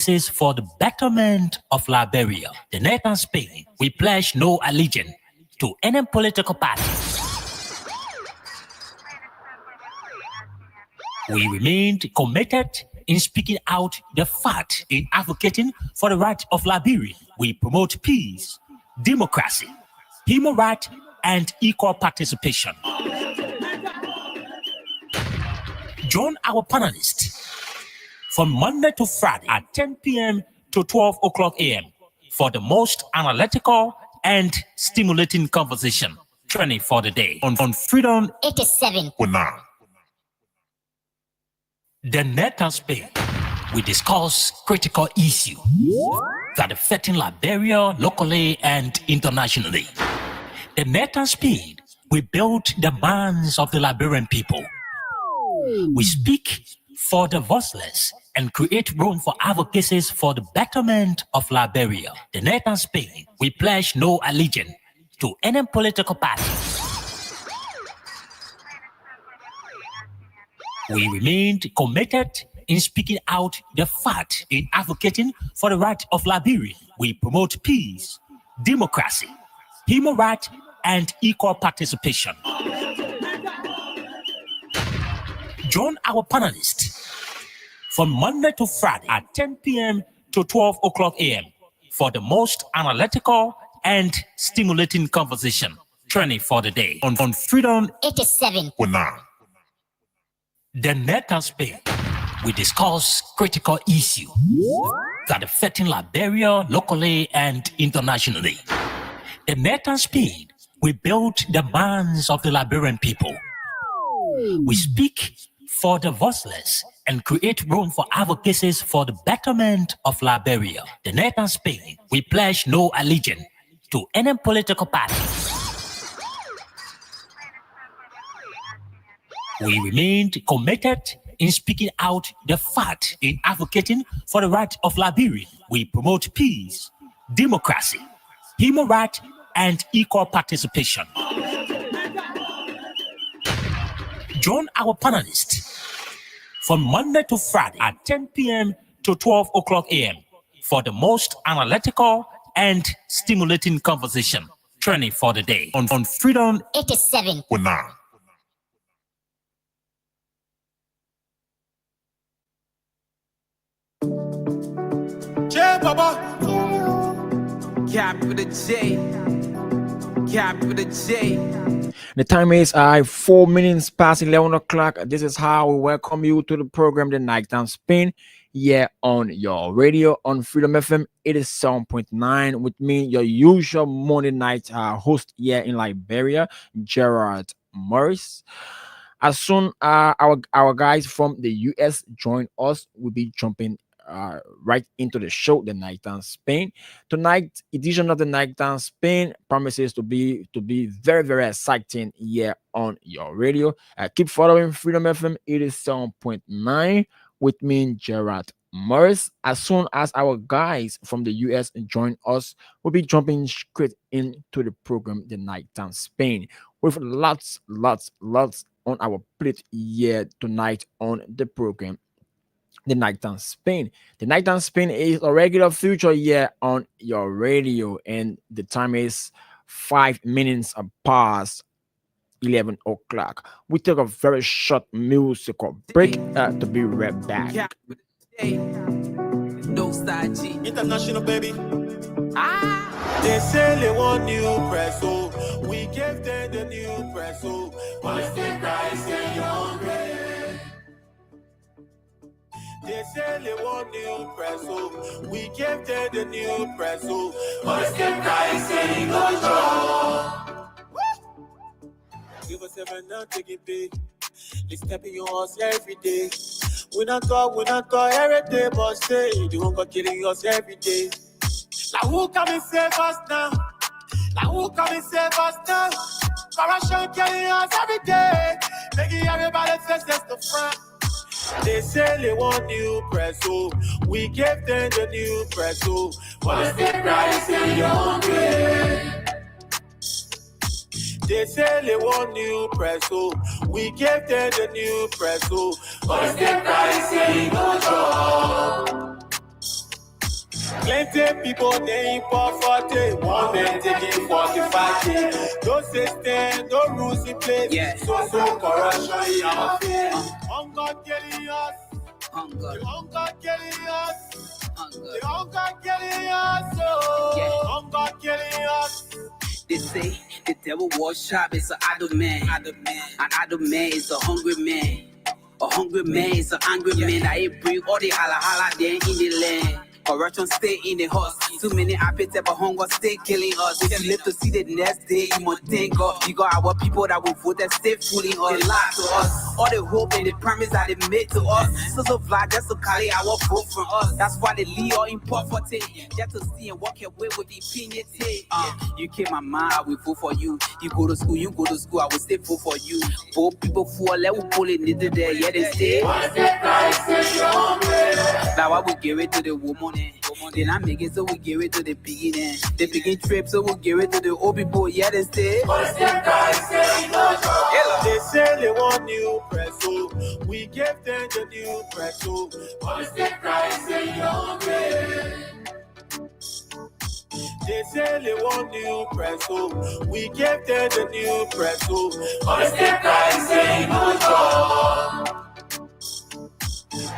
This is for the betterment of Liberia, the Netherlands, and Spain. We pledge no allegiance to any political party. We remained committed in speaking out the fact in advocating for the right of Liberia. We promote peace, democracy, human rights, and equal participation. Join our panelists from Monday to Friday at 10 p.m. to 12 o'clock a.m. for the most analytical and stimulating conversation training for the day on Freedom 87. The Net and Spain, we discuss critical issues that affecting Liberia locally and internationally. The Net and Spain, we build the minds of the Liberian people. We speak for the voiceless and create room for advocacies for the betterment of Liberia. The Net and Spain, we pledge no allegiance to any political party. We remained committed in speaking out the fact in advocating for the right of Liberia. We promote peace, democracy, human rights, and equal participation. Join our panelists from Monday to Friday at 10 p.m. to 12 o'clock a.m. for the most analytical and stimulating conversation training for the day on Freedom 87. The Net and Spain, we discuss critical issues that affecting Liberia locally and internationally. The Net and Spain, we build the minds of the Liberian people. We speak for the voiceless and create room for advocacies for the betterment of Liberia. The Net and Spain, we pledge no allegiance to any political party. We remained committed in speaking out the fact in advocating for the right of Liberia. We promote peace, democracy, human rights, and equal participation. Join our panelists from Monday to Friday at 10 p.m. to 12 o'clock a.m. for the most analytical and stimulating conversation training for the day on Freedom 87. Baba. Cap with a J. Cap with a J. The time is 4 minutes past 11 o'clock. This is how we welcome you to the program, The Nighttime Spin, here on your radio on Freedom FM 87.9 with me, your usual Monday night host here in Liberia, Gerard Morris. As soon our guys from the US join us, we'll be jumping right into the show, The Nighttime Spain. Tonight's edition of The Nighttime Spain promises to be very, very exciting here on your radio. Keep following Freedom FM 87.9 with me, Gerard Morris. As soon as our guys from the US join us, we'll be jumping straight into the program, The Nighttime Spain, with lots on our plate here tonight on the program, The Nighttime Spain. The Nighttime Spain is a regular feature here on your radio, and the time is 5 minutes past 11 o'clock. We take a very short musical break to be right back. No side G. International baby. They say they want new press, so we gave them the new press, so what's the price in your grade? They say they want new press, so we gave them the new press, so what's the price in your Give us 7 now, take it big. They step in your house every day. We not talk every day, but say you won't go killing us every day. Now who come and save us now? Corruption killing us every day. Making everybody face the front. They say they want new press, so we gave them the new press, so what's the price in your grade? They say they want new press, so we gave them the new press, so what's the price in your job? Plenty people they import 40. One man taking 45K. No system, no rules in place. So corruption in our face. Hunger killing us. Hunger killing us. Hunger killing us. Hunger killing us. They say the devil was sharp is an idle man. An idle man is a hungry man. A hungry man is an angry man. I bring all the hala there in the land. Corruption stay in the house. Too many appetite but hunger stay killing us. If you live to see the next day, you must thank God. You got our people that will vote that stay fooling us. They lie to us. All the hope and the promise that they made to us. So fly just to carry our vote from us. That's why they leave all in poverty. Just to see and walk away with impunity. You came my mind, I will vote for you. You go to school, I will stay vote for you. Both people for let we pull it neither there. Yeah, they say. Now I will give it to the woman. Then I make it so we give it to the beginning. The begin trip so we give it to the old people. Yeah, they stay. They say they want new press, so we gave them the new press, so Christ in your way. They say they want new press, so we gave them the new press, so Christ in your job.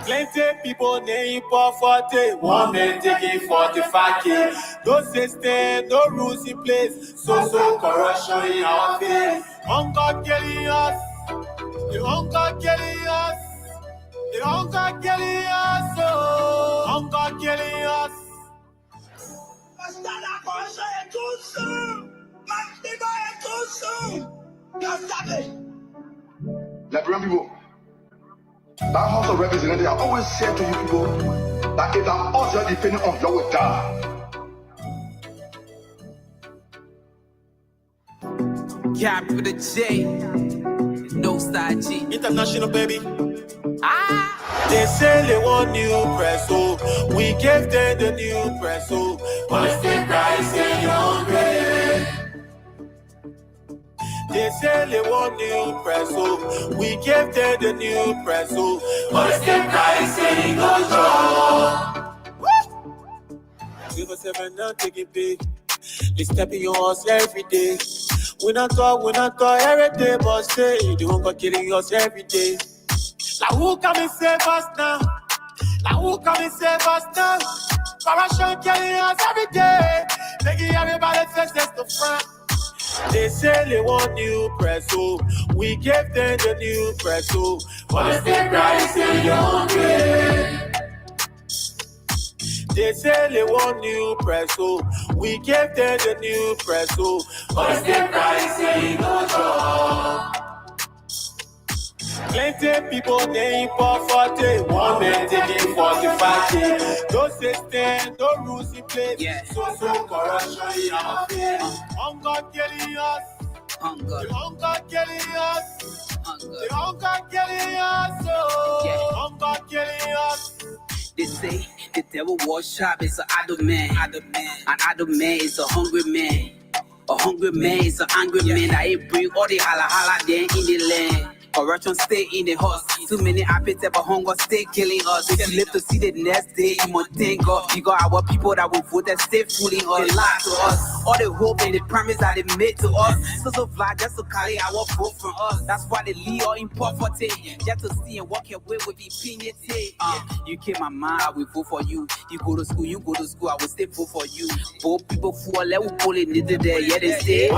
Plenty people they import 40. One man taking 45K. No system, no rules in place. So corruption in our face. Hunger killing us. The hunger killing us. The hunger killing us. Oh, hunger killing us. Liberian people, that House of Representatives, I always say to you people that if I'm also depending on you will die. Cap with a J, no side G. International baby. They say they want new press, so we gave them the new press, so Christ in your way. They say they want new press, so we gave them the new press, so Christ in your job. Give us 7 now, take it big. They step in your house every day. We not talk every day, but say they won't go killing us every day. Now who come and save us now? Corruption killing us every day. Making everybody face the front. They say they want new press, so we gave them the new press, so Christ in your way. They say they want new press, so we gave them the new press, so Christ in your job. Plenty people they import 40. One man taking 45K. No system, no rules in place. So corruption in our face. Hunger killing us. Hunger killing us. Hunger killing us. Hunger killing us. They say the devil was sharp is an idle man. An idle man is a hungry man. A hungry man is an angry man. I bring all the hala there in the land. Corruption stay in the house. Too many appetite but hunger stay killing us. If you live to see the next day, you must thank God. You got our people that will vote that stay fooling us. They lie to us. All the hope and the promise that they made to us. So fly just to carry our vote from us. That's why they leave all in poverty. Just to see and walk away with impunity. You came my mind, I will vote for you. You go to school, I will stay vote for you. Both people for let we pull it neither there. Yeah, they say.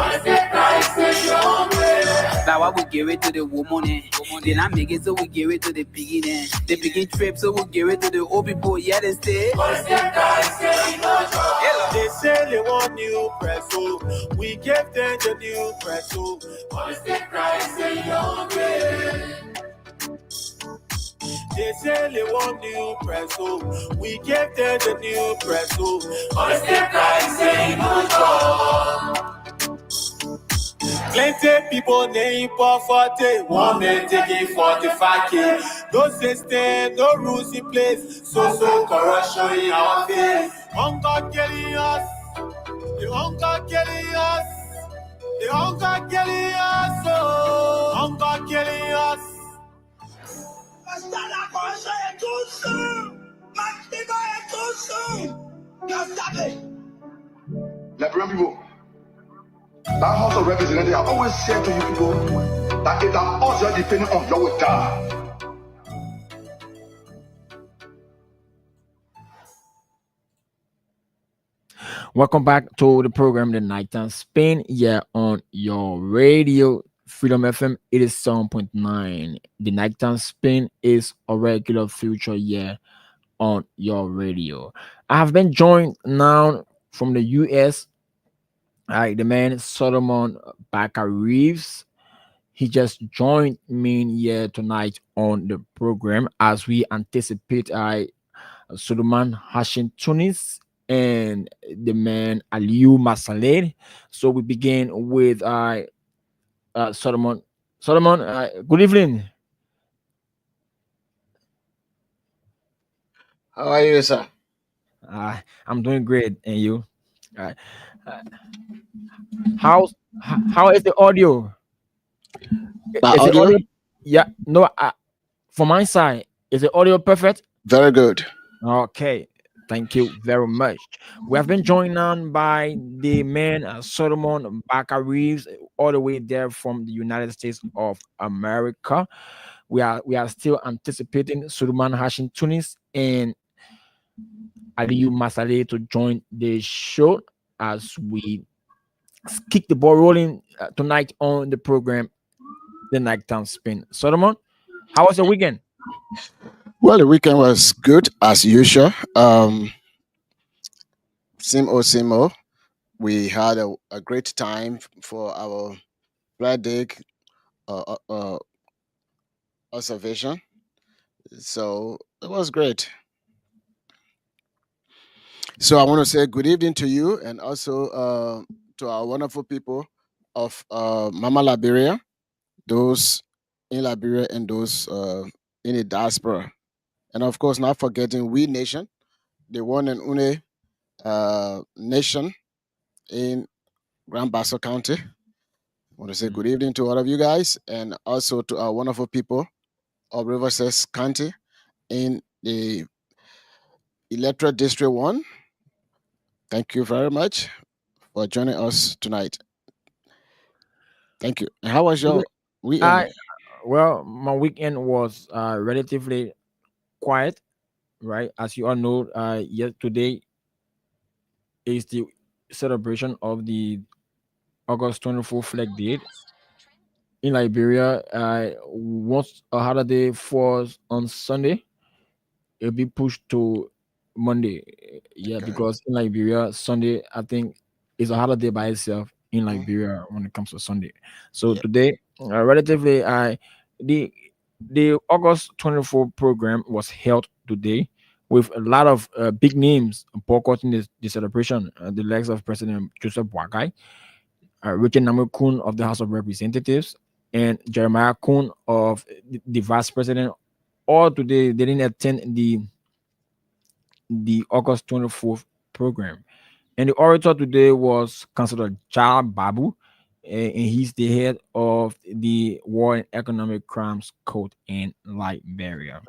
Now I will give it to the woman. Then I make it so we give it to the beginning. The begin trip so we give it to the old people. Yeah, they say. They say they want new press, so we gave them the new press, so Christ in your way. They say they want new press, so we gave them the new press, so Christ in your job. Plenty people they import 40. One man taking 45K. No system, no rules in place. So corruption in our face. Hunger killing us. The hunger killing us. The hunger killing us. Oh, hunger killing us. Liberian people, that House of Representatives, I always say to you people that if that odds are depending on you will die. Welcome back to the program, The Nighttime Spin. Yeah, on your radio, Freedom FM. It is 7.9. The Nighttime Spin is a regular feature. Yeah, on your radio. I have been joined now from the US. The man Solomon Barker Reeves. He just joined me here tonight on the program as we anticipate Suleiman Hashim Tunis and the man Aliou Masaleh. So we begin with Solomon. Solomon, good evening. How are you, sir? I'm doing great, and you? Uh, uh, how how is the audio? My Is the audio? audio? Yeah, no. From my side, is the audio perfect? Very good. Okay, thank you very much. We have been joined on by the man Solomon Barker Reeves, all the way there from the United States of America. We are still anticipating Suleiman Hashim Tunis and Aliou Masaleh to join the show as we kick the ball rolling tonight on the program, The Nighttime Spin. Solomon, how was your weekend? Well, the weekend was good as usual. Same old, same old. We had a great time for our birthday observation. So it was great. So I want to say good evening to you and also to our wonderful people of Mama Liberia, those in Liberia and those in the diaspora. And of course, not forgetting We Nation, the one and only nation in Grand Bassa County. I want to say good evening to all of you guys and also to our wonderful people of Riverside County in the Electoral District 1. Thank you very much for joining us tonight. Thank you. And how was your weekend? I Well, my weekend was relatively quiet, right? As you all know, today is the celebration of the August 24th Flag Day in Liberia. Once a holiday falls on Sunday, it'll be pushed to Monday. Yeah, Okay. because in Liberia, Sunday I think is a holiday by itself in Mhm. Liberia when it comes to Sunday. So Yeah. today, relatively, the the August 24th program was held today with a lot of big names boycotting the celebration. The likes of President Joseph Boakai, Richard Namu-Kun of the House of Representatives, and Jeremiah Kun of the Vice President. All today they didn't attend the August 24th program. And the orator today was Councillor Jal Babu, and he's the head of the War and Economic Crimes Court in Liberia.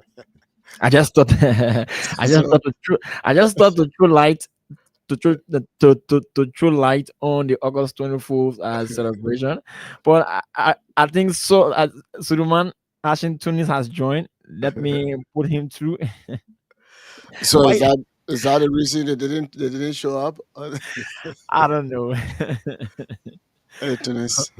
I just thought, So I just thought to throw light to throw light on the August 24th celebration, but I think so. Suleiman Hashim Tunis has joined. Let me put him through. so Why? is that the reason they didn't show up? I don't know. Hey, Tunis.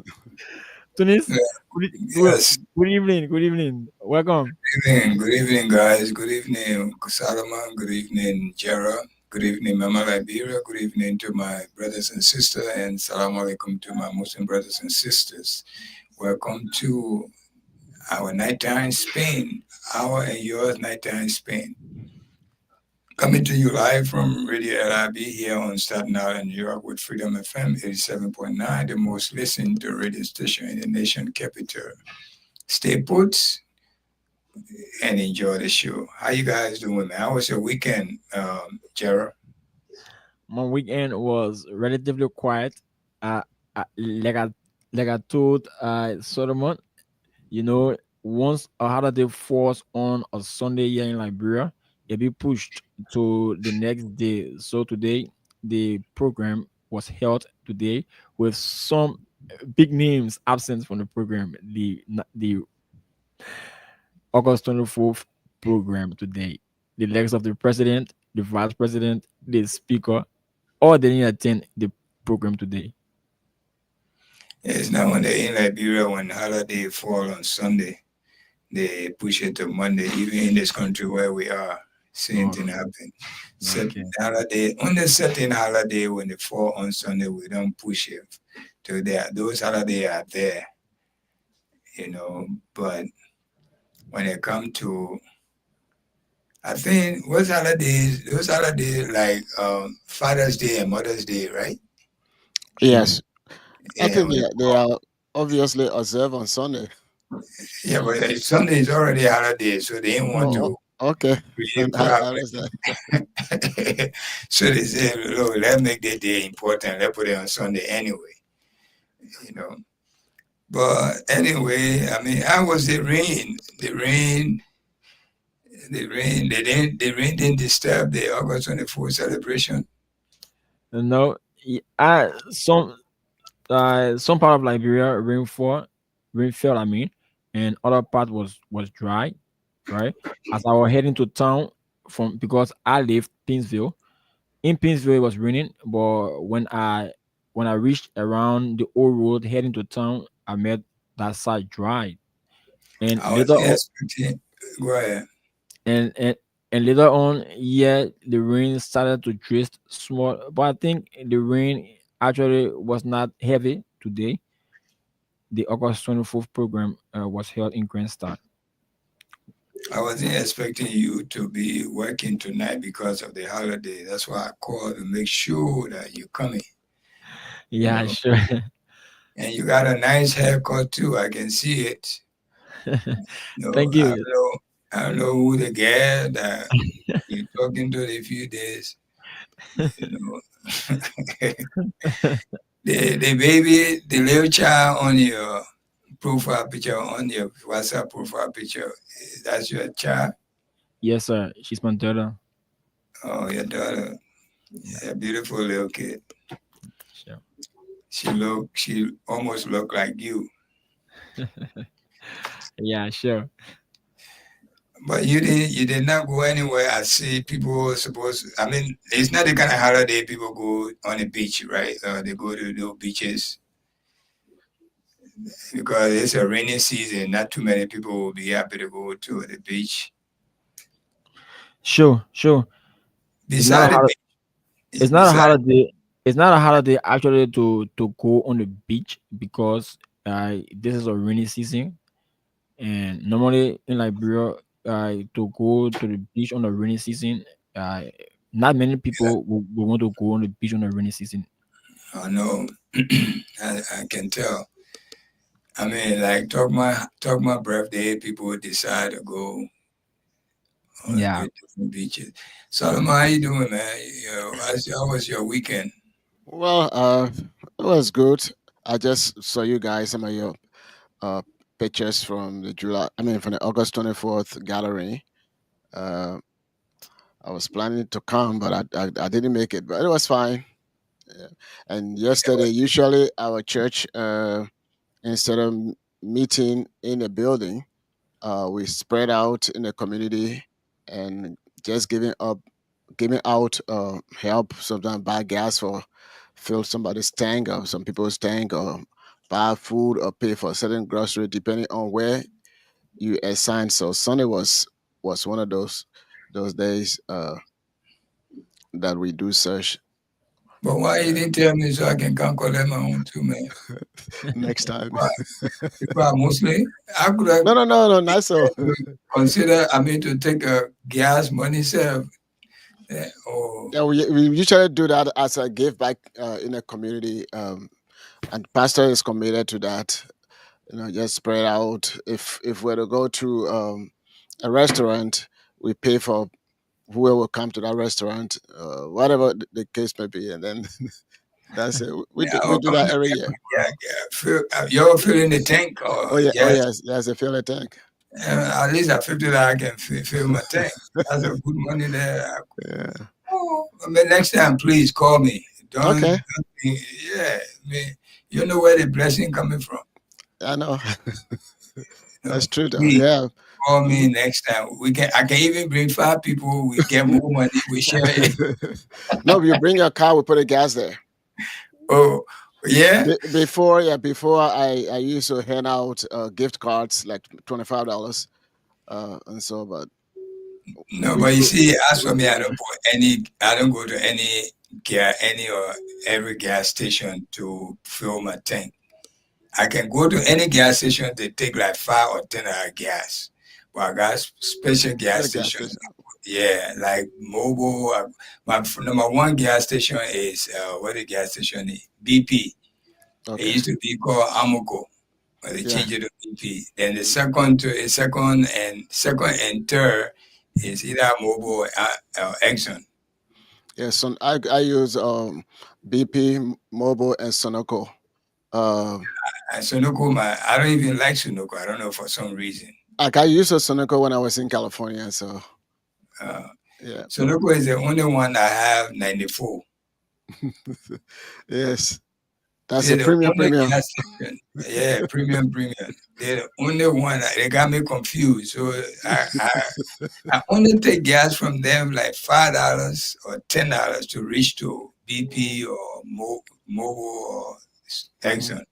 Tunis, Yeah, well, yes. good evening. Good evening. Welcome. Good evening, guys. Good evening, Solomon. Good evening, Jera. Good evening, Mama Liberia. Good evening to my brothers and sisters, and salam alaikum to my Muslim brothers and sisters. Welcome to our nighttime Spain, our and yours nighttime Spain. Coming to you live from Radio LIB here on Staten Island, New York, with Freedom FM 87.9, the most listened to radio station in the nation capital. Stay put and enjoy the show. How you guys doing, man? How was your weekend, Jera? My weekend was relatively quiet. Uh, like I told Solomon, once a holiday falls on a Sunday here in Liberia, it be pushed to the next day. So today, the program was held today with some big names absent from the program. The August 24th program today. The legs of the president, the vice president, the speaker, all they didn't attend the program today. It's not when they're in Liberia when holiday fall on Sunday, they push it to Monday. Even in this country where we are, same thing happen. Set Okay. holiday on the certain holiday when they fall on Sunday, we don't push it to there. Those holidays are there, you know. But when it come to, I think those holidays like Father's Day and Mother's Day, right? Yes, I Yeah, think they are obviously observed on Sunday. yeah, but Sunday is already a holiday, so they didn't want Oh, to okay. create I problem. understand. So they say, look, let's make that day important. Let's put it on Sunday anyway, you know. But anyway, I mean, how was the rain? The rain didn't disturb the August 24th celebration. No, some part of Liberia rain fell. I mean, and other part was dry. Right, as I was heading to town from because I live Pinsville. In Pinsville, it was raining, but when I reached around the old road heading to town, I met that side dry. And I later wasn't on, expecting, go ahead. and and, and later on, yeah, the rain started to drift small, but I think the rain actually was not heavy today. The August 24th program was held in Grandstad. I wasn't expecting you to be working tonight because of the holiday. That's why I called to make sure that you're coming, you Yeah, know. sure. And you got a nice haircut too. I can see it. No, Thank you. I don't know who the girl that you're talking to in a few days. You know, the baby, the little child on your profile picture, on your WhatsApp profile picture, that's your child. Yes, sir. She's my daughter. Oh, your daughter, Yeah, a beautiful little kid. sure. She almost look like you. Yeah, sure. But you did not go anywhere. I see people supposed. I mean, it's not the kind of holiday people go on the beach, right? They go to the beaches because it's a rainy season. Not too many people will be happy to go to the beach. Sure, sure. It's not a Beside the hol- beach, it's not a beside holiday. It's not a holiday actually to go on the beach because this is a rainy season, and normally in Liberia to go to the beach on the rainy season, uh not many people will want to go on the beach on the rainy season. I know, I can tell. I mean, like talk my birthday, people would decide to go on Yeah. the different beaches. Solomon, how you doing, man? How was your weekend? Well, it was good. I just saw you guys some of your uh pictures from the from the August 24th gallery. Uh, I was planning to come, but I didn't make it, but it was fine. Yeah. And yesterday, usually our church, instead of meeting in a building, we spread out in the community and just giving out help. Sometimes buy gas for fill somebody's tank or some people's tank, or buy food or pay for certain grocery depending on where you assign. So Sunday was one of those days that we do such. But why you didn't tell me so I can come collect my own too, man? Next time. Why? People are Muslim. I could have No, not so. consider, I mean, to take a gas money serve. Or Yeah, we usually do that as a give back in a community, and pastor is committed to that. Just spread out. If we're to go to a restaurant, we pay for whoever will come to that restaurant, whatever the case may be, and then that's it. We yeah, do, we or do come that to every year. yeah. You're filling the tank, Oh or yeah, oh yes, yes, yes, a fill a tank. At least at $50 I can fill my tank. That's a good money there. Yeah. Oh, I mean, next time, please call me. Okay. Yeah, I mean, you know where the blessing coming from. I know. You know, That's true, though. please Yeah. call me next time. I can even bring 5 people. We get more money. We share it. No, you bring your car, we put the gas there. Oh, yeah. Before I used to hand out gift cards like $25, and so, but No, but you see, as for me, I don't go to any or every gas station to fill my tank. I can go to any gas station, they take like 5 or 10 gas. But I got special gas stations. Yeah, like mobile. My number one gas station is what the gas station is? BP. Okay. It used to be called Amoco, but they changed it to BP. Then the second and third is either Mobile or Exxon. Yeah, so I use BP, Mobile, and Sunoco. Sunoco, I don't even like Sunoco. I don't know, for some reason. Like, I used a Sunoco when I was in California, so yeah. Sunoco is the only one I have 94. Yes, that's a premium. Yeah, premium. They're the only one. They got me confused. So I only take gas from them like $5 or $10 to reach to BP or Mobile or Exxon.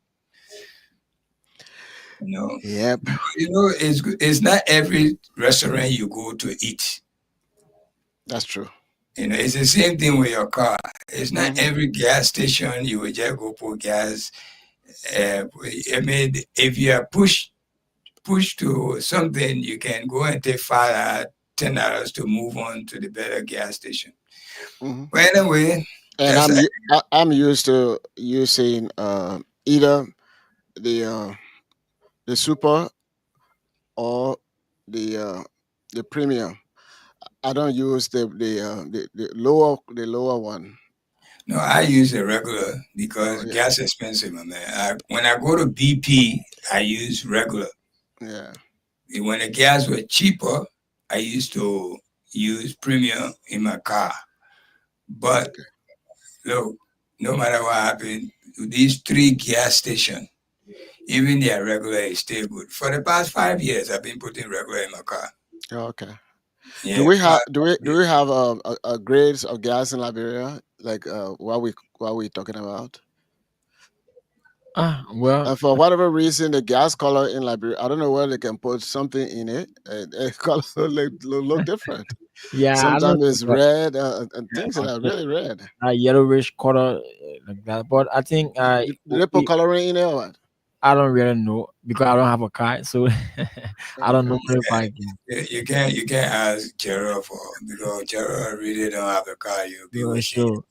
You know. Yep. You know, it's not every restaurant you go to eat. That's true. You know, it's the same thing with your car. It's not every gas station you will just go put gas. I mean, if you are pushed to something, you can go and take $5, $10 to move on to the better gas station. But anyway, and I'm used to using either the super or the premium. I don't use the lower one. No, I use the regular because gas is expensive, my man. When I go to BP, I use regular. Yeah. When the gas was cheaper, I used to use premium in my car. But look, no matter what happened, these 3 gas stations, even their regular is still good. For the past 5 years, I've been putting regular in my car. Okay. Yeah, do we have a grades of gas in Liberia, like what we talking about? Well, and for whatever reason, the gas color in Liberia, I don't know whether they can put something in it. The color look different. Yeah, sometimes it's red and things that are really red. Yellowish color like that. But I think do they put coloring in it or what? I don't really know because I don't have a car, so I don't know if I can. You can't ask Gerald because Gerald really don't have a car. You'll be sure.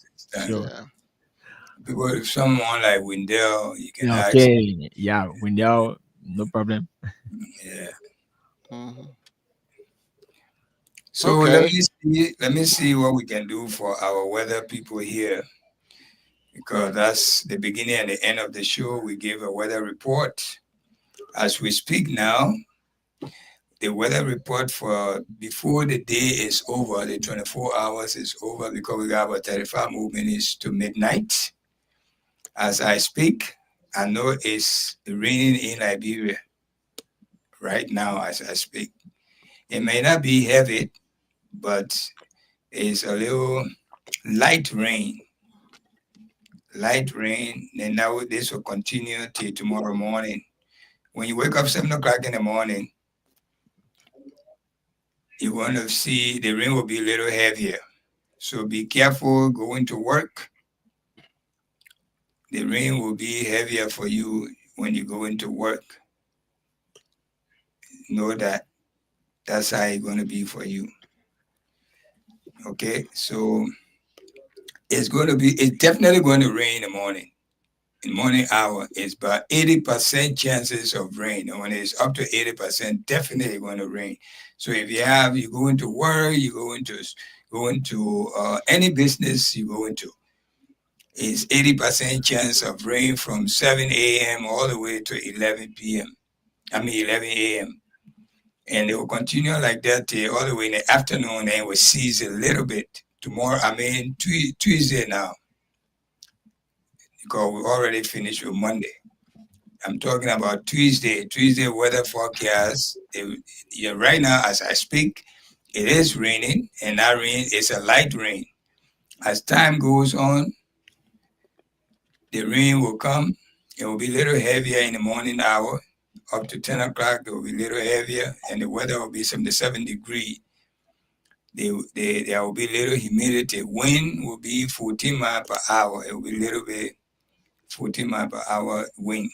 Because if someone like Wendell, you can ask. Okay, yeah, Wendell, no problem. Yeah. So let me see what we can do for our weather people here. Because that's the beginning and the end of the show. We give a weather report. As we speak now, the weather report for before the day is over, the 24 hours is over because we got about 35 more minutes to midnight. As I speak, I know it's raining in Liberia right now as I speak. It may not be heavy, but it's a little light rain. And now this will continue till tomorrow morning. When you wake up 7 o'clock in the morning, you're going to see the rain will be a little heavier. So be careful going to work. The rain will be heavier for you when you go into work. Know that that's how it's going to be for you. Okay, so it's definitely going to rain in the morning. In the morning hour, it's about 80% chances of rain. And when it's up to 80%, definitely going to rain. So if you go into work, you go into any business you go into, it's 80% chance of rain from 7 a.m. all the way to 11 a.m. And it will continue like that till all the way in the afternoon, and it will cease a little bit. Tomorrow, Tuesday now, because we already finished with Monday. I'm talking about Tuesday. Tuesday weather forecast. Right now, as I speak, it is raining, and that rain is a light rain. As time goes on, the rain will come. It will be a little heavier in the morning hour. Up to 10 o'clock, it will be a little heavier, and the weather will be 77 degrees. There will be little humidity. Wind will be 14 miles per hour. It will be a little bit 14 miles per hour wind.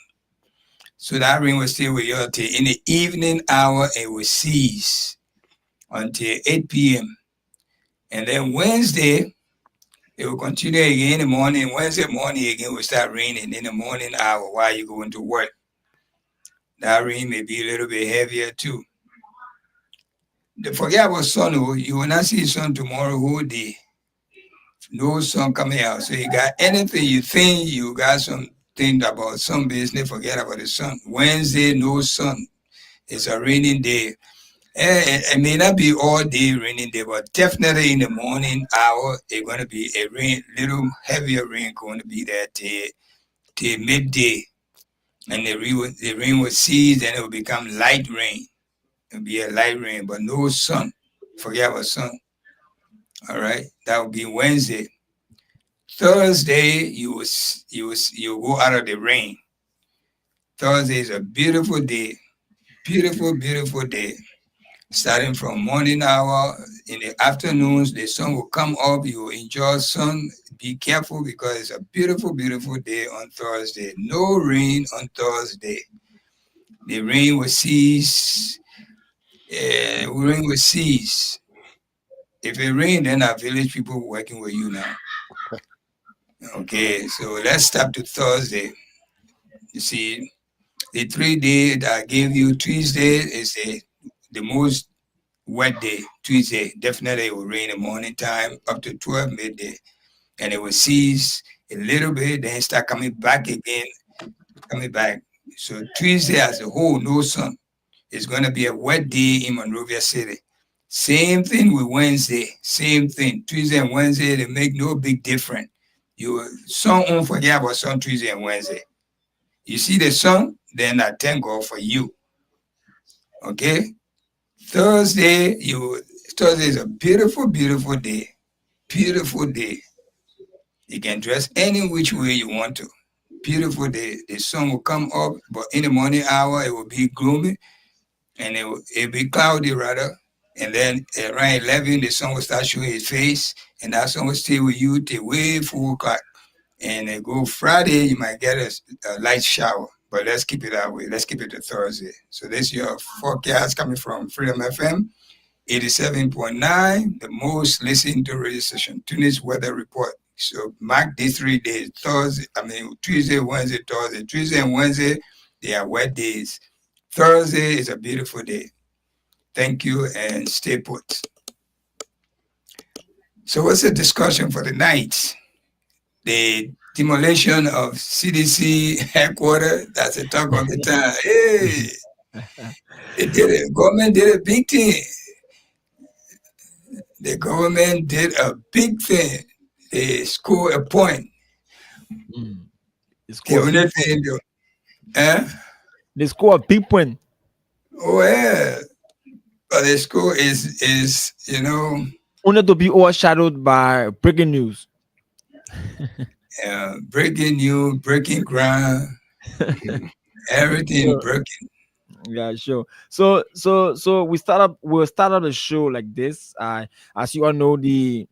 So that rain will stay with you until in the evening hour, it will cease until 8 p.m. And then Wednesday, it will continue again in the morning. Wednesday morning again will start raining in the morning hour while you're going to work. That rain may be a little bit heavier too. Forget about sun. You will not see sun tomorrow whole day. No sun coming out. So you got anything you think you got something about sun business, forget about the sun. Wednesday, no sun. It's a raining day. It may not be all day raining day, but definitely in the morning hour, it's going to be a little heavier rain going to be there till midday. And the rain will cease, then it will become light rain. It'll be a light rain, but no sun. Forget about sun. All right, that will be Wednesday. Thursday, you will go out of the rain. Thursday is a beautiful day. Beautiful, beautiful day. Starting from morning hour, in the afternoons, the sun will come up. You will enjoy sun. Be careful because it's a beautiful, beautiful day on Thursday. No rain on Thursday. The rain will cease. Rain will cease. If it rains, then our village people working with you now. Okay, so let's stop to Thursday. You see, the 3 days that I gave you, Tuesday is the most wet day. Tuesday, definitely it will rain in the morning time up to 12 midday. And it will cease a little bit, then start coming back again, coming back. So Tuesday as a whole, no sun. It's going to be a wet day in Monrovia City. Same thing with Wednesday, same thing. Tuesday and Wednesday, they make no big difference. Sun won't forget about sun Tuesday and Wednesday. You see the sun, then I thank God for you. Okay? Thursday is a beautiful, beautiful day. Beautiful day. You can dress any which way you want to. Beautiful day. The sun will come up, but in the morning hour, it will be gloomy, and it will be cloudy rather. And then around 11, the sun will start showing his face, and that sun will stay with you till way 4 o'clock. And go Friday, you might get a light shower. But let's keep it that way. Let's keep it to Thursday. So this is your forecast coming from Freedom FM, 87.9, the most listened to radio station, Tunis Weather Report. So mark these 3 days, Tuesday, Wednesday, Thursday. Tuesday and Wednesday, they are wet days. Thursday is a beautiful day. Thank you and stay put. So what's the discussion for the night? The demolition of CDC headquarters, that's the talk of the time. Hey, government did a big thing. The government did a big thing. They scored a point. The only thing, they score a big point. Oh yeah, but the score is only to be overshadowed by breaking news. Breaking news, breaking ground, everything breaking. Yeah, sure. So we'll start up the show like this. As you all know, the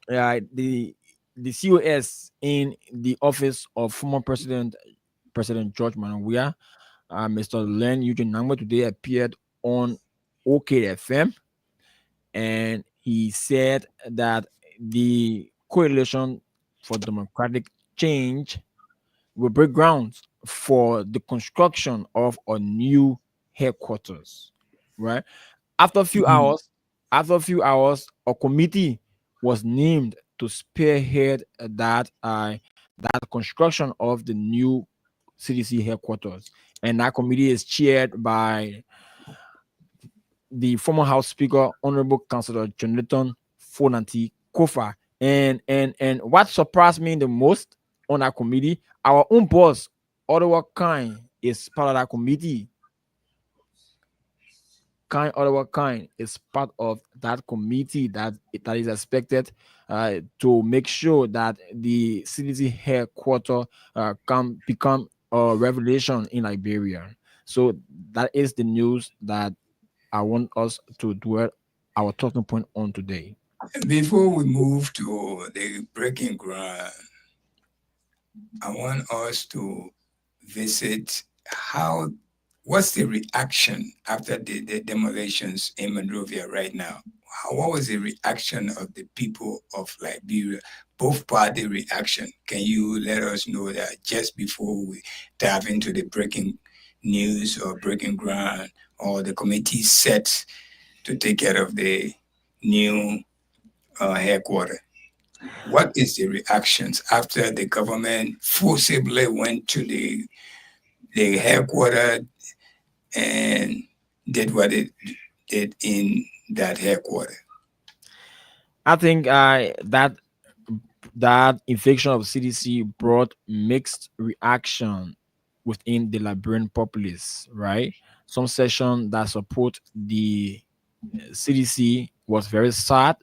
COS in the office of former President George Manawia, Mr. Len Eugene Nangwe, today appeared on OKFM, and he said that the coalition for democratic change will break grounds for the construction of a new headquarters. Right after a few hours, a committee was named to spearhead that construction of the new CDC headquarters, and that committee is chaired by the former House Speaker, Honorable Councillor Jonathan Fonanti Kofa. And what surprised me the most on that committee, our own boss, Ottawa Kind, is part of that committee. Ottawa Kind is part of that committee that is expected to make sure that the CDC headquarters can become a revelation in Liberia. So that is the news that I want us to dwell our talking point on today. Before we move to the breaking ground, I want us to visit what's the reaction after the demolitions in Monrovia right now? What was the reaction of the people of Liberia, both party reaction? Can you let us know that just before we dive into the breaking news or breaking ground, or the committee set to take care of the new headquarters? What is the reactions after the government forcibly went to the headquarters and did what it did in that headquarters? I think that infection of CDC brought mixed reaction within the Liberian populace, right? Some section that support the CDC was very sad,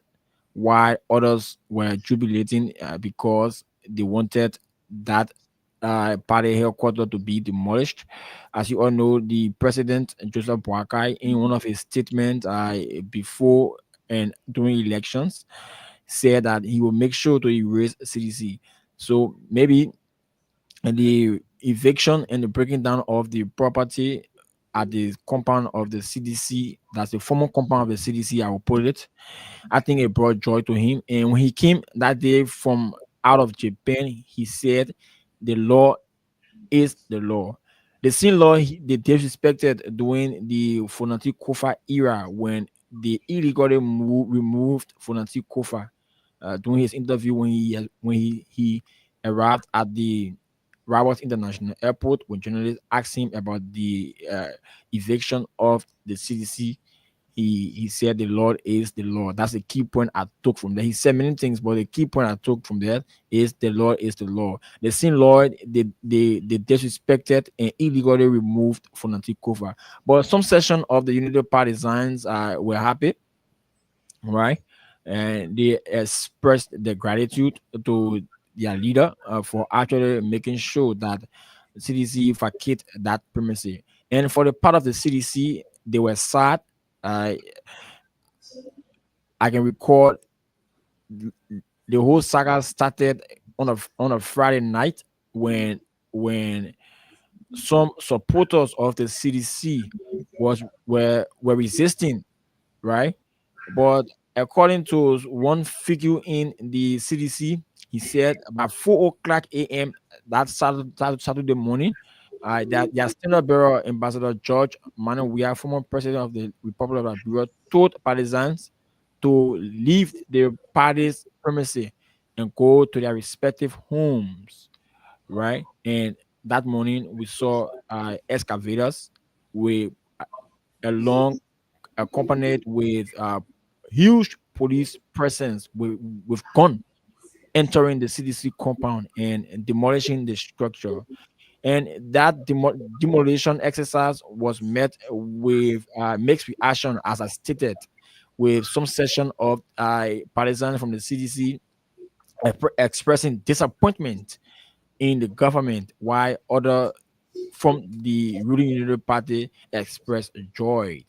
while others were jubilating because they wanted that party headquarters to be demolished. As you all know, the president Joseph Boakai, in one of his statements before and during elections, said that he will make sure to erase CDC. So maybe the eviction and the breaking down of the property at the compound of the CDC, that's the former compound of the CDC, I will put it. I think it brought joy to him. And when he came that day from out of Japan, he said, the law is the law. The same law they disrespected during the Fonanti Kofa era when they illegally removed Fonanti Kofa during his interview when he arrived at the Rabat International Airport. When journalists asked him about the eviction of the CDC, he said the Lord is the Lord. That's the key point I took from there. He said many things, but the key point I took from there is the Lord is the Lord. The same Lord they disrespected and illegally removed Fonanti Kofa. But some section of the Unity partisans were happy, right? And they expressed their gratitude to their leader for actually making sure that CDC vacate that premises. And for the part of the CDC, they were sad. I can recall the whole saga started on a Friday night when some supporters of the CDC were resisting, right? But according to one figure in the CDC, he said about 4 o'clock a.m. that Saturday morning, that their standard bearer, Ambassador George Manuel, former president of the Republic of Liberia, told partisans to leave their party's premises and go to their respective homes, right? And that morning, we saw excavators with along accompanied with huge police presence with gun entering the CDC compound and demolishing the structure. And that demolition exercise was met with mixed reaction, as I stated, with some section of partisans from the CDC expressing disappointment in the government, while other from the ruling Unity Party expressed joy,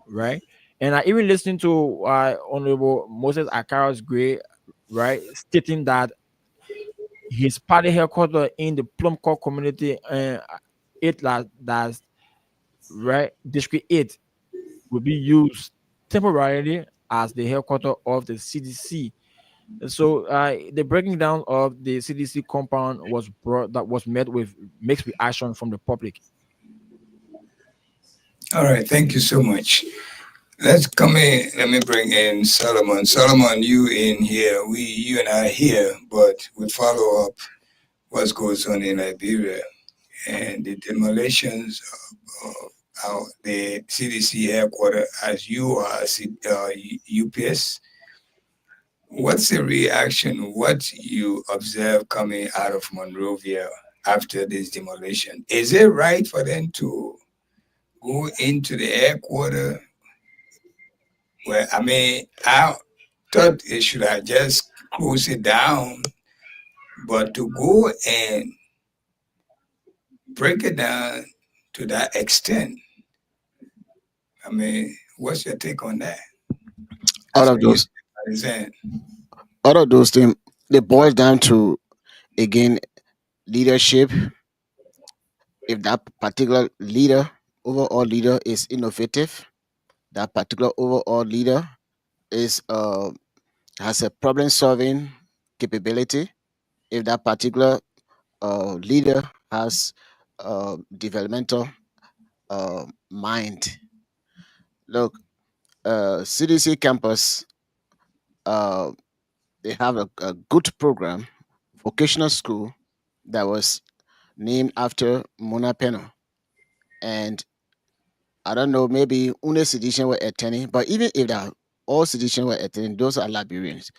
right? And I even listened to Honorable Moses Akaras Gray, right, stating that his party headquarters in the Plumcore community, that's right, District 8, will be used temporarily as the headquarters of the CDC. So the breaking down of the CDC compound was met with mixed reaction from the public. All right, thank you so much. Let's come in. Let me bring in Solomon. Solomon, you in here. You and I here, but we follow up what goes on in Liberia and the demolitions the CDC headquarters as you are UPS. What's the reaction? What you observe coming out of Monrovia after this demolition? Is it right for them to go into the headquarters? Well, I mean, I thought they should have just closed it down, but to go and break it down to that extent, I mean, what's your take on that? All As of a youth those, represent, all of those things, they boil down to again leadership. If that particular leader, overall leader, is innovative, that particular overall leader is has a problem solving capability. If that particular leader has developmental mind. Look, CDC campus, uh, they have a good program, vocational school that was named after Mona Peno. And I don't know, maybe Une Sedition were attending, but even if that all Sedition were attending, those are Liberians.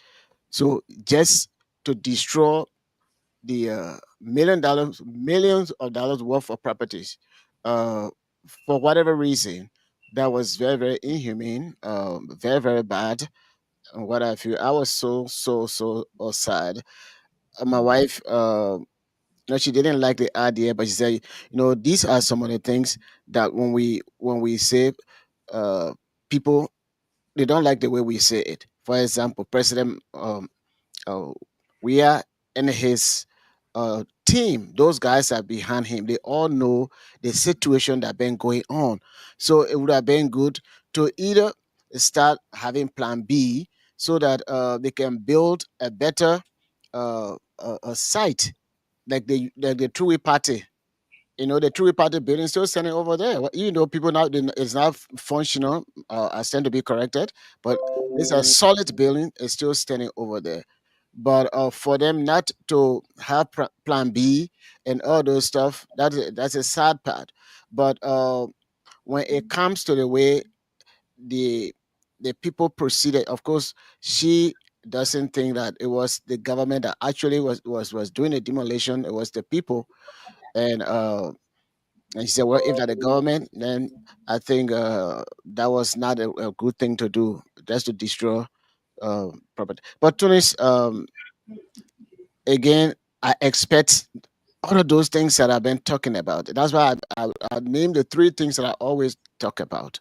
So just to destroy the millions of dollars worth of properties, uh, for whatever reason, that was very, very inhumane, very, very bad. And what I feel, I was so sad. My wife, no, she didn't like the idea, but she said, these are some of the things that when we say, uh, people, they don't like the way we say it. For example, President uh, Weah and his team, those guys are behind him. They all know the situation that been going on. So it would have been good to either start having Plan B so that they can build a better a site like the True Party. The True Party building still standing over there. Even though people now it's not functional, as tend to be corrected, but it's a solid building. It's still standing over there. But for them not to have Plan B and all those stuff, that's a sad part. But when it comes to the way the the people proceeded, of course, she doesn't think that it was the government that actually was doing the demolition. It was the people, and and she said, well, if that the government, then I think that was not a good thing to do, just to destroy property. But Tunis, again, I expect all of those things that I've been talking about. That's why I named the three things that I always talk about.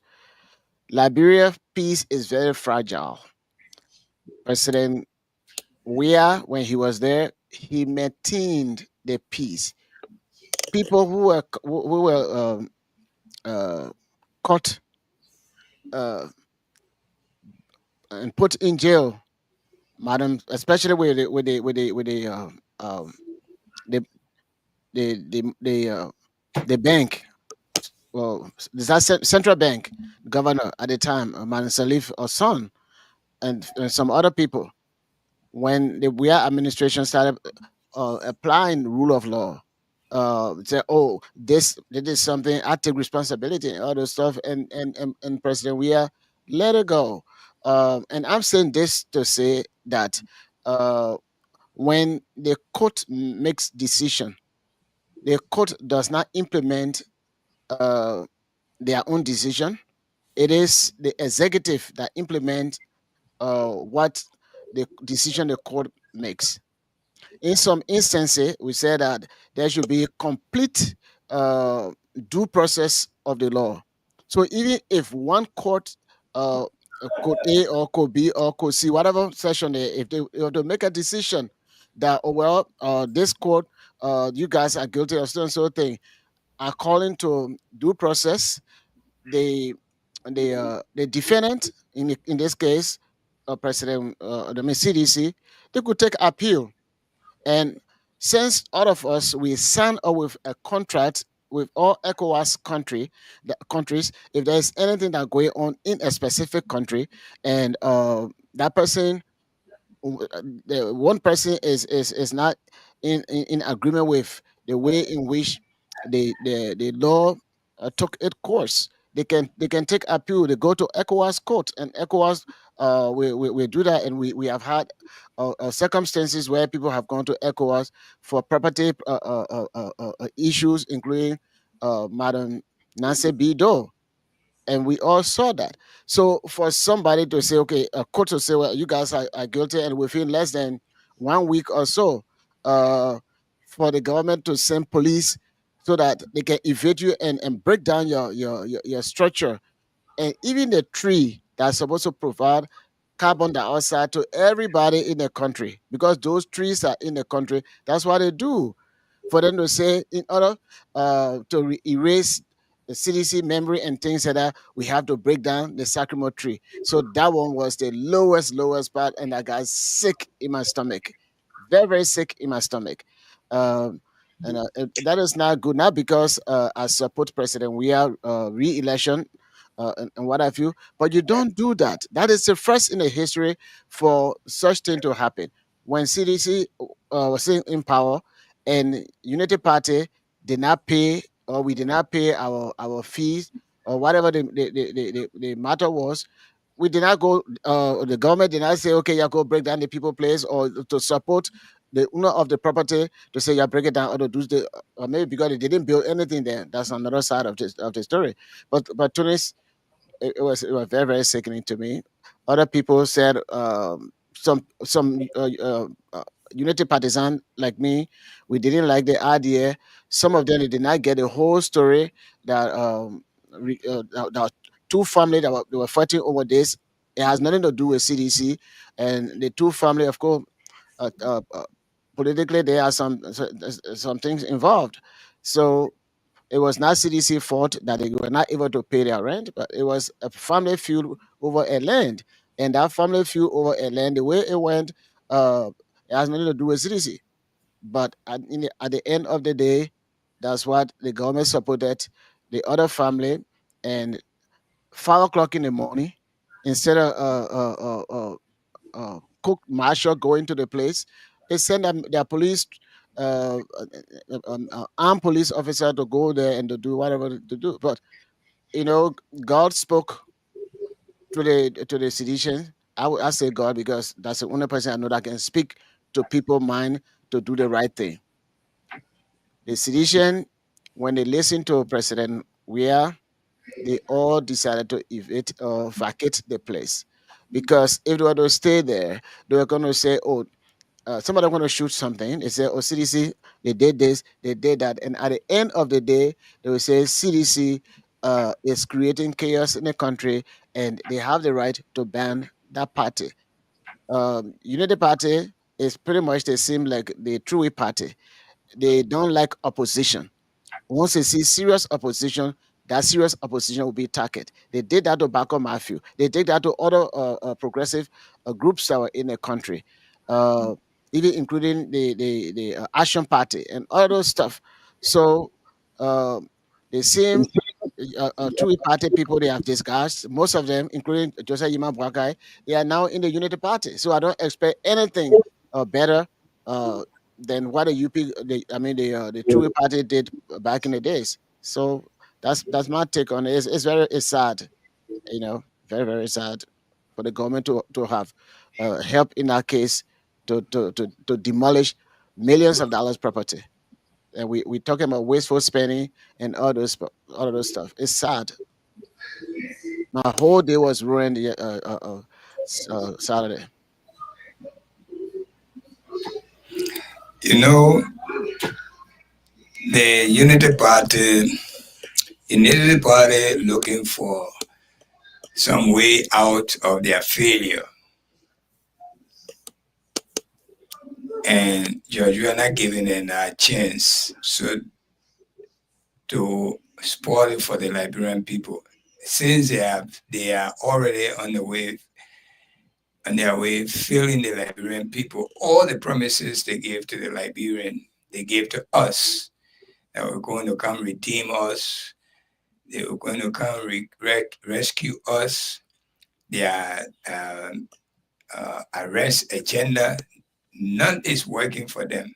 Liberia peace is very fragile. President Weah, when he was there, he maintained the peace. People who were uh, caught uh, and put in jail, madam, especially um, the the bank. Well, the central bank governor at the time, Madam Salif Osson, and some other people. When the Weah administration started applying rule of law, say, oh, this is something, I take responsibility and all those stuff, and President Weah let it go. And I'm saying this to say that uh, when the court makes decision, the court does not implement uh, their own decision. It is the executive that implement what the decision the court makes. In some instances, we say that there should be complete uh, due process of the law. So even if one court, code A or code B or code C, whatever session, if they make a decision that, oh well, this court, you guys are guilty of so and so thing, according to due process, the defendant in this case, President the CDC, they could take appeal. And since all of us we sign up with a contract with all ECOWAS countries, if there's anything that going on in a specific country, and that person, the one person is not in agreement with the way in which the law took its course. They can take appeal. They go to ECOWAS court, and ECOWAS we do that, and we have had circumstances where people have gone to ECOWAS for property issues, including Madam Nancy Bido, and we all saw that. So for somebody to say, okay, a court to say, well, you guys are guilty, and within less than 1 week or so, uh, for the government to send police so that they can evade you and break down your structure, and even the tree that's supposed to provide carbon dioxide to everybody in the country, because those trees are in the country. That's what they do. For them to say, in order to erase the CDC memory and things like that, we have to break down the Sacramento tree. So that one was the lowest part, and I got sick in my stomach, very sick in my stomach. Um, and that is not good. Not because I support President we are re-election and what have you, but you don't do that. That is the first in the history for such thing to happen. When CDC was in power, and Unity Party did not pay, or we did not pay our fees, or whatever the matter was, we did not go. The government did not say, okay, you go break down the people place, or to support the owner of the property to say, yeah, break it down, or to do the, or maybe because they didn't build anything there. That's another side of the story. But Tunis, it was very sickening to me. Other people said some Unity partisan like me, we didn't like the idea. Some of them they did not get the whole story that that two family that they were fighting over this. It has nothing to do with CDC, and the two family, of course, uh, uh, uh, politically there are some things involved. So it was not CDC fault that they were not able to pay their rent, but it was a family feud over a land. And that family feud over a land, the way it went, uh, it has nothing to do with CDC. But at the end of the day, that's what the government supported the other family. And 5 o'clock in the morning, instead of cook marshal going to the place, they send them their police, armed police officer to go there and to do whatever to do. But God spoke to the sedition. I say God because that's the only person I know that can speak to people mind to do the right thing. The sedition, when they listen to President Weah, they all decided to evade or vacate the place, because if they were to stay there, they were going to say, "Oh, somebody going to shoot something." They say, "Oh, CDC, they did this, they did that," and at the end of the day, they will say CDC is creating chaos in the country, and they have the right to ban that party. Unity Party is pretty much the same like the True Party. They don't like opposition. Once they see serious opposition, that serious opposition will be targeted. They did that to Bako Matthew. They did that to other progressive groups that were in the country, uh, even including the Action Party and all those stuff. So the same True Party people they have discussed, most of them, including Joseph Yima Bwakai, they are now in the Unity Party. So I don't expect anything better uh, than what the the True Party did back in the days. So that's my take on it. It's sad, very sad for the government to have help in that case to demolish millions of dollars property. And we talking about wasteful spending and all those stuff. It's sad. My whole day was ruined Saturday. You know, the Unity Party looking for some way out of their failure. And George, we are not giving them a chance to spoil it for the Liberian people. Since they are already on their way failing the Liberian people, all the promises they gave to the Liberian, they gave to us, that were going to come redeem us, they were going to come rescue us, their arrest agenda, none is working for them.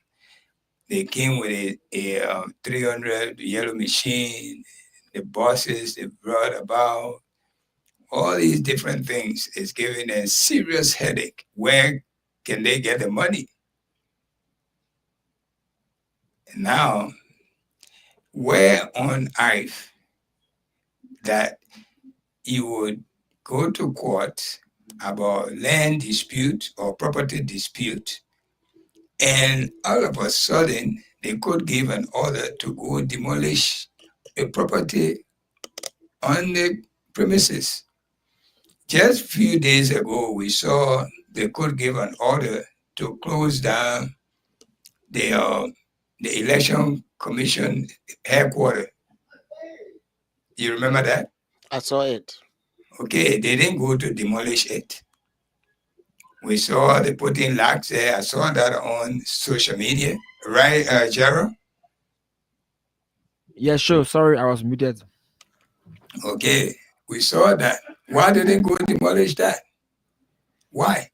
They came with a 300 yellow machine, the bosses they brought about, all these different things is giving them serious headache. Where can they get the money? And now, where on earth that you would go to court about land dispute or property dispute, and all of a sudden they could give an order to go demolish a property on the premises. Just a few days ago, we saw they could give an order to close down the election commission headquarters. You remember that? I saw it. Okay, they didn't go to demolish it. We saw they put in locks there. I saw that on social media, right, Gerald? Yeah, sure. Sorry, I was muted. Okay, we saw that. Why did they go demolish that? Why?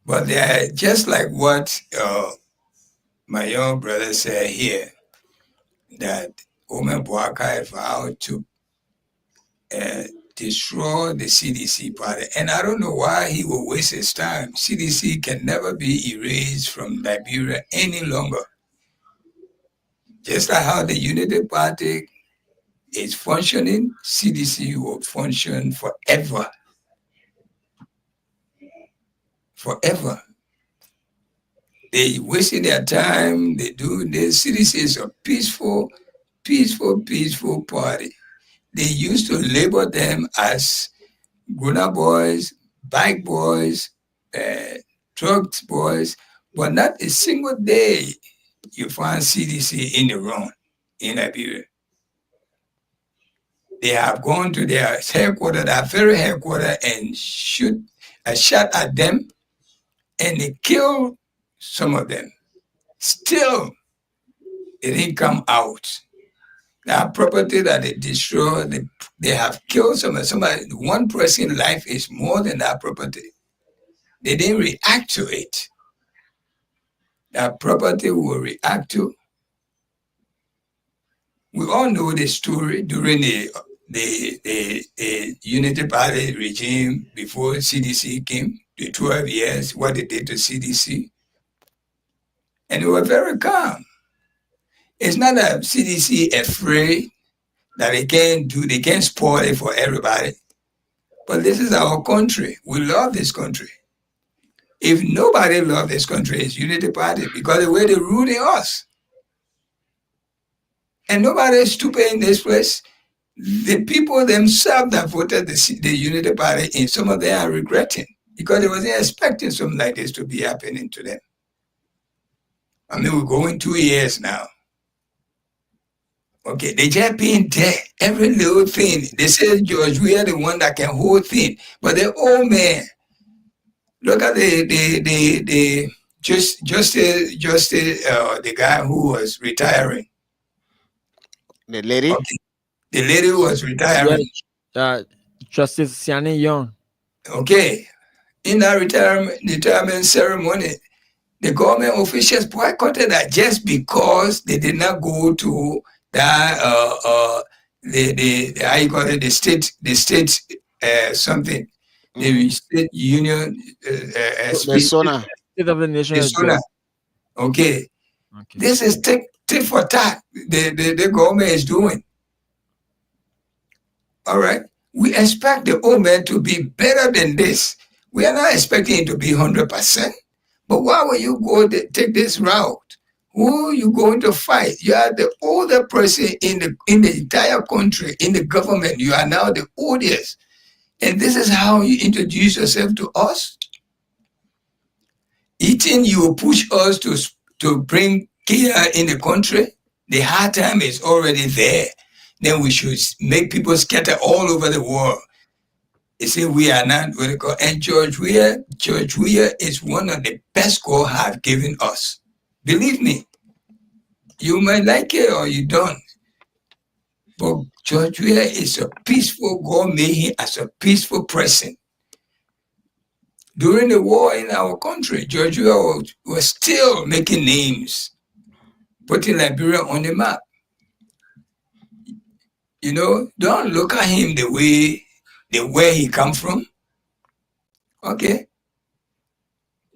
But they're just like what my young brother said here, that Omen Boaka had vowed to destroy the CDC party. And I don't know why he will waste his time. CDC can never be erased from Liberia any longer. Just like how the Unity Party is functioning, CDC will function forever. Forever. They wasting their time. They do this. CDC is a peaceful party. They used to label them as grown-up boys, bike boys, drugs boys, but not a single day you find CDC in the wrong in Liberia. They have gone to their headquarters, their very headquarters, and shot at them, and they killed some of them. Still, it didn't come out. That property that they destroyed, they have killed somebody. One person's life is more than that property. They didn't react to it. That property will react to. We all know the story during the Unity Party regime before CDC came, the 12 years, what they did to CDC. And they were very calm. It's not that CDC afraid that they can't spoil it for everybody. But this is our country. We love this country. If nobody loves this country, it's Unity Party, because the way they're ruling us. And nobody is stupid in this place. The people themselves that voted the Unity Party in, some of them are regretting, because they wasn't expecting something like this to be happening to them. I mean, we're going 2 years now. Okay, they just being there, every little thing. They say, George, we are the one that can hold things. But the old man, look at the guy who was retiring. The lady? Okay. The lady who was retiring. Justice Siani Young. Okay. In that retirement ceremony, the government officials boycotted that just because they did not go to that how you call it, the state something, the state union the SONA. State of the Nation. The SONA. Okay. This is tit for tat the government is doing. All right. We expect the old man to be better than this. We are not expecting it to be 100%. But why will you take this route? Who are you going to fight? You are the older person in the entire country, in the government. You are now the oldest. And this is how you introduce yourself to us? Eating, you will push us to bring chaos in the country. The hard time is already there. Then we should make people scatter all over the world. They say we are not what they call. And George Weah is one of the best God have given us. Believe me, you might like it or you don't. But George Weah is a peaceful, God made him as a peaceful person. During the war in our country, George Weah was still making names, putting Liberia on the map. You know, don't look at him the where he come from. Okay?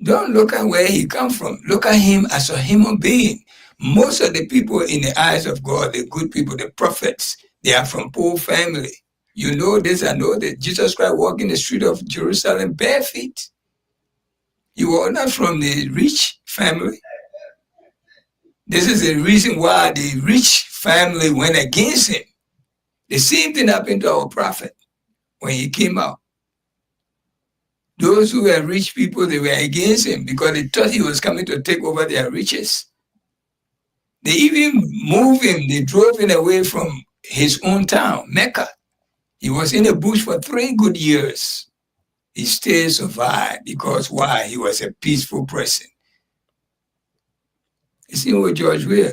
Don't look at where he come from. Look at him as a human being. Most of the people in the eyes of God, the good people, the prophets, they are from poor family. You know this, I know that Jesus Christ walked in the street of Jerusalem bare feet. You are not from the rich family. This is the reason why the rich family went against him. The same thing happened to our prophet when he came out. Those who were rich people, they were against him because they thought he was coming to take over their riches. They even moved him, they drove him away from his own town, Mecca. He was in the bush for 3 good years. He still survived because why? He was a peaceful person. You see what George Weah?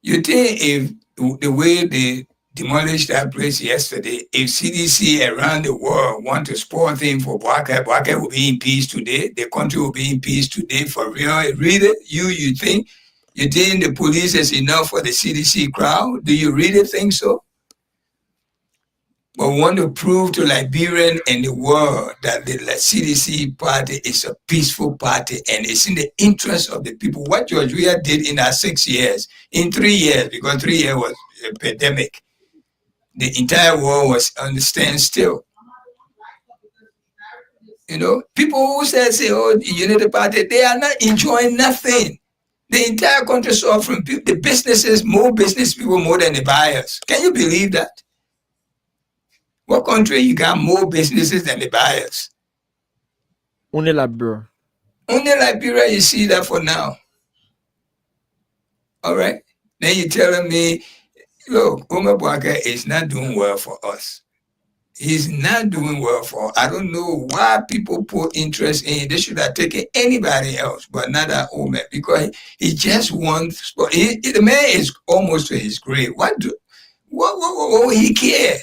You think if the way they demolished that place yesterday, if CDC around the world want to spoil things for Boakai will be in peace today, the country will be in peace today for real. Read it. You think the police is enough for the CDC crowd? Do you really think so? But we want to prove to Liberian and the world that the CDC party is a peaceful party and it's in the interest of the people. What George Weah did in our 6 years, in 3 years, because 3 years was a pandemic, the entire world was on the standstill. You know, people who say, oh, the Unity Party, they are not enjoying nothing. The entire country suffering. The businesses, more business people more than the buyers. Can you believe that? What country you got more businesses than the buyers? Only Liberia. Only Liberia, you see that for now. All right? Then you're telling me, look, Omar Boakai is not doing well for us. He's not doing well for us. I don't know why people put interest in it. They should have taken anybody else, but not that Omar, because he just wants, the man is almost to his grave. What will he care?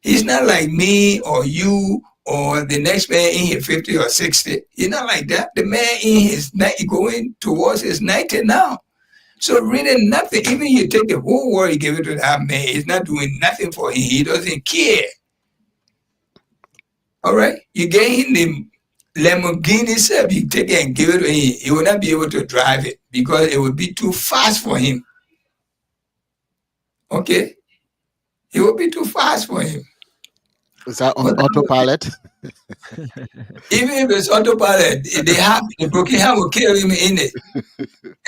He's not like me or you or the next man in his 50 or 60. He's not like that. The man in his 90, going towards his 90 now. So really nothing. Even you take the whole world, you give it to that man, he's not doing nothing for him. He doesn't care. All right? You get him the Lamborghini self, you take it and give it to him. He will not be able to drive it because it will be too fast for him. Okay? It will be too fast for him. Is that on autopilot? Even if it's autopilot, the broken hand will kill him in it.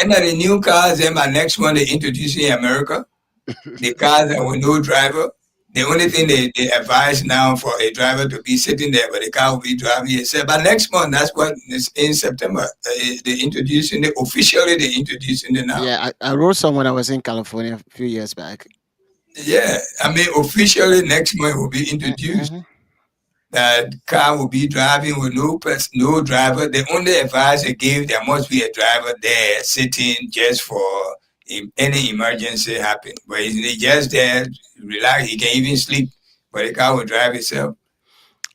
And the new cars, and my next one they introduce in America, the cars that with no driver, the only thing they advise now for a driver to be sitting there, but the car will be driving itself. But next month, that's what is in September. They introducing it officially. They introducing it now. Yeah, I wrote some when I was in California a few years back. Yeah, I mean, officially next month will be introduced. Mm-hmm. That car will be driving with no driver. The only advice they give, there must be a driver there sitting just for any emergency happen. But he's just there, relax. He can even sleep, but the car will drive itself.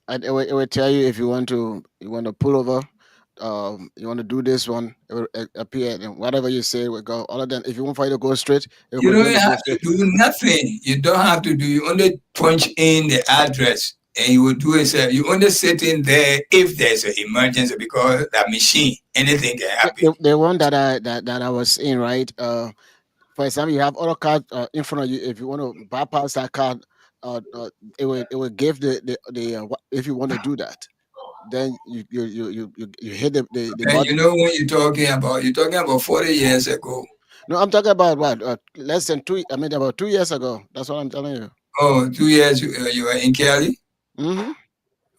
And it will tell you if you want to pull over. You want to do this one, it will appear, and whatever you say will go. All of them, if you want for you to go straight, you don't have to do nothing. You don't have to do. You only punch in the address, and you will do it. You only sit in there if there's an emergency because that machine, anything can happen. The one that I was in, right? For example, you have other card in front of you. If you want to bypass that card, it will give the if you want to do that. Then you hit the button. You know what you're talking about? You're talking about 40 years ago. No, I'm talking about what? Less than 2. I mean, about 2 years ago. That's what I'm telling you. Oh, 2 years you were in Cali? Mm-hmm.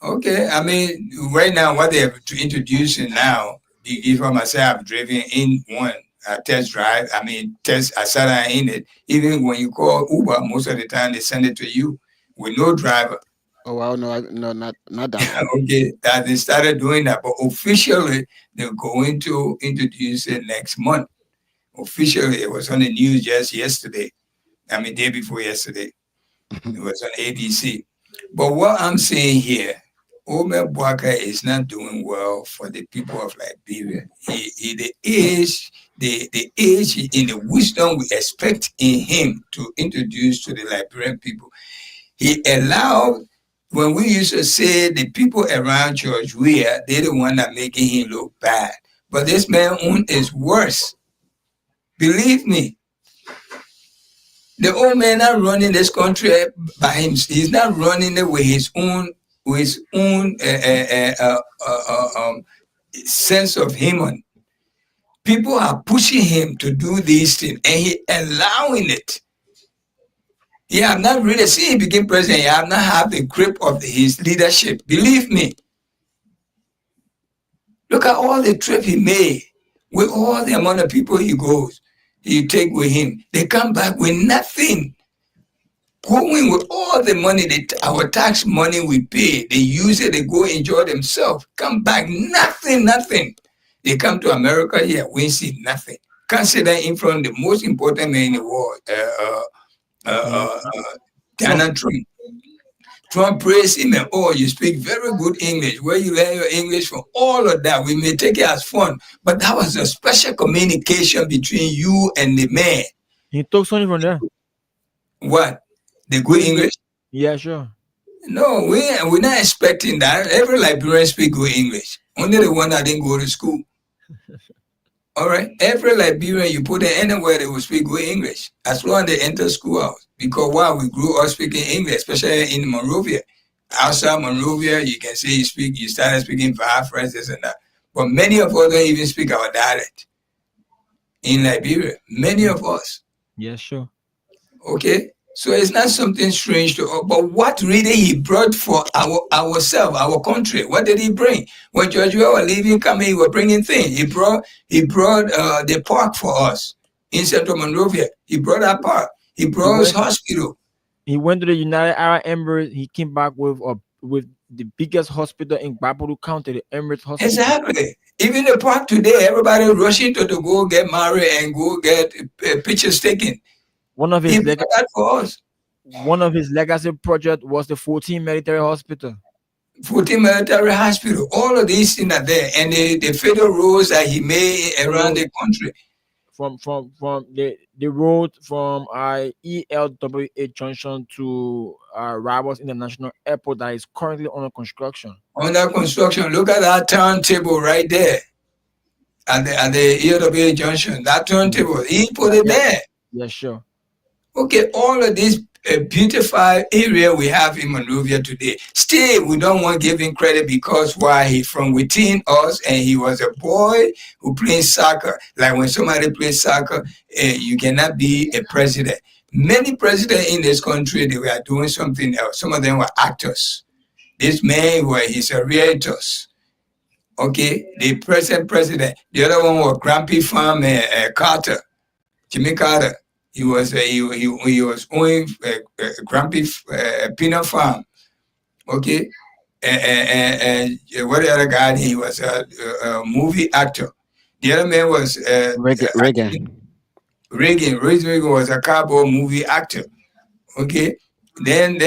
Okay. I mean, right now, what they're introducing now, if I myself have driven in one test drive, I sat in it. Even when you call Uber, most of the time they send it to you with no driver. Oh wow, no, not that. Okay, that they started doing that, but officially they're going to introduce it next month. Officially, it was on the news just yesterday. I mean, day before yesterday, it was on ABC. But what I'm saying here, Omar Boakai is not doing well for the people of Liberia. He the age and the wisdom we expect in him to introduce to the Liberian people. He allowed, when we used to say the people around George Weah, they're the one that making him look bad. But this man own is worse. Believe me. The old man not running this country by himself. He's not running it with his own sense of human. People are pushing him to do these things, and he allowing it. Yeah, I'm not really seeing he became president. Yeah, I'm not have the grip of his leadership. Believe me. Look at all the trip he made with all the amount of people he take with him. They come back with nothing. Going with all the money, our tax money we pay, they use it, they go enjoy themselves. Come back, nothing. They come to America here, we see nothing. Consider in front of the most important man in the world, Donald Trump. Trump praised him and you speak very good English. Where you learn your English from? All of that. We may take it as fun, but that was a special communication between you and the man. He took something from there. What? The good English? Yeah, sure. No, we're not expecting that. Every Liberian speak good English. Only the one that didn't go to school. All right? Every Liberian, you put it anywhere, they will speak good English. As long as they enter schoolhouse. Because while we grew up speaking English, especially in Monrovia. Outside Monrovia, you can say you started speaking 5 phrases and that. But many of us don't even speak our dialect. In Liberia, many of us. Yeah, sure. Okay? So it's not something strange to us, but what really he brought for ourselves, our country? What did he bring? When George Weah was leaving, coming, he was bringing things. He brought the park for us in Central Monrovia. He brought that park. He brought us hospital. He went to the United Arab Emirates. He came back with the biggest hospital in Bapuru County, the Emirates Hospital. Exactly. Even the park today, everybody rushing to go get married and go get pictures taken. One of his legacy project was the 14 Military Hospital. 14 Military Hospital. All of these things are there, and the federal roads that he made around the country. From the road from ELWA Junction to Rivals International Airport that is currently under construction. Under construction. Look at that turntable right there at the ELWA Junction. That turntable, he put it there. Yeah, sure. Okay, all of this beautified area we have in Monrovia today. Still, we don't want to give him credit because why? He from within us, and he was a boy who played soccer. Like when somebody plays soccer, you cannot be a president. Many presidents in this country, they were doing something else. Some of them were actors. This man, he's a realtor. Okay, the present president. The other one was Grumpy Farm Carter, Jimmy Carter. He was owning Grumpy Peanut Farm, okay, and what the other guy? He was a movie actor. The other man was Reagan. Reagan was a cowboy movie actor, okay. Then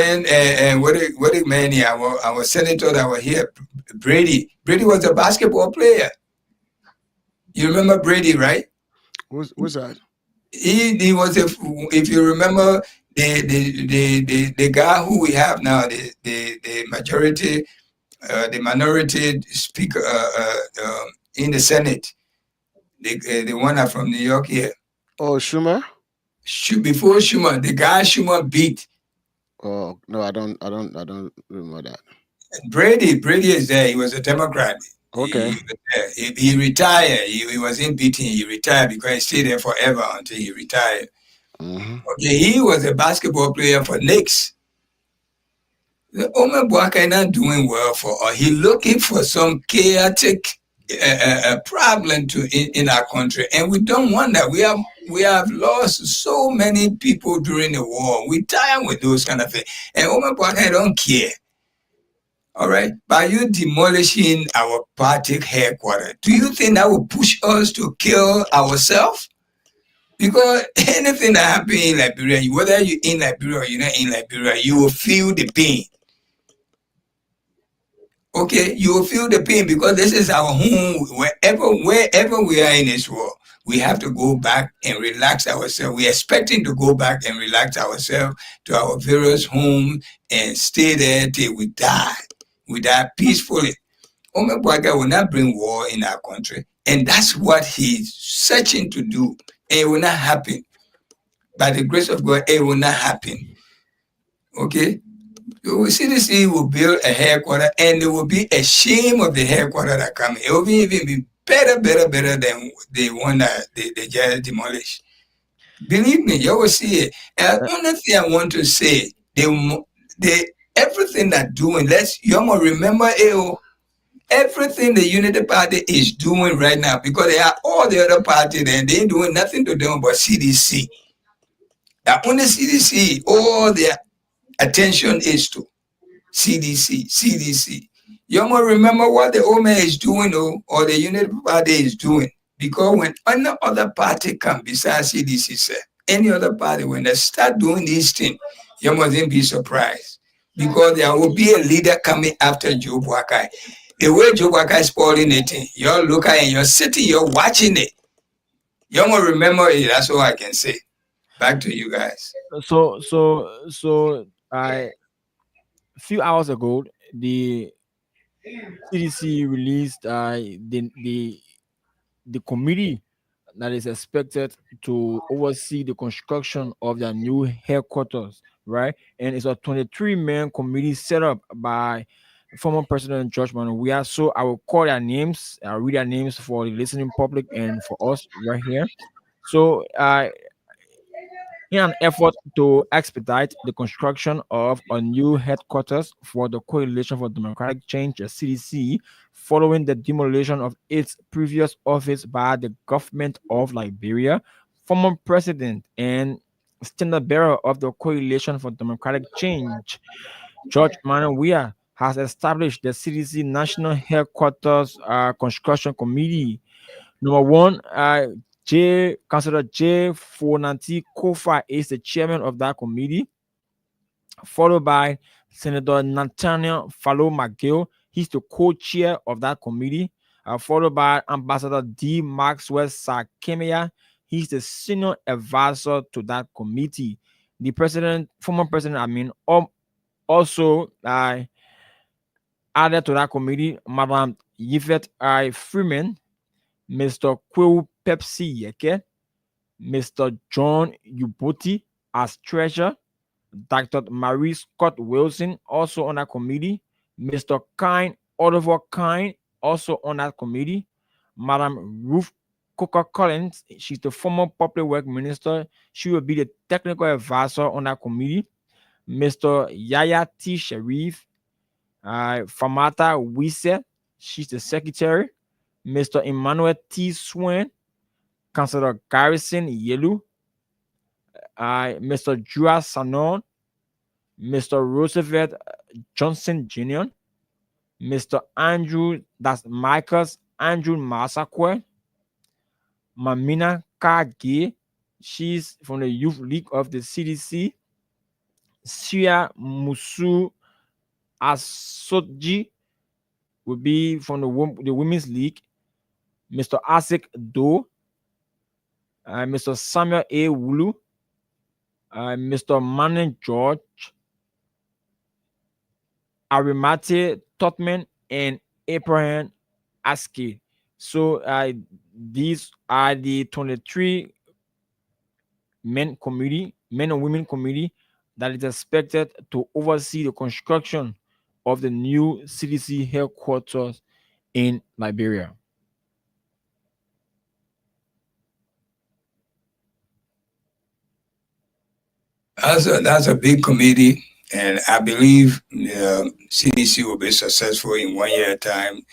what the man here? Our senator that was here, Brady. Brady was a basketball player. You remember Brady, right? Who's that? He was if you remember the guy who we have now, the minority speaker in the Senate, the one from New York here. Oh, Schumer. Before Schumer, the guy Schumer beat. Oh no, I don't remember that. Brady is there. He was a Democrat. Okay. He retired. He wasn't beaten. He retired because he stayed there forever until he retired. Mm-hmm. Okay, he was a basketball player for Knicks. Omer Boakai not doing well for us. He looking for some chaotic problem in our country, and we don't want that. We have lost so many people during the war. We tired with those kind of things, and Omer Boakai don't care. All right, by you demolishing our party headquarters, do you think that will push us to kill ourselves? Because anything that happens in Liberia, whether you're in Liberia or you're not in Liberia, you will feel the pain. Okay, you will feel the pain because this is our home. Wherever we are in this world, we have to go back and relax ourselves. We're expecting to go back and relax ourselves to our various homes and stay there till we die. We die peacefully. Omebwaga will not bring war in our country. And that's what he's searching to do. And it will not happen. By the grace of God, it will not happen. Okay? CDC will build a headquarters, and it will be a shame of the headquarters that come. It will even be better than the one that they just demolished. Believe me, you will see it. And only thing I want to say, they everything they're doing, you must remember everything the Unity Party is doing right now, because they are all the other parties and they ain't doing nothing to them but CDC. That only CDC, all their attention is to CDC. You must remember what the OMA is doing, or the Unity Party is doing. Because when any other party comes besides CDC, sir, any other party, when they start doing these things, you mustn't be surprised. Because there will be a leader coming after Joe Boakai. The way Joe Boakai is spoiling it, you're looking and you're sitting, you're watching it. You must remember it. That's all I can say. Back to you guys. So a few hours ago, the CDC released the committee that is expected to oversee the construction of their new headquarters, right? And it's a 23-man committee set up by former President George Manawiya. So I will call their names, I'll read their names for the listening public and for us right here. So in an effort to expedite the construction of a new headquarters for the Coalition for Democratic Change, the CDC, following the demolition of its previous office by the government of Liberia, former president and standard bearer of the Coalition for Democratic Change, George Manawiya, has established the CDC National Headquarters Construction Committee. Number one, Councillor J. Fonanti Kofa is the chairman of that committee, followed by Senator Nathaniel Fallow McGill. He's the co-chair of that committee, followed by Ambassador D. Maxwell Sakemia. He's the senior advisor to that committee. The former president, also added to that committee, Madam Yvette I. Freeman, Mr. Kwewu Pepsi Yeke, Mr. John Uboti as treasurer, Dr. Marie Scott Wilson also on that committee, Mr. Oliver Kine also on that committee, Madam Ruth Coker Collins, she's the former public work minister, she will be the technical advisor on that committee, Mr. Yaya T. Sharif, Famata Wise, she's the secretary, Mr. Emmanuel T. Swain, Councillor Garrison Yelu, Mr. Jua Sanon, Mr. Roosevelt Johnson Jr., Mr. Andrew, that's Michaels Andrew Masakwe, Mamina Kage, she's from the Youth League of the CDC, Sia Musu Asoji will be from the Women's League, Mr. Asik Do, Mr. Samuel A. Wulu, Mr. Manon George, Arimate Totman, and Abraham Aski. So these are the 23 men and women committee that is expected to oversee the construction of the new CDC headquarters in Liberia. That's a big committee, and I believe CDC will be successful in 1 year time.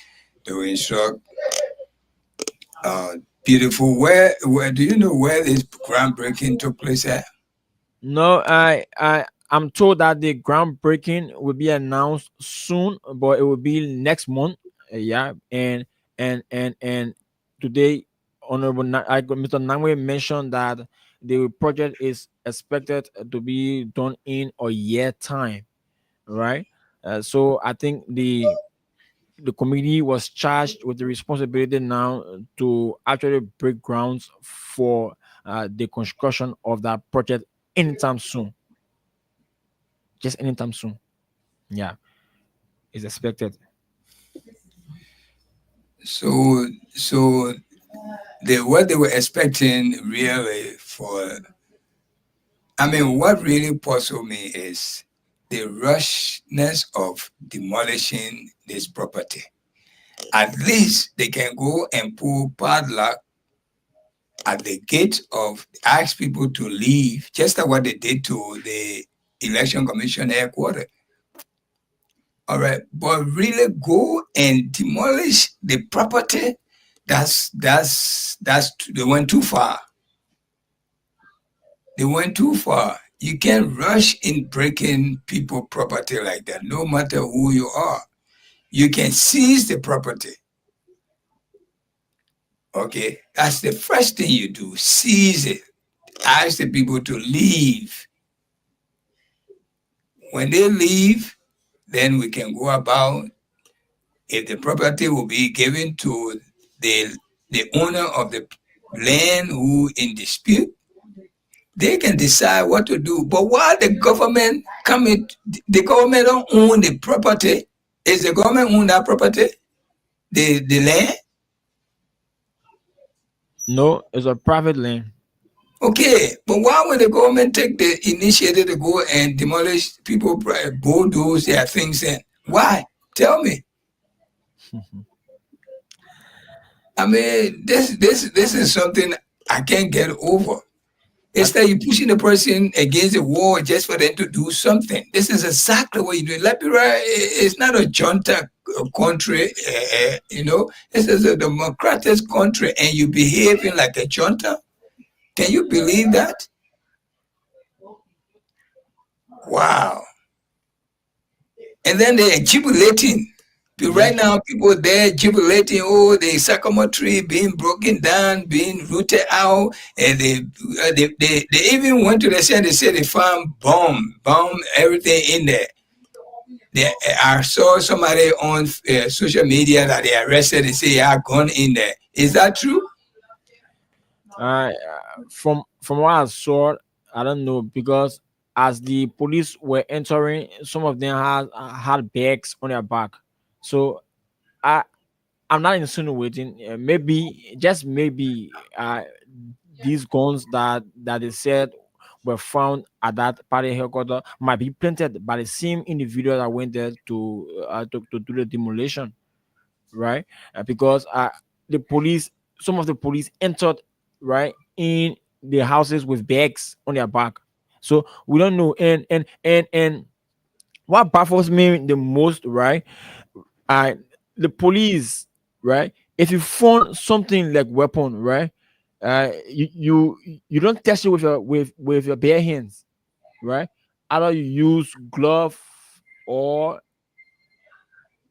They will instruct beautiful. Where do you know where this groundbreaking took place at? No, I'm told that the groundbreaking will be announced soon, but it will be next month. Yeah, and today, Honorable Mr. Nangwe mentioned that the project is expected to be done in a year time, right? So I think the the committee was charged with the responsibility now to actually break grounds for the construction of that project anytime soon. Just anytime soon. Yeah, it's expected. So what they were expecting really for, I mean, what really puzzled me is the rushness of demolishing this property. At least they can go and pull padlock at the gate of, ask people to leave, just like what they did to the election commission headquarters. All right, but really go and demolish the property, they went too far. They went too far. You can't rush in breaking people property like that, no matter who you are. You can seize the property. Okay, that's the first thing you do. Seize it. Ask the people to leave. When they leave, then we can go about. If the property will be given to the owner of the land who in dispute, they can decide what to do. But while the government the government don't own the property. Is the government own that property? The land? No, it's a private land. Okay, but why would the government take the initiative to go and demolish people, bulldoze their things in? Why? Tell me. I mean, this is something I can't get over. It's that you're pushing the person against the wall just for them to do something. This is exactly what you do. Liberia is not a junta country, This is a democratic country, and you behaving like a junta. Can you believe that? Wow. And then they're jubilating. Right now, people there jubilating, oh, the sycamore tree being broken down, being rooted out, and they even went to the center. They said they found bomb everything in there. I saw somebody on social media that they arrested. They say they had gone in there. Is that true? From what I saw, I don't know, because as the police were entering, some of them had bags on their back. So I'm not insinuating. Maybe, just maybe, these guns that they said were found at that party headquarters might be planted by the same individual that went there to do the demolition, right? Because some of the police entered right in the houses with bags on their back. So we don't know. And what baffles me the most, right? The police, right? If you found something like weapon, right? You don't test it with your bare hands, right? Either you use glove or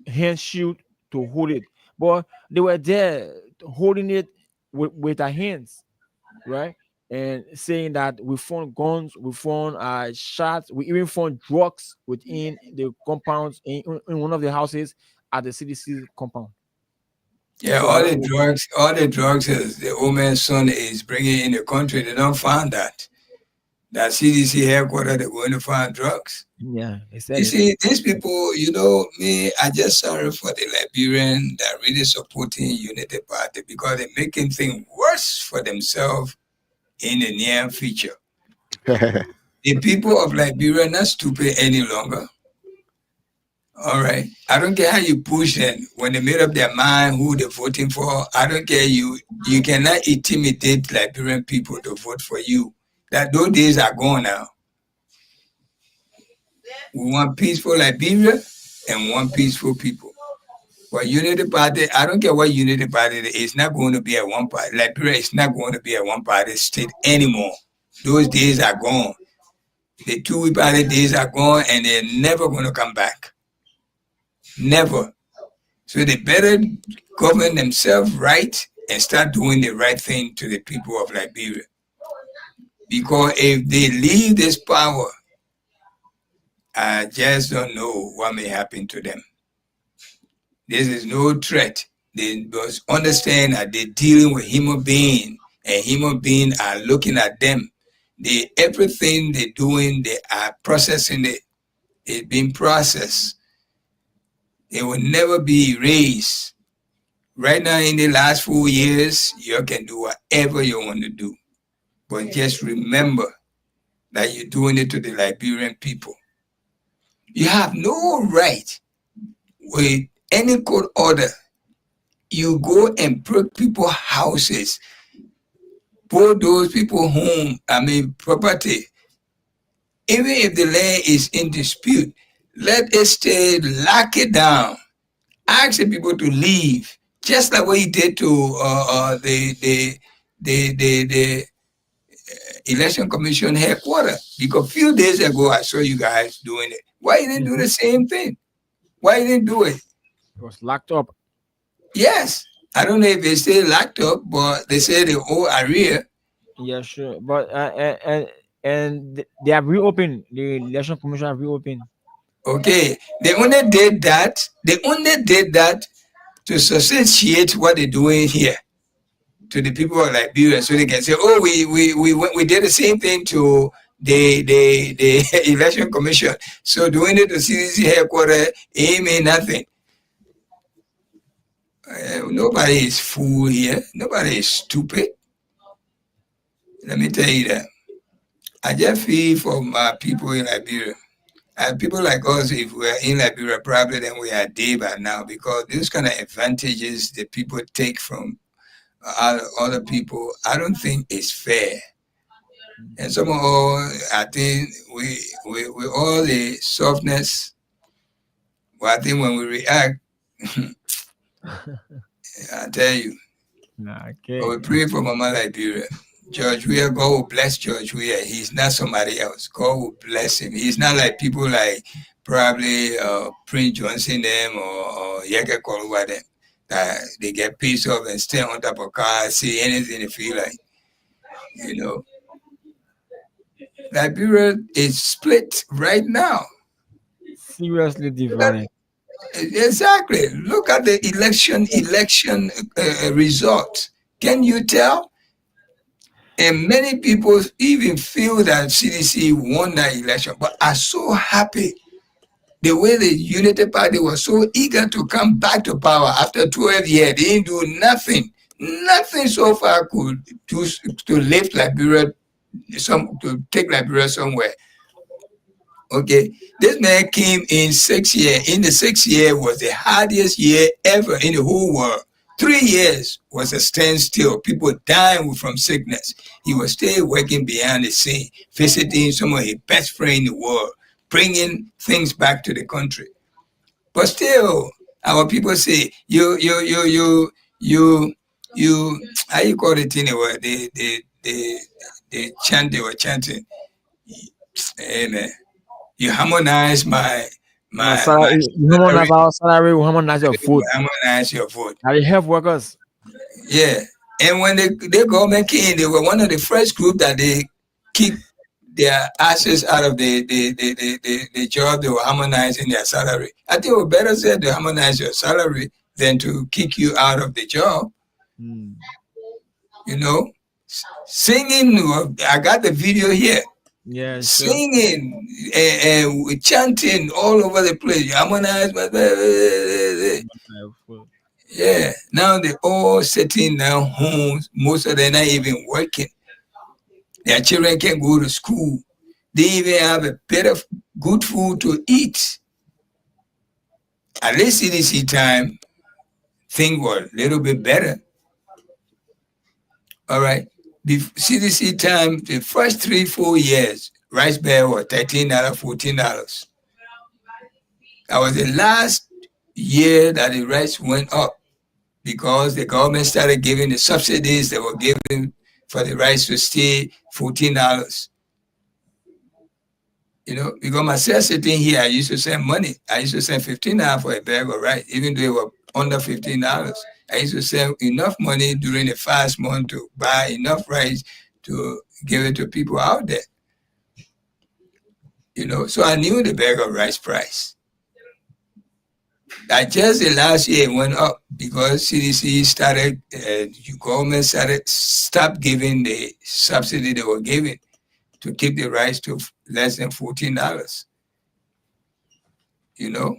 hand shield to hold it. But they were there holding it with their hands, right? And saying that we found guns, we found shots, we even found drugs within the compounds in one of the houses at the CDC compound. Yeah, So all the drugs is the old man's son is bringing in the country. They don't find that. That CDC headquarters, they're going to find drugs. Yeah, You see, these people, me, I just sorry for the Liberian that really supporting Unity Party because they're making things worse for themselves in the near future. The people of Liberia are not stupid any longer. All right. I don't care how you push them. When they made up their mind who they're voting for, I don't care. You cannot intimidate Liberian people to vote for you. Those days are gone now. We want peaceful Liberia and we want peaceful people. But Unity Party, I don't care what Unity Party is, it's not going to be a one party. Liberia is not going to be a one party state anymore. Those days are gone. The two-party days are gone and they're never going to come back. Never. So they better govern themselves right and start doing the right thing to the people of Liberia. Because if they leave this power, I just don't know what may happen to them. This is no threat. They must understand that they're dealing with human beings, and human beings are looking at them. Everything they're doing, they are processing it. It's being processed. It will never be erased. Right now, in the last 4 years, you can do whatever you want to do. But just remember that you're doing it to the Liberian people. You have no right with any court order. You go and break people's houses, pull those people home, property. Even if the land is in dispute, let it stay, lock it down. Ask the people to leave, just like what he did to the Election Commission headquarters. Because a few days ago, I saw you guys doing it. Why you didn't do the same thing? Why you didn't do it? It was locked up. Yes. I don't know if they still locked up, but they say they owe arrear. Yeah, sure. But and they have reopened. The Election Commission have reopened. Okay. They only did that. To substantiate what they're doing here to the people of Liberia, so they can say, "Oh, we did the same thing to the Election Commission." So doing it to CDC headquarters, it mean nothing. Nobody is fool here. Nobody is stupid. Let me tell you that. I just feel for my people in Liberia. And people like us, if we're in Liberia, probably then we are dead by now, because these kind of advantages that people take from other people, I don't think it's fair. And somehow, I think we all the softness, well, I think when we react, I tell you, Okay. we pray for Mama Liberia. George Weah, God will bless George Weah. He's not somebody else. God will bless him. He's not like people like probably Prince Johnson them or Yeke Koluwa them, that they get pissed off and stay on top of cars, say anything they feel like. You know, Liberia is split right now. Seriously divided. Exactly. Look at the election result. Can you tell? And many people even feel that CDC won that election, but are so happy the way the Unity Party was so eager to come back to power after 12 years. They didn't do nothing. Nothing so far could do to lift Liberia, to take Liberia somewhere. Okay, this man came in 6 years. In the 6th year was the hardest year ever in the whole world. 3 years was a standstill. People dying from sickness. He was still working behind the scene, visiting some of his best friends in the world, bringing things back to the country. But still, our people say, you, how you call it anyway? They chant, they were chanting. Amen. You harmonize my salary. You harmonize our salary. You harmonize your food. Harmonize your food. Now you help workers. Yeah, and when the government came, they were one of the first group that they kicked their asses out of the job. They were harmonizing their salary. I think we better say to harmonize your salary than to kick you out of the job. You know, singing. I got the video here. Yes, singing and chanting all over the place. Harmonize. Yeah, now they're all sitting down homes. Most of them not even working. Their children can go to school. They even have a bit of good food to eat. At least CDC time, things were a little bit better. All right. The CDC time, the first 3-4 years, rice bag was $13, $14. That was the last year that the rice went up, because the government started giving the subsidies they were giving for the rice to stay $14. You know, because myself sitting here, I used to send money. I used to send $15 for a bag of rice, even though it was under $15. I used to send enough money during the fast month to buy enough rice to give it to people out there. You know, so I knew the bag of rice price. I just the last year it went up because CDC started, government stopped giving the subsidy they were giving to keep the rice to less than $14. You know,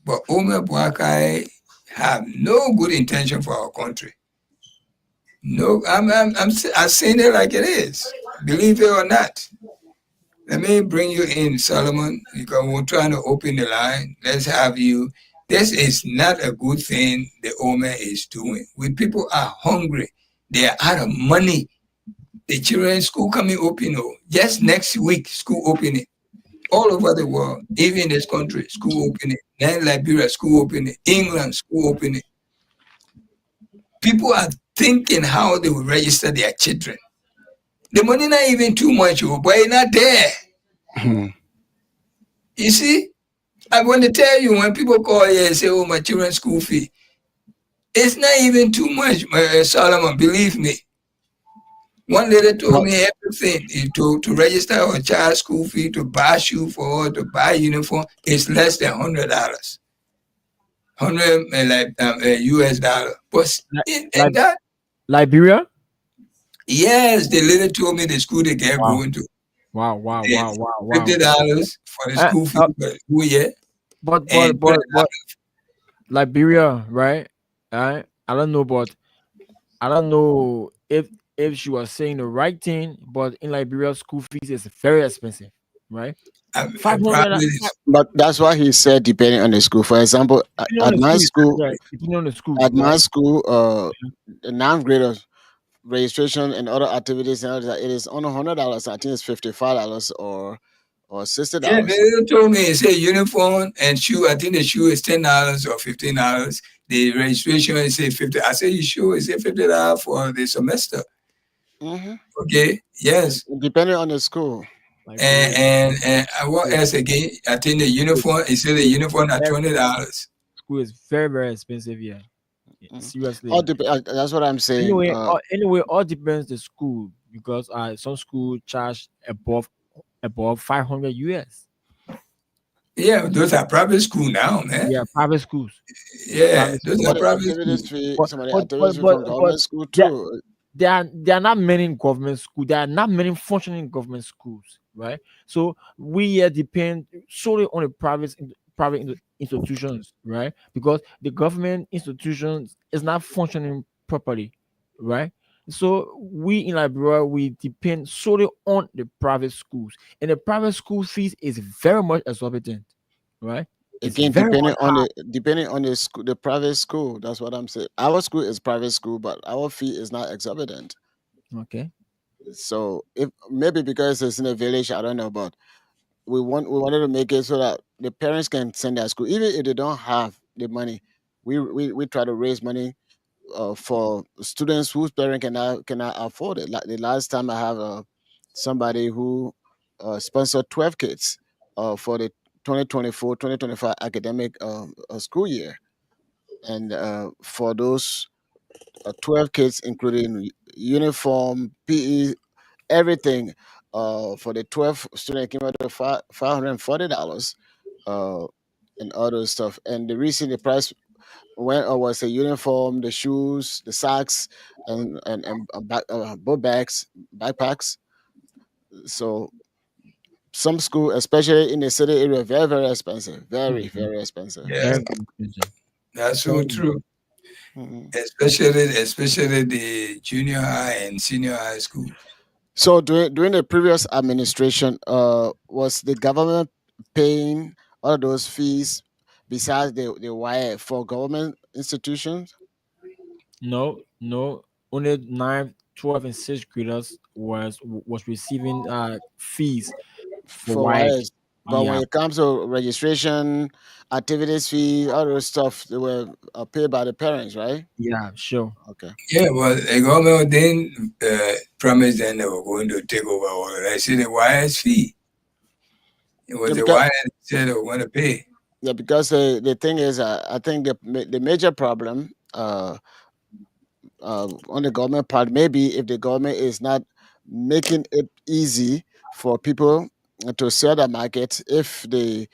but Omer Boakai have no good intention for our country. No, I'm saying it like it is, believe it or not. Let me bring you in, Solomon, because we're trying to open the line. Let's have you. This is not a good thing the Omer is doing. When people are hungry, they are out of money. The children's school coming open, just next week, school opening. All over the world, even in this country, school opening. Then Liberia, school opening. England, school opening. People are thinking how they will register their children. The money not even too much, but it's not there. You see, I'm going to tell you, when people call here and say, oh, my children's school fee, it's not even too much, Solomon, believe me. One lady told me everything to register her child's school fee, to buy shoe for her, to buy uniform, is less than $100. US dollar. But that, Liberia? yes, the lady told me the school they get going to. Wow. $50 for the school fee for the school year. But Liberia, right? I don't know, but I don't know if she was saying the right thing, but in Liberia, school fees is very expensive, right? But that's why he said depending on the school. For example, at my school, the ninth graders registration and other activities and all that, it is only $100. I think it's $55 or $60. Yeah, they told me it say uniform and shoe. I think the shoe is $10 or $15. The registration is say $50. I say, you sure? It's $50 for the semester. Okay. Yes. Depending on the school. And what else again? I think the uniform. It said the uniform at $20. School is very, very expensive here. Seriously. That's what I'm saying. Anyway, all depends the school, because some school charge above 500 US. Yeah, those are private school now, man. Yeah, private schools. Yeah, those are private schools. School too. There are not many government schools. There are not many functioning government schools, right? So we depend solely on the private institutions, right? Because the government institutions is not functioning properly, right? So we in Liberia, we depend solely on the private schools, and the private school fees is very much exorbitant, right? Again, depending on the school, the private school. That's what I'm saying. Our school is private school, but our fee is not exorbitant. Okay. So if maybe because it's in a village, I don't know, but we wanted to make it so that the parents can send their school, even if they don't have the money. We try to raise money for students whose parent cannot afford it. Like the last time I have somebody who sponsored 12 kids for the 2024-2025 academic school year, and for those 12 kids, including uniform, PE, everything, for the 12 students, came out to $540, and all those stuff. And the reason the price went was the uniform, the shoes, the socks, and book bags, backpacks. So some school, especially in the city area, very, very expensive. Very, very expensive. Yeah, that's so true. Especially the junior high and senior high school. So during the previous administration, was the government paying all those fees besides the wire for government institutions? No. Only 9, 12, and 6 graders was receiving fees for wires. But when it comes to registration, activities fee, all those stuff, they were paid by the parents, right? Yeah, sure. Okay. Yeah, well, the government didn't promise them they were going to take over all of that. I see the wires fee. It was the wire that said they were going to pay. Yeah, because the thing is, I think the major problem on the government part, maybe if the government is not making it easy for people to sell the market, if the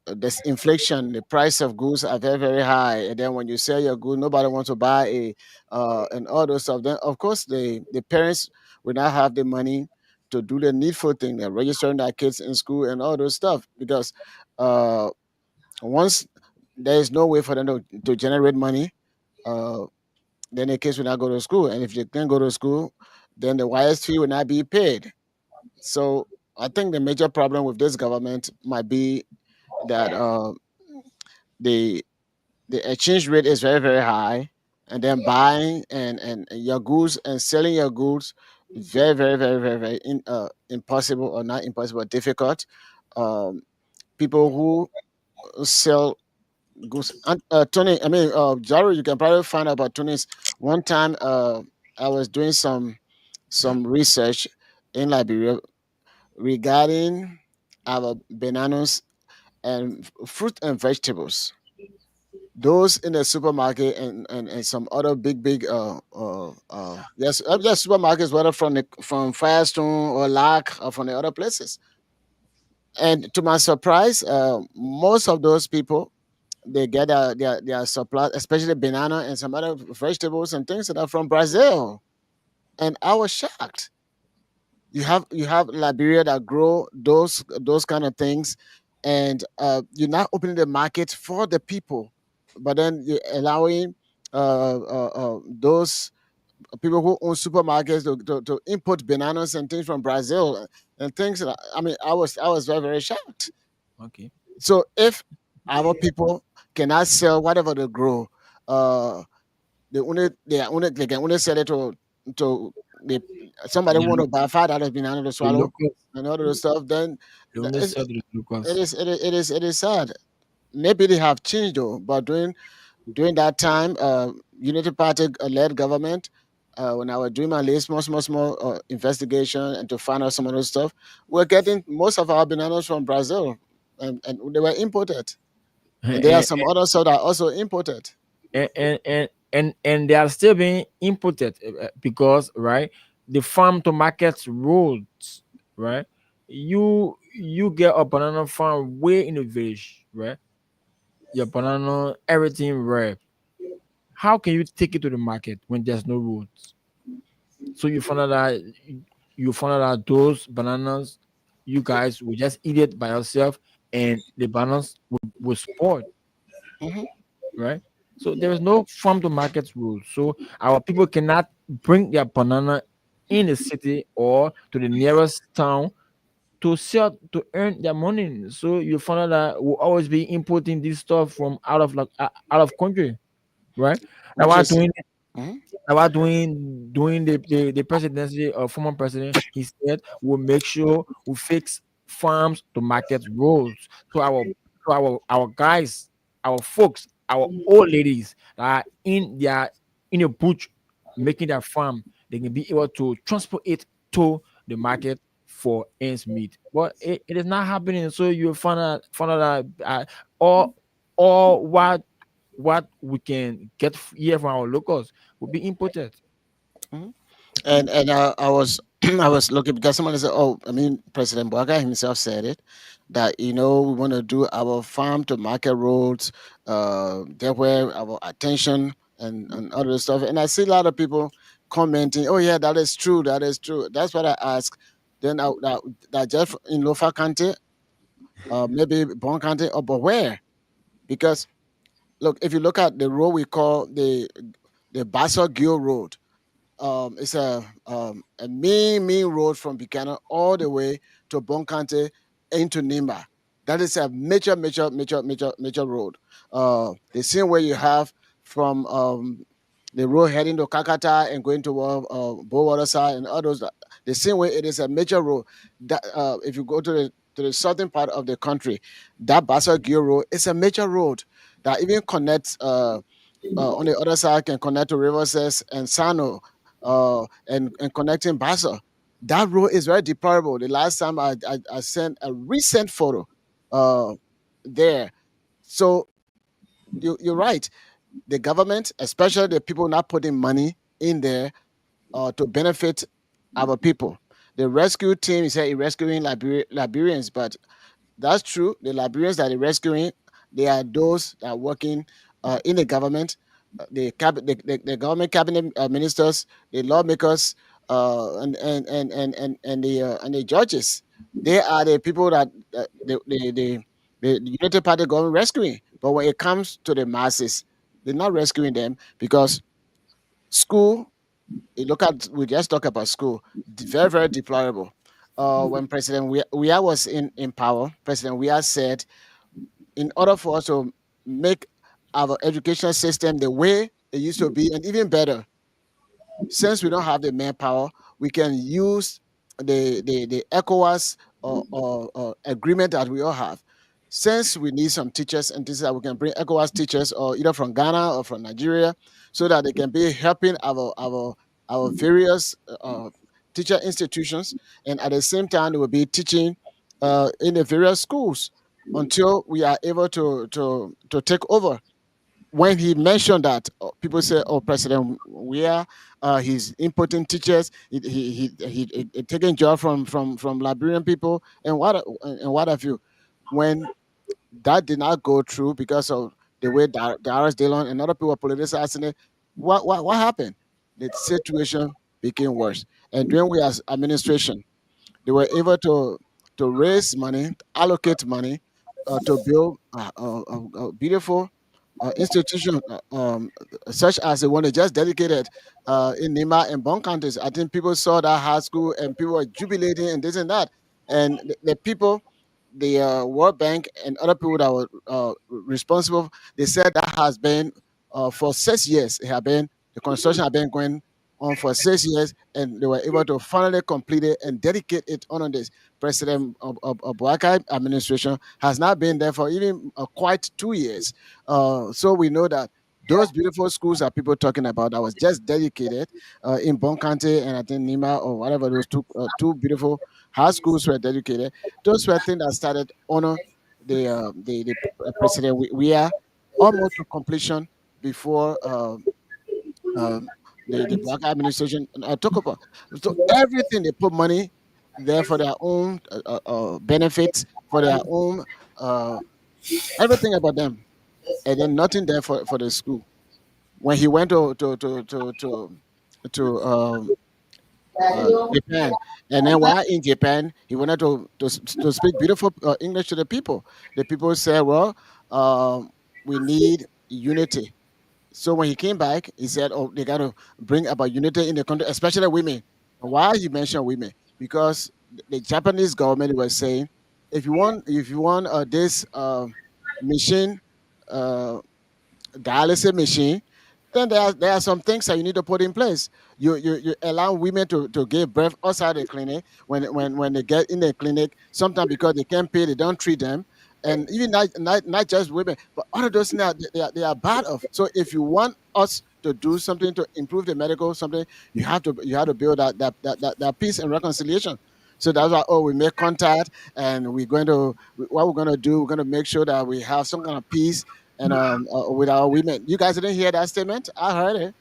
this inflation, the price of goods are very, very high. And then when you sell your good, nobody wants to buy and all those stuff. Then of course the parents will not have the money to do the needful thing, they're registering their kids in school and all those stuff because uh once there is no way for them to generate money, uh then the kids will not go to school. And if they can't go to school, then the YS fee will not be paid. So I think the major problem with this government might be that the the exchange rate is very, very high, and then buying and your goods and selling your goods is very, very, very, very, very impossible, or not impossible, difficult. um, People who sell goods, and Tony, I mean, Jaro, you can probably find out about Tony's. One time I was doing some research in Liberia regarding our bananas and fruit and vegetables. Those in the supermarket and some other big yes, yes, supermarkets, whether from Firestone or Lac or from the other places. And to my surprise, most of those people, they get their supply, especially banana and some other vegetables and things that are from Brazil. And I was shocked. You have Liberia that grow those kind of things, and you're not opening the market for the people, but then you're allowing those people who own supermarkets to import bananas and things from Brazil and things. I mean, I was very, very shocked. Okay. So if our people cannot sell whatever they grow, uh, they can only sell it to the somebody who The, want to buy $5 banana to the swallow locals, and all of those stuff. Then they th- only it, sell to the it locals. is it is it is it is sad. Maybe they have changed though, but during that time, Unity Party led government. When I was doing my little small investigation and to find out some of those stuff, we're getting most of our bananas from Brazil, and they were imported. And there are and, some other stuff that are also imported. and they are still being imported because right, the farm to market roads, right, you get a banana farm way in the village, right, your banana everything right, how can you take it to the market when there's no roads? So you find out that those bananas, you guys will just eat it by yourself, and the bananas will spoil, Hmm. right? So there is no farm to market rule. So our people cannot bring their banana in the city or to the nearest town to sell to earn their money. So you find out that we'll always be importing this stuff from out of country, right? Now Which we're is doing mhm, about doing the presidency of former president, he said we'll make sure we fix farms to market roads so our guys, our folks, our old ladies that are in a bush making their farm, they can be able to transport it to the market for ends meet. But it is not happening. So you find out that all what we can get here from our locals will be imported. mhm. And I was I was looking because someone said, "Oh, I mean, President Boaga himself said it that we want to do our farm to market roads, that where our attention and other stuff." And I see a lot of people commenting, "Oh yeah, that is true, that is true." That's what I ask. Then that just in Lofa County, maybe Bon County, or but where? Because look, if you look at the road we call the Bassa Gil Road, it's a main road from Buchanan all the way to Bonkante into Nimba. That is a major road. The same way you have from the road heading to Kakata and going to Bowater side and others. The same way it is a major road. That if you go to the southern part of the country, that Bassa Gil Road is a major road that even connects. On the other side can connect to Riverses and Sano, and connecting Bassa. That road is very deplorable. The last time I sent a recent photo uh, there. So you're right. The government, especially the people not putting money in there to benefit our people. The rescue team is rescuing Liberians, but that's true. The Liberians that are rescuing, they are those that are working in the government, the government cabinet ministers, the lawmakers, and the judges. They are the people that the United Party government rescuing. But when it comes to the masses, they're not rescuing them because school. You look at we just talk about school, very very deplorable. When President Weah was in power, President Weah said, in order for us to make our education system the way it used to be and even better, since we don't have the manpower, we can use the ECOWAS or agreement that we all have. Since we need some teachers and this is that we can bring ECOWAS teachers or either from Ghana or from Nigeria, so that they can be helping our various teacher institutions, and at the same time they will be teaching in the various schools until we are able to take over. When he mentioned that, people say, "Oh, President Weah, he's importing teachers. He taking job from Liberian people, and what have you." When that did not go through because of the way Darius Dillon and other people were politicizing it, what happened? The situation became worse. And during we as administration, they were able to raise money, allocate money to build a beautiful institution, such as the one they just dedicated in Nima and Bon counties. I think people saw that high school and people were jubilating and this and that. And the people, the World Bank and other people that were responsible, they said that has been for 6 years. It had been the construction had been going on for 6 years, and they were able to finally complete it and dedicate it on this. President of Boakai administration has not been there for even quite 2 years. So we know that those beautiful schools that people talking about that was just dedicated in Bon County and I think Nima or whatever, those two beautiful high schools were dedicated. Those were things that started honor the president. We are almost to completion before um, the black administration took over. So everything they put money there for their own benefits, for their own uh, everything about them, and then nothing there for the school. When he went to Japan, and then while in Japan, he wanted to speak beautiful English to the people. The people said, "Well, we need unity." So when he came back, he said, "Oh, they got to bring about unity in the country, especially women." Why he mentioned women? Because the Japanese government was saying, if you want this machine, uh, dialysis machine, then there are some things that you need to put in place. You allow women to give birth outside the clinic when they get in the clinic. Sometimes because they can't pay, they don't treat them. And even not just women, but all of those things they are bad of. So if you want us to do something to improve the medical something, you have to build that peace and reconciliation. So that's why we make contact and what we're going to do, we're going to make sure that we have some kind of peace and with our women. You guys didn't hear that statement? I heard it.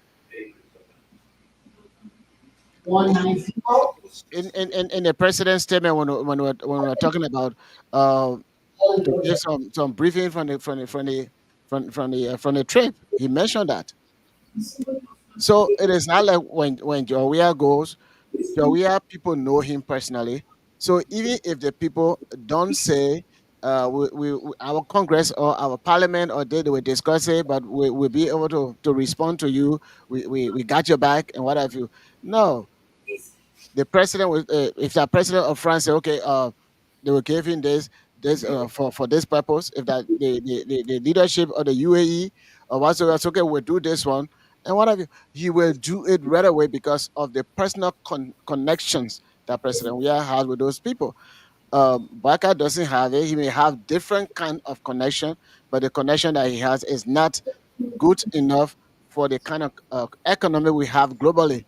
In the president's statement when we're talking about uh, to give some briefing from the trip, he mentioned that. So it is not like when Joria goes, Joria people know him personally. So even if the people don't say our Congress or our Parliament or they will discuss it, but we'll be able to respond to you. We got your back and what have you. No, the president was if the president of France say, okay, they will give him this for this purpose. If that the leadership of the UAE or whatsoever, it's okay, we'll do this one and what have you. He will do it right away because of the personal connections that President Weah has with those people. Baka doesn't have it. He may have different kind of connection, but the connection that he has is not good enough for the kind of economy we have globally.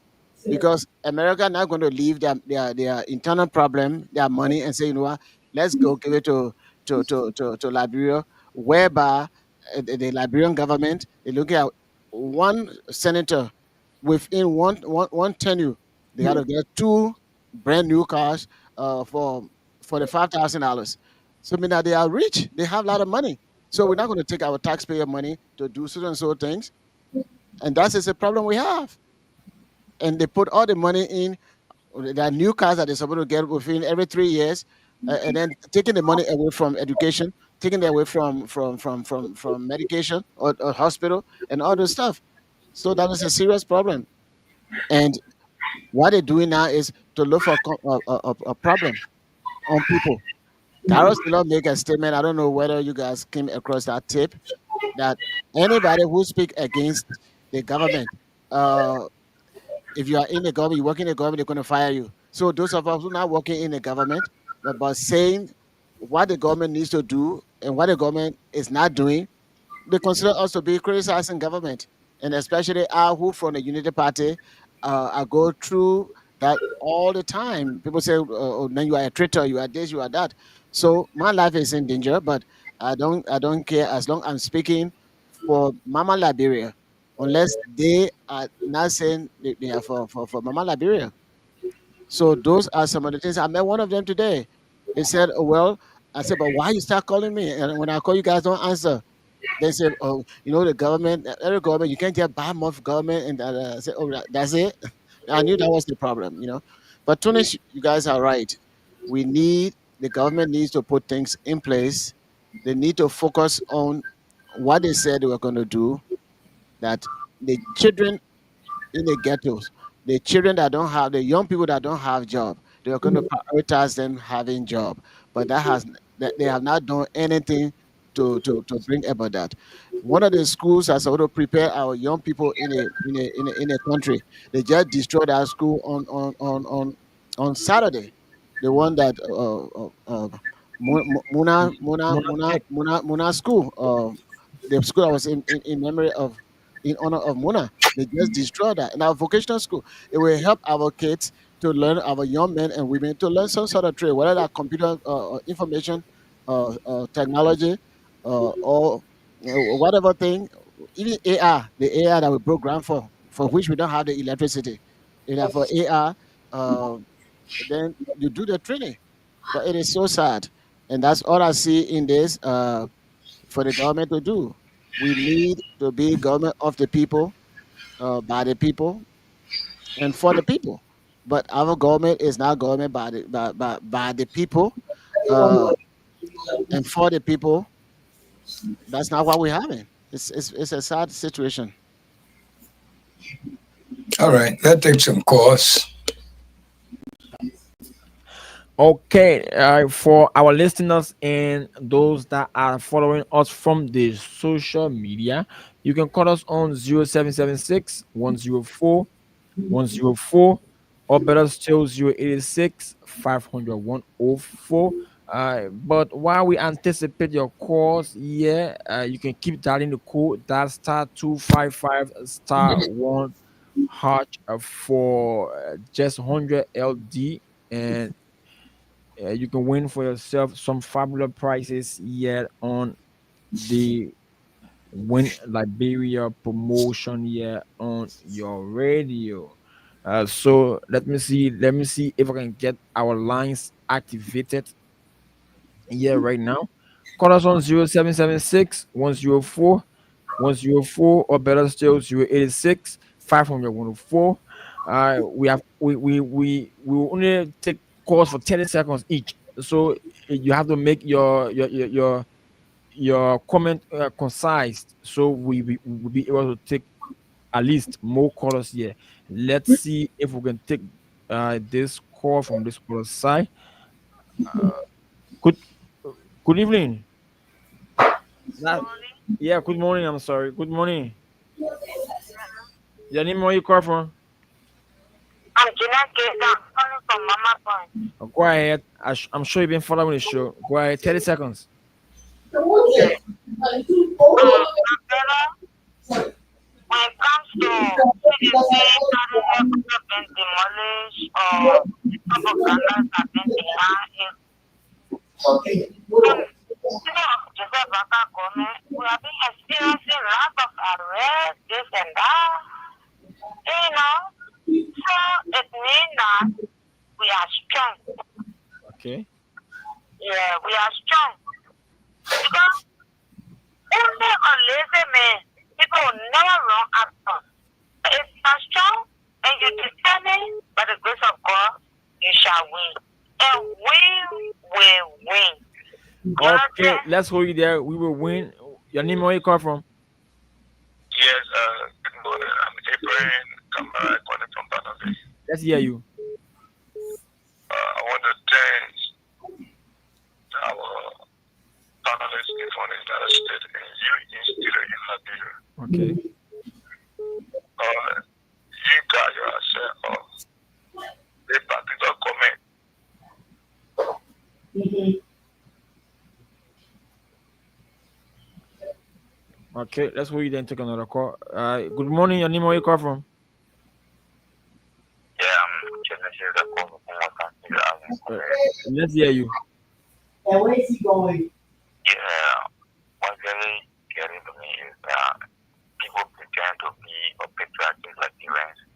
Because America not going to leave their internal problem, their money, and say, you know what, let's go give it to Liberia, whereby the Liberian government is looking at one senator within one tenure, they got to get two brand new cars for the $5,000. So I mean that they are rich, they have a lot of money. So we're not going to take our taxpayer money to do so and so things, and that is a problem we have. And they put all the money in. There are new cars that they're supposed to get within every 3 years, and then taking the money away from education, taking it away from medication or hospital and all this stuff. So that is a serious problem. And what they're doing now is to look for a problem on people. Carlos did not make a statement. I don't know whether you guys came across that tip that anybody who speak against the government, uh, if you are in the government, you work in the government, they're going to fire you. So those of us who are not working in the government, but saying what the government needs to do and what the government is not doing, they consider us to be criticizing government, and especially I, who from the Unity Party, I go through that all the time. People say, "Oh, then you are a traitor, you are this, you are that." So my life is in danger, but I don't care as long I'm speaking for Mama Liberia, unless they are not saying they are for Mama Liberia. So those are some of the things. I met one of them today. They said, "Oh, well," I said, "But why you start calling me? And when I call you guys, don't answer." They said, "Oh, you know the government, every government, you can't just buy more government." And I said, "Oh, that's it." I knew that was the problem, you know. But Tunis, you guys are right. We need the government needs to put things in place. They need to focus on what they said they were going to do. That the children in the ghettos, the children that don't have, the young people that don't have job, they are going to prioritize them having job. But that they have not done anything to bring about that. One of the schools has also prepare our young people in a country. They just destroyed our school on Saturday. The one that Monarch. Muna school, the school that was in memory of, in honor of Muna. They just destroyed that. In our vocational school, it will help our kids to learn, our young men and women to learn some sort of trade, whether that computer information, technology, or whatever thing, even AR, the AI that we program for which we don't have the electricity. You know, for AR, then you do the training. But it is so sad. And that's all I see in this for the government to do. We need to be government of the people, by the people, and for the people. But our government is not government by the people, uh, and for the people. That's not what we're having. It's a sad situation. All right, let's take some calls. Okay, for our listeners and those that are following us from the social media, you can call us on 0776 104 104, or better still 086 500 104. But while we anticipate your calls, yeah, you can keep dialing the code that star 255 star 1 hatch for just 100 LD, and you can win for yourself some fabulous prizes yet on the Win Liberia promotion here on your radio. So let me see if I can get our lines activated here right now. Call us on 0776 104 104, or better still 086 500 104. We will only take calls for 30 seconds each. So you have to make your comment concise, so we will be able to take at least more callers here. Let's see if we can take this call from this caller side. Uh, good good evening. That, yeah, good morning. I'm sorry. Good morning. Your name, where you call from? I'm Jeanette Gates. I'm calling from Mama Point. Go ahead. I'm sure you've been following the show. Go ahead. 30 seconds. When it comes to citizens having been demolished or propagandas have been behind, Joseph Baka Gomez, we have been experiencing lots of arrests, this and that. You know, so it means that we are strong. Okay. Yeah, we are strong. Because only a lazy man, people will never run after us. If you are strong and you determine by the grace of God, you shall win. And we will win. Okay, let's hold you there. We will win. Your name, where you come from? Yes, good morning. I'm Ibrahim Kamara, calling from Banave. Let's hear you. I want to thank our panelists in the United States and you instituted in Liberia. Okay. You got yourself a particular comment. Okay, let's hold you then take another call. Good morning. Your name, where you come from? Yeah, I'm Let's hear you. And where is he going? Yeah, what's very scary to me is that people pretend to be or patriotic like Iranians,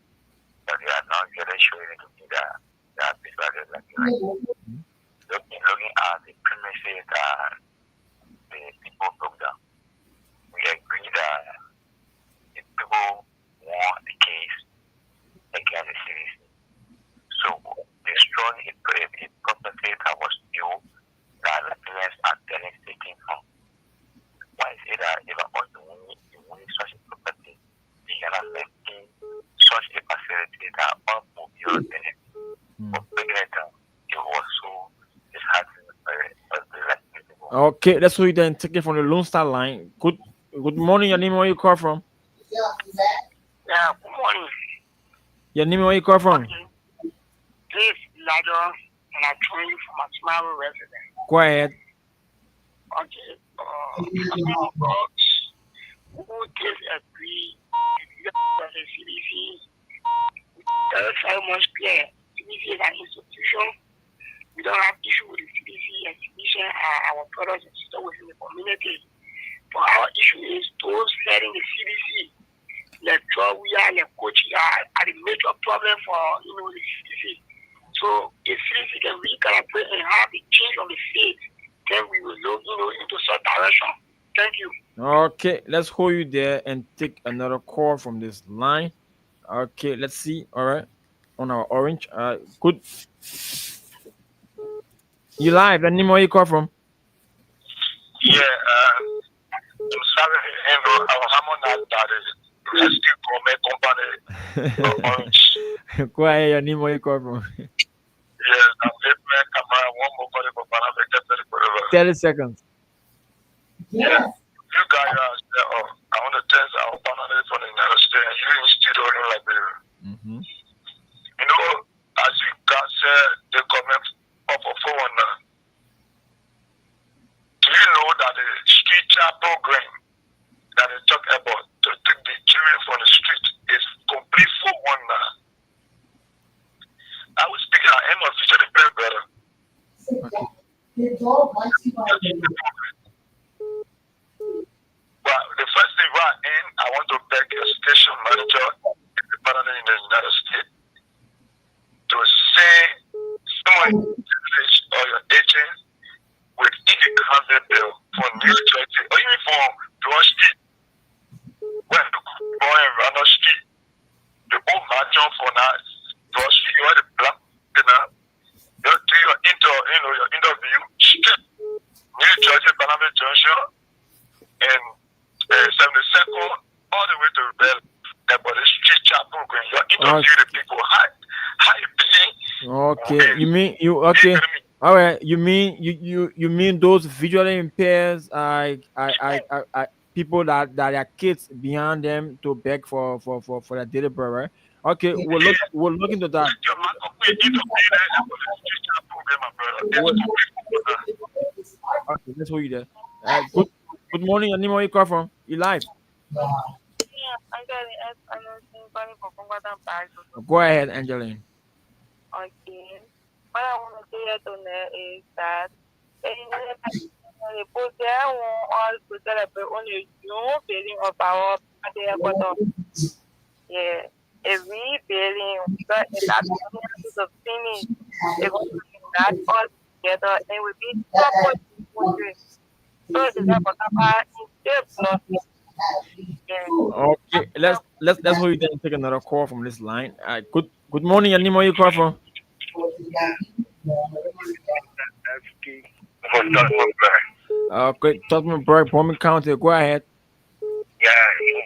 but they are not really showing to be that they are patriotic like Iranians. Looking at the premises that the people broke down, we agree that if people want the case against the CDC, so destroying a property that was built that the parents are taking from. Why is it that if I want to win such a property, we can affect such a facility that all will be your benefit? But bringing it down, it was so disheartening. Okay, let's hold you then take it from the Lone Star line. Good morning. Your name, where you call from? Yeah, good morning. Your name, where you call from? This is Elijah, and I'm calling you from a small resident. Go ahead. Okay. Who disagree with the CDC? That's very much clear. CDC is an institution. We don't have issue with the CDC, and CDC are our brothers and sisters within the community. But our issue is those heading the CDC, like Georgia, like Kochi, are the major problem for the CDC. So if CDC can recalibrate and have the change of the faith, then we will look into such direction. Thank you. Okay, let's hold you there and take another call from this line. Okay, let's see. All right, on our orange. Good. You live? Your name, where you call from? Yeah, I'm sorry, I'm that rescue company Orange. Go ahead. Your name, where you call from? Yes, I'm Abraham Kamara, one more calling from Banave. 30 seconds. Yeah, you guys are. I want to thank our panelists from the United States and you institute in Liberia. You know, as you guys said, they comment up for phone now. Do you know that the street chat program that they talk about to take the children from the street is complete for one now? I was speaking at end of future the very better. Well, the first thing right in, I want to beg your station manager in the United States to say someone English or your agent with any transit bill for New Jersey or even for Broad Street. When you go in Randall Street, the old margin for now, Broad Street, you are the black dinner. You do your interview straight New Jersey, Banana Junction, and 72nd all the way to Rebel. About the street chat program, you interview the people. How you paying? Okay, you mean you okay? All right, you mean those visually impaired, people that are kids behind them to beg for their daily bread, right? Okay, we'll look into that. Okay, let's hold you there. Good morning. Your name, where you come from? You live? Go ahead, Angeline. Okay. What I want to say to is that yeah, if we building that to finish, if that all together and we be support country. So it's about Okay, let's hold it and take another call from this line. Good morning, your name, where you call from? Okay, Tottenham Burke, Palmer County. Go ahead. Yeah, you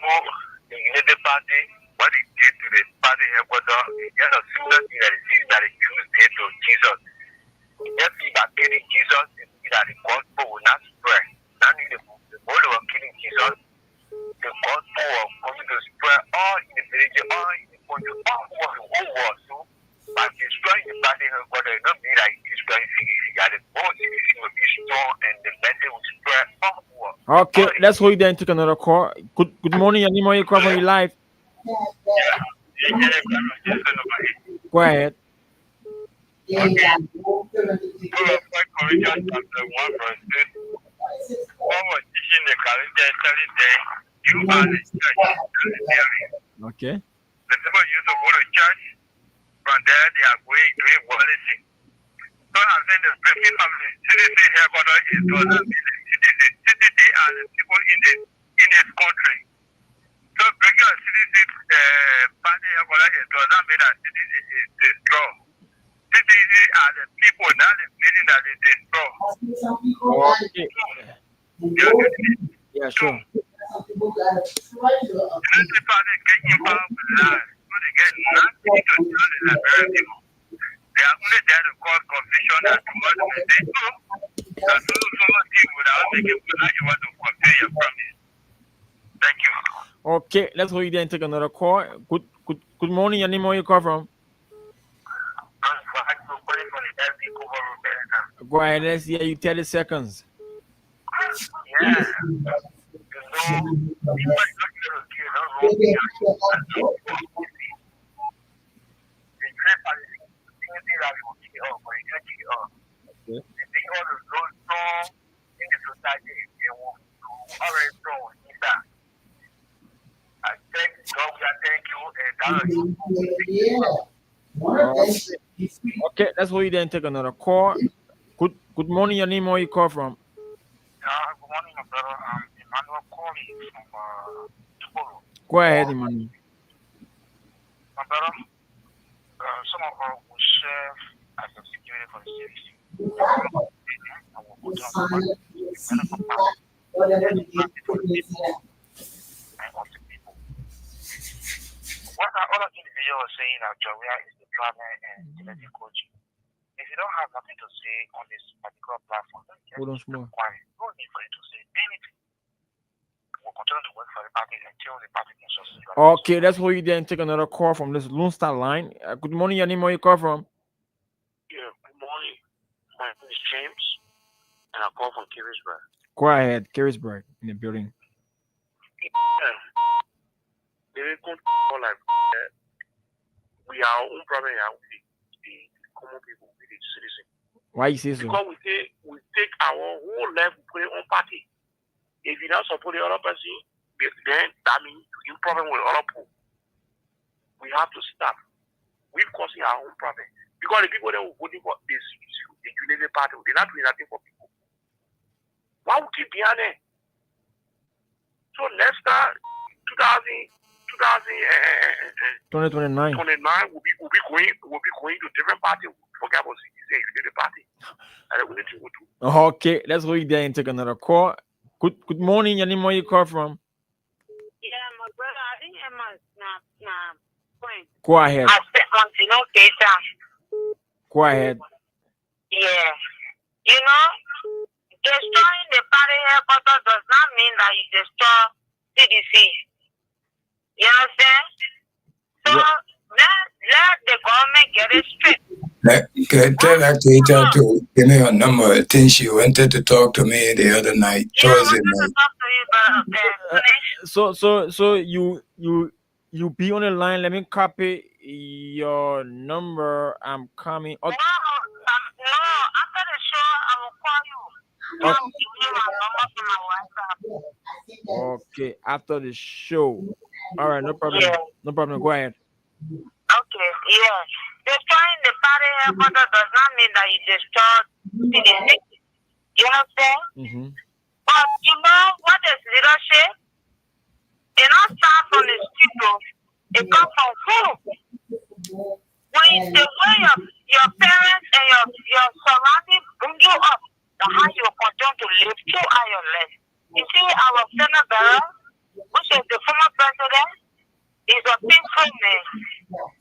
know the party, what it did to the party headquarters, just a similar thing that it seems that the Jews did to Jesus. Just see that killing Jesus, they see that the gospel will not spread. Not in the whole of killing Jesus, the gospel was going to spread all in the village, all in the country, all over the whole world. So, by destroying the party headquarters, it don't mean that it's destroying CDC. That the whole CDC will be strong and the message will spread all over. Okay, let's hold it and take another call. Good morning, your name, where you call from? You live. Go ahead. Corinthians chapter 1 verse 6. One was teaching the Corinthians, telling them, you are the church. Okay. The people used to go to church. From there, they are doing worldly things. So I'm saying the breaking of the CDC headquarters is to the CDC and the people in this country. So breaking of CDC party headquarters is does not mean that CDC is destroyed. CDC are the people, not the meaning that they destroy. Okay. Yeah, sure. The party get involved with lies. So they get nothing to tell the Liberian people. They are only there to cause confusion and to want to say, no, that so much thing without making sure you want to fulfill your promise. Thank you. Okay, let's hold it and take another call. Good morning, your name, where you call from? Go ahead, let's hear you 30 seconds. Yeah. Okay, let's hold it and take another call. Good morning, your name, where you call from? Good morning, my brother. I'm Emmanuel calling from Tupolo. Go ahead, Emmanuel. My brother, some of us will serve as a security for the city. What our other individual was saying that Joria is the traveler and genetic coaching. If you don't have nothing to say on this particular platform, then just keep quiet. No need for you to say anything. We'll continue to work for the party until the party can succeed. Okay, let's hold you there and take another call from this Lone Star line. Good morning, your name, where you call from? Yeah, good morning. My name is James, and I call from Carisburg. Go ahead, Carisburg in the building. Yeah. They will control like we are our own problem here with the common people, with the citizens. Why you say so? Because we take our whole life, we put it on party. If you don't support the other person, then that means you problem with other people. We have to stop. We're causing our own problem. Because the people that were voting for this the Unity Party, they're not doing nothing for people. Why we keep behind there? So next time, 2029 we'll be going to different party. Forget about Unity Party. And we need to go to. Okay, let's go there and take another call. Good morning, your name, where you call from? Yeah, my brother, I think Emma's point. Go ahead. Go ahead. Yeah. You know, destroying the party headquarters does not mean that you destroy CDC. You understand? So let the government get it straight. Tell that teacher to give me her number. I think she wanted to talk to me the other night. Thursday night. So you be on the line. Let me copy your number. I'm coming. No, after the show, I will call you. I will give you my number from my WhatsApp. Okay, after the show. All right, no problem. Yeah. No problem. Go ahead. Okay, Yes. Destroying the party headquarters does not mean that you destroy city. You understand? Mm-hmm. But you know what is leadership? It not start from the street, though. It comes from home. When the way your parents and your surroundings bring you up, the how you continue to live throughout your life. You see, our Senate Barrow, which is the former president, is a peaceful man.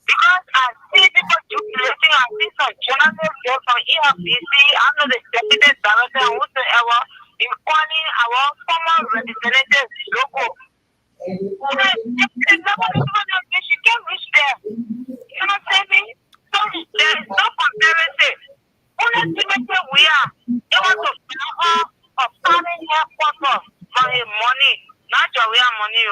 Because I see people jubilating, I see some journalists there from EFBC, I know the deputy director and whosoever, in calling our former representatives logo. She can't reach there. You know what I mean? So there is no comparison. Ultimately, we are able to fly of starting headquarters for his money, not your real money.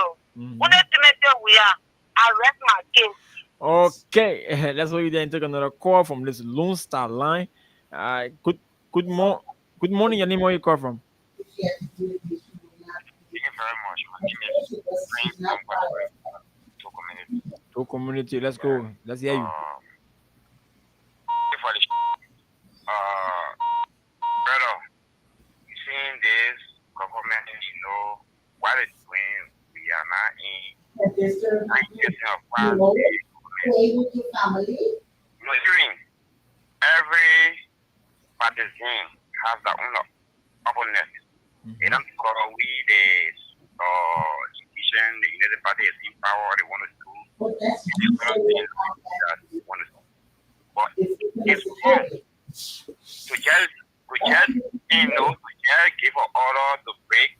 Ultimately, we are. I rest my case. Okay, let's go ahead and take another call from this Lone Star line. Good morning. Your name, where you call from? Thank you very much. My name is Prince Ambassador to community. To community, let's go. Let's hear you. Brother, seeing this government, what it's doing, we are not in. Every partisan has their own opponent. They don't call we the institution, the United Party is in power, they want to do. But it's wrong to just give an order to break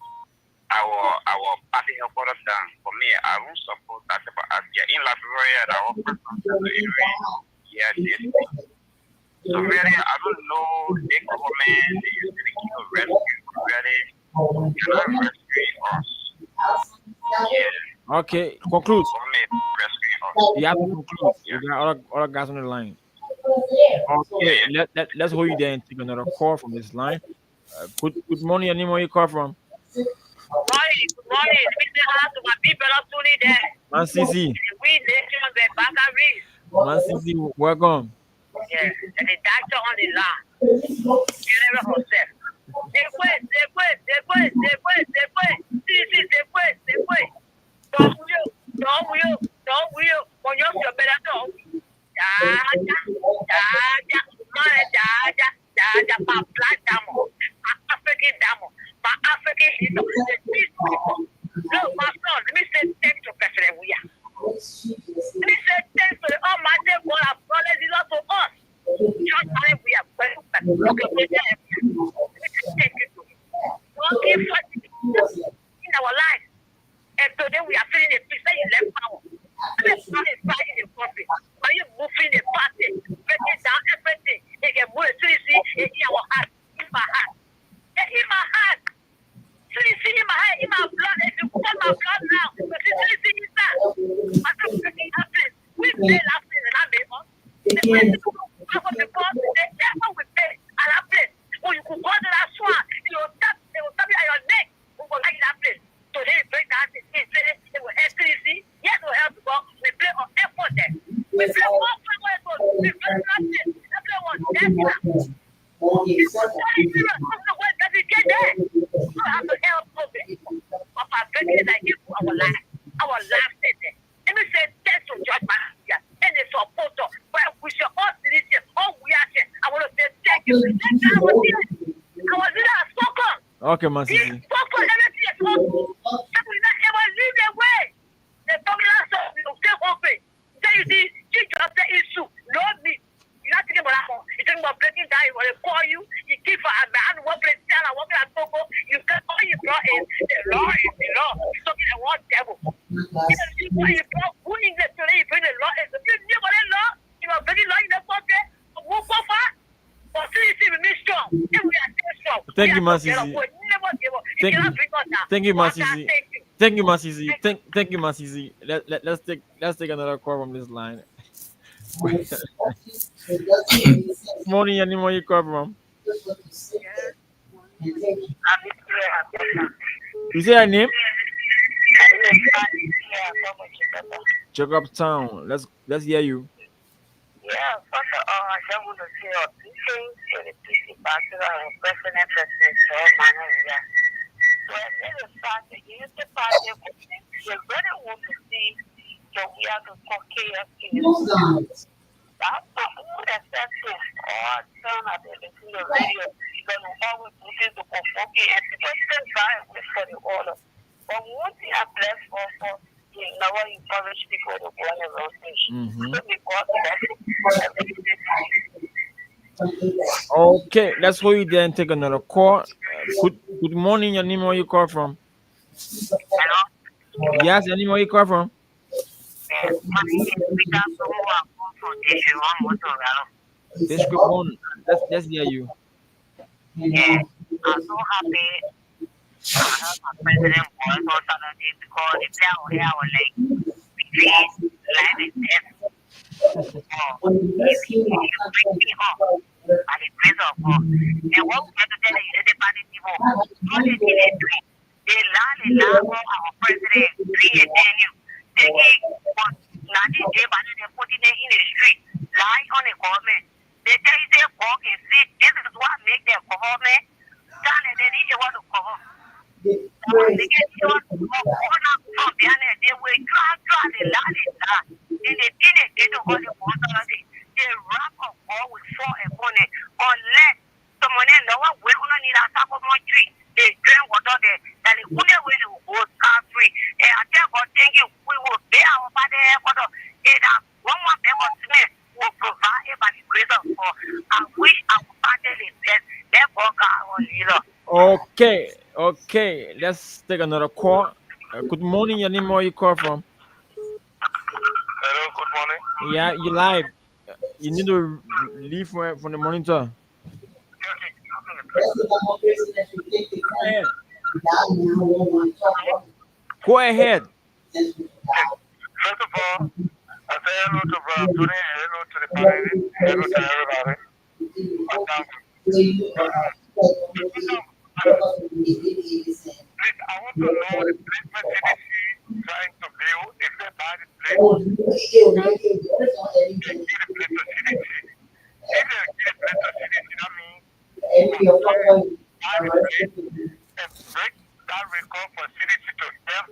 our party headquarters down. For me, I don't support that. But as you're in Liberia, our area, yes. So really, I don't know the government, they usually keep a rescue, really, you're not rescuing us. Yeah. Okay, conclude. Government rescuing us. You have to conclude. You got other guys on the line. Okay, let's hold you there and take another call from this line. Good morning, your name, where you call from? Good morning. Let me say hello to my people up there. Man CC. We nation the Bakari. Man CC, welcome. Yeah, and the doctor on the line. You never herself. Después. Don't will. When you're better dog. African damo. My African hero. Look, my son, let me say thanks to President Weah. Let me say thanks to the Almighty God of knowledge is to us. Just time we are going back. Okay, let me say thank you to him. Don't give us in our life. And today we are feeling a peace that you left power. Let's not inspire in the country. But you moving the party, breaking down everything. They can move it to see in our heart, in my heart. In my heart. See in my heart, in my blood. If you put my blood now, but see inside. I don't think it happens. We pay last thing and I made us. The people that's what we pay at that place. When you could go to that swan, they will tap you at your neck. We will like that place. So they break down the thing, they will STC. Yes, we'll help you go. We play on effort there. We play one power, we play nothing. We play one death. It's very serious. Does it get there? You have to help of our babies that give our life. Our life set there. Let me say thanks to George Manasseh and the supporter. But we should all see this, all we are here. I want to say thank you. Our leader has spoken. Okay, man. He spoken everything is possible. So we not ever leave their way. The dominant song will stay open. Then you see, she just the issue. Lord me. You're not thinking about that one. You're talking about breaking down. You want to call you. You keep for a man working down and working at Togo. You got all you brought in. The law is the law. You're talking about one devil. You brought who English today. You bring the law. If you never the law, you are bringing law in the country. Move forward. But still, you see, we be strong. And we are still strong. Thank you, Masisi. Thank you, Masisi. Thank you, Masisi. Thank you, Masisi. Let's take another call from this line. Morning, your name, where you call from? You say your name? Jacob Town. Let's hear you. Yeah, first of all, I just want to say a big things to the PC Ambassador and President to all manner of that. So I said the fact that you used to pass the they really want to see that we have to care of that's not who accepted all time I've been listening to the radio. You're going to always put it to conformity and people still try and wait for the order. But one thing I bless for you never encourage people to go on the wrong thing. So because Okay, let's hold you there and take another call. Good morning, your name, where you call from? Hello? Yes, your name, where you call from? My name is Peter Somo. I'm from Deshiwan Motorano. This good morning. Let's hear you. Yeah, I'm so happy. I have my president voice on Saturday because the player here was like, please, life is death. Oh, if you bring me up by the grace of God, and what we have to tell you, the party people, what they did, they lie for our president, tell you. They give, but now they put it in the street, lie on the government. They tell you they walk and see, this is what make their government, and they need what to cover. They get you on from behind it, they will try, they lie, and they don't hold the water, they wrap up all with 4 opponent, unless someone know what we don't need a top of my tree. They drink water there, and the only way to go scot-free. And I tell God, thank you, we will pay our body water. And one more paper Smith will provide it by the grace of God. I wish I would find it in best. Therefore, God will lead us. Okay, let's take another call. Good morning, your name, where you call from? Hello, good morning. Yeah, you live. You need to leave from the monitor. Go ahead. First of all, I say hello to Brother Tony, hello to the panel, hello to everybody. Please, I want to know the placement CDC trying to build. If they buy the place, they give the place to CDC. If they give the place to CDC, that means buy the place and break that record for CDC to help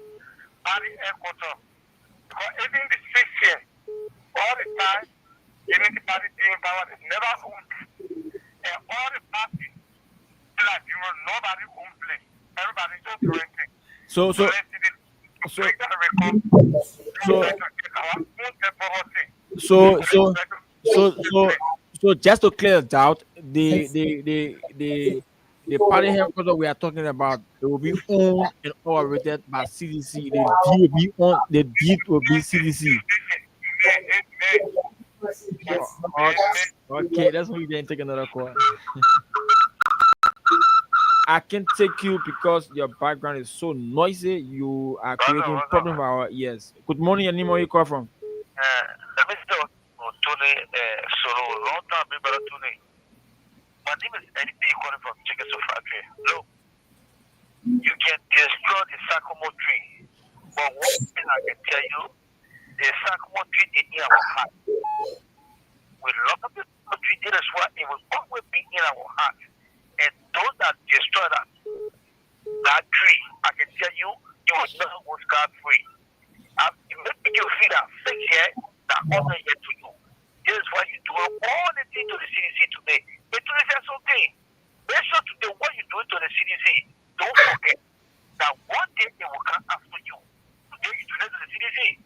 buy the headquarters. Because even the 6 years, all the time, unity party being power is never owned. And all the parties, like you know, nobody own place. Everybody just renting. So just to clear it out, the party headquarters we are talking about, it will be owned and operated by CDC. The deed will be CDC. Okay, that's why you didn't take another call. I can take you because your background is so noisy. You are creating problem for our ears. Good morning, your name, where you call from? Let me say, Tony, solo, long time, brother Tony. My name is Eddie calling from Chicken Factory. Look, you can destroy the sycamore tree, but one thing I can tell you, the sycamore tree is in our heart. We love the sycamore tree, that is why it will always be in our heart. And those that destroy that tree, I can tell you, you will never go scot-free. Make you feel that 6 years, that honor yet to you. This is why you do all the things to the CDC today. It is just okay. Make sure today what you do to the CDC, don't forget that one day they will come after you. Today you do that to the CDC.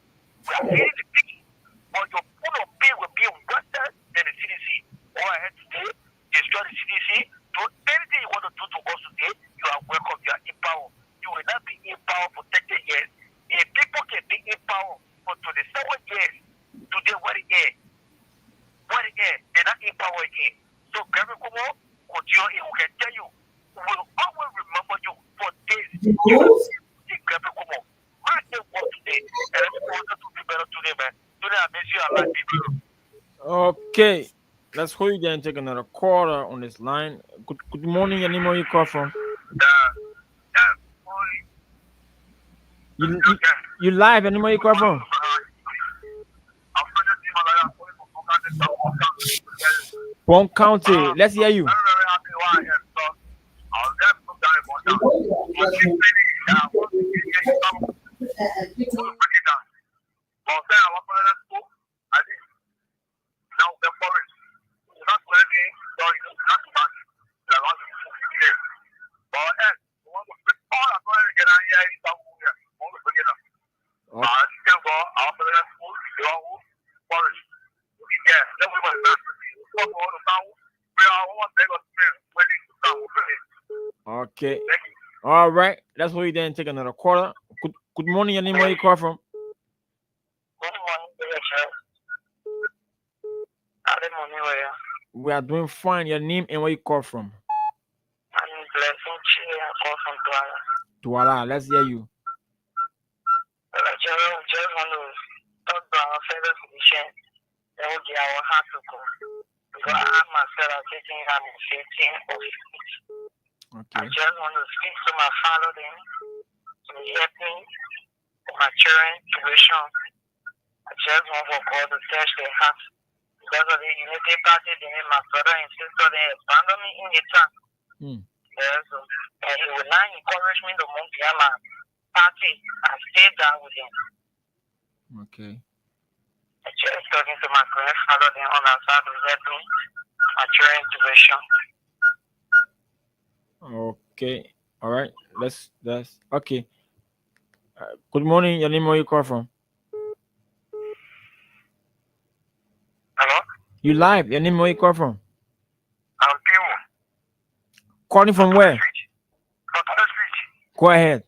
We are feeling the pity, but your pool of pay will be worse than the CDC. Go ahead today, destroy the CDC. Do anything you want to do to us today, you are welcome. You are in power. You will not be in power for 30 years. If people can be in power for 27 years, today what it is? They're not in power again. So, Gary Kumo, continue, we can tell you, we will always remember you for this. You will see Gary Kumo. I think what today, and it's important to be better today, man. Today, I miss you, I like people. Okay, let's hold you there and take another caller on this line. Good morning, your name, where you call from? You live, your name, where you call from? Palm County. Let's hear you. Okay. All right. That's where you then take another quarter. Good morning. Your name, where you call from? We are doing fine. Your name and where you call from? I'm Blessing Chi. I call from Douala. Douala. Let's hear you. Just want to talk about our fellow physician. They will give our heart to go. Because I myself are taking I'm 15 or 15. Okay. I just want to speak to my father then to help me with my children situation. I just want for God to touch their hearts. Because of the unity party, they made my brother and sister, they abandoned me in the time. Yes, and he will now encourage me to move behind my party and stay down with him. Okay. I just talking to my grandfather then on our side to help me my children situation. Okay. All right. That's okay. Good morning. Your name, where you call from? Hello? You live. Your name, where you call from? I'm Timo. Calling from where? Go ahead.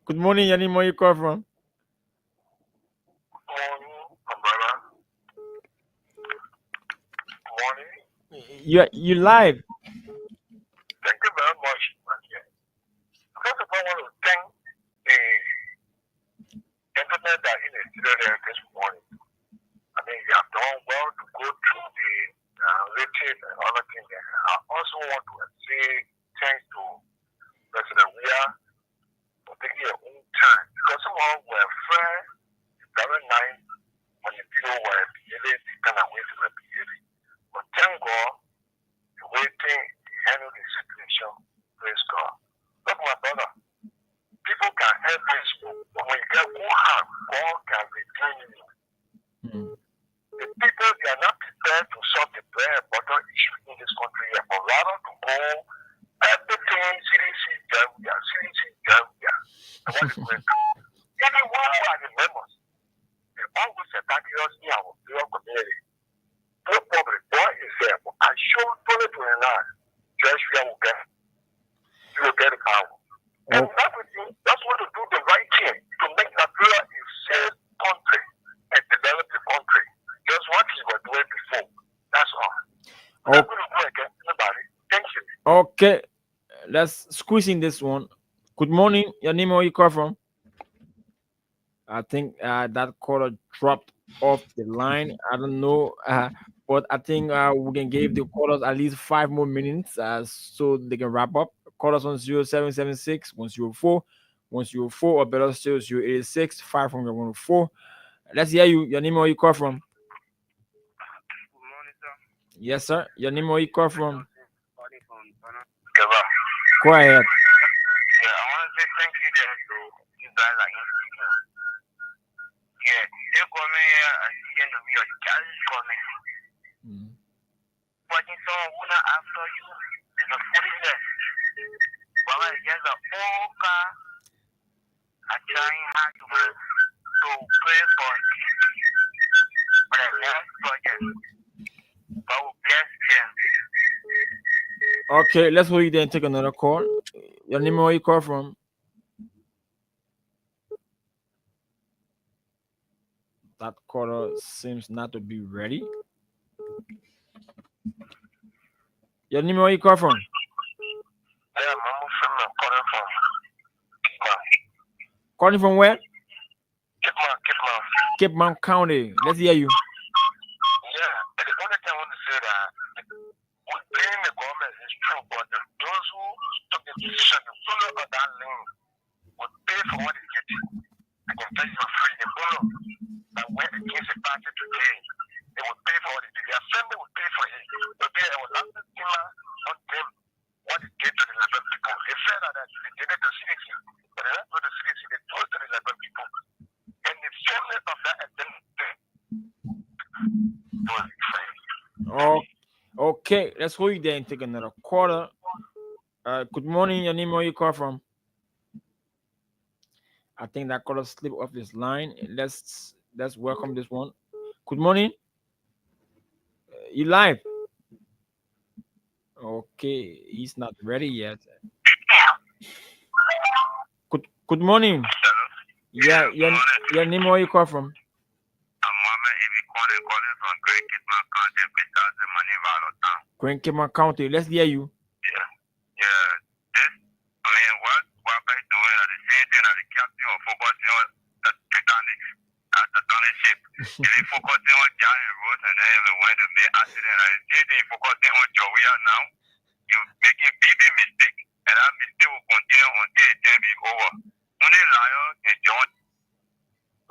Good morning, your name, where you call from? You live. Thank you very much. First of all, I want to thank the gentleman that is still there this morning. I mean, you have done well to go through the rating and other things. I also want to say thanks to President Weah for taking your own time. Because some of were fair, very nice, when the people were behaving, the kind of ways they were behaving. But thank God, the waiting, he handled the situation. Praise God. Look, my brother, people can help this, but when you get one hand, God can redeem you. The people, they are not prepared to solve the bread and butter issue in this country yet, but rather to go everything CDC Gambia, CDC Gambia, and what is going through. Even while we are the members, they always attack us in our community. No problem, God is there, but I show 2029, just will get the power. And that's what to do the right thing to make Nigeria a safe country and develop the country. Just what we were doing before. That's all. I'm not going to go against anybody. Thank you. Okay. Let's squeeze in this one. Good morning. Your name, where you call from? I think that caller dropped off the line. I don't know. But I think we can give the callers at least 5 more minutes so they can wrap up. Call us on 0776 104 104 or better still 086 514. Let's hear you. Your name, where you call from? Good morning, sir. Yes, sir. Your name, where you call from? Go ahead. Yeah, I want to say thank you there to you guys are in studio. Yeah, they call me here at the end of your challenge for me. But in some who not after you is a foolishness. But I just a whole car. I'm trying hard to pray for the next project. God will bless them. Okay, let's wait then take another call. Your name, where you call from? That caller seems not to be ready. Your name, where you call from? Yeah, I'm calling from Calling from where? Kipman. Cape Mount County. Let's hear you. Yeah, the only thing I want to say that government is true, but those who took the decision to follow on that lane would pay for what is getting. I can tell you for free, the follow that went against the party today, they would pay for what it did. The assembly would pay for it. But there was nothing similar on them what it did to the 11 people. They said that they did it to CDC, but they didn't go to CDC, they told to the 11 people. And the fairness of that identity was free. Oh, okay. Let's hold you there and take another quarter. Good morning. Your name, where you call from? I think that caller slipped off this line. Let's welcome this one. Good morning. You live? Okay, he's not ready yet. Good morning. Yeah, your name, where you call from? Grand Kima County. Let's hear you. They focusing on giant roads and then they want to make accident. And they focusing on Jowea now. You making big mistake, and that mistake will continue until it can be over. Only lion and John.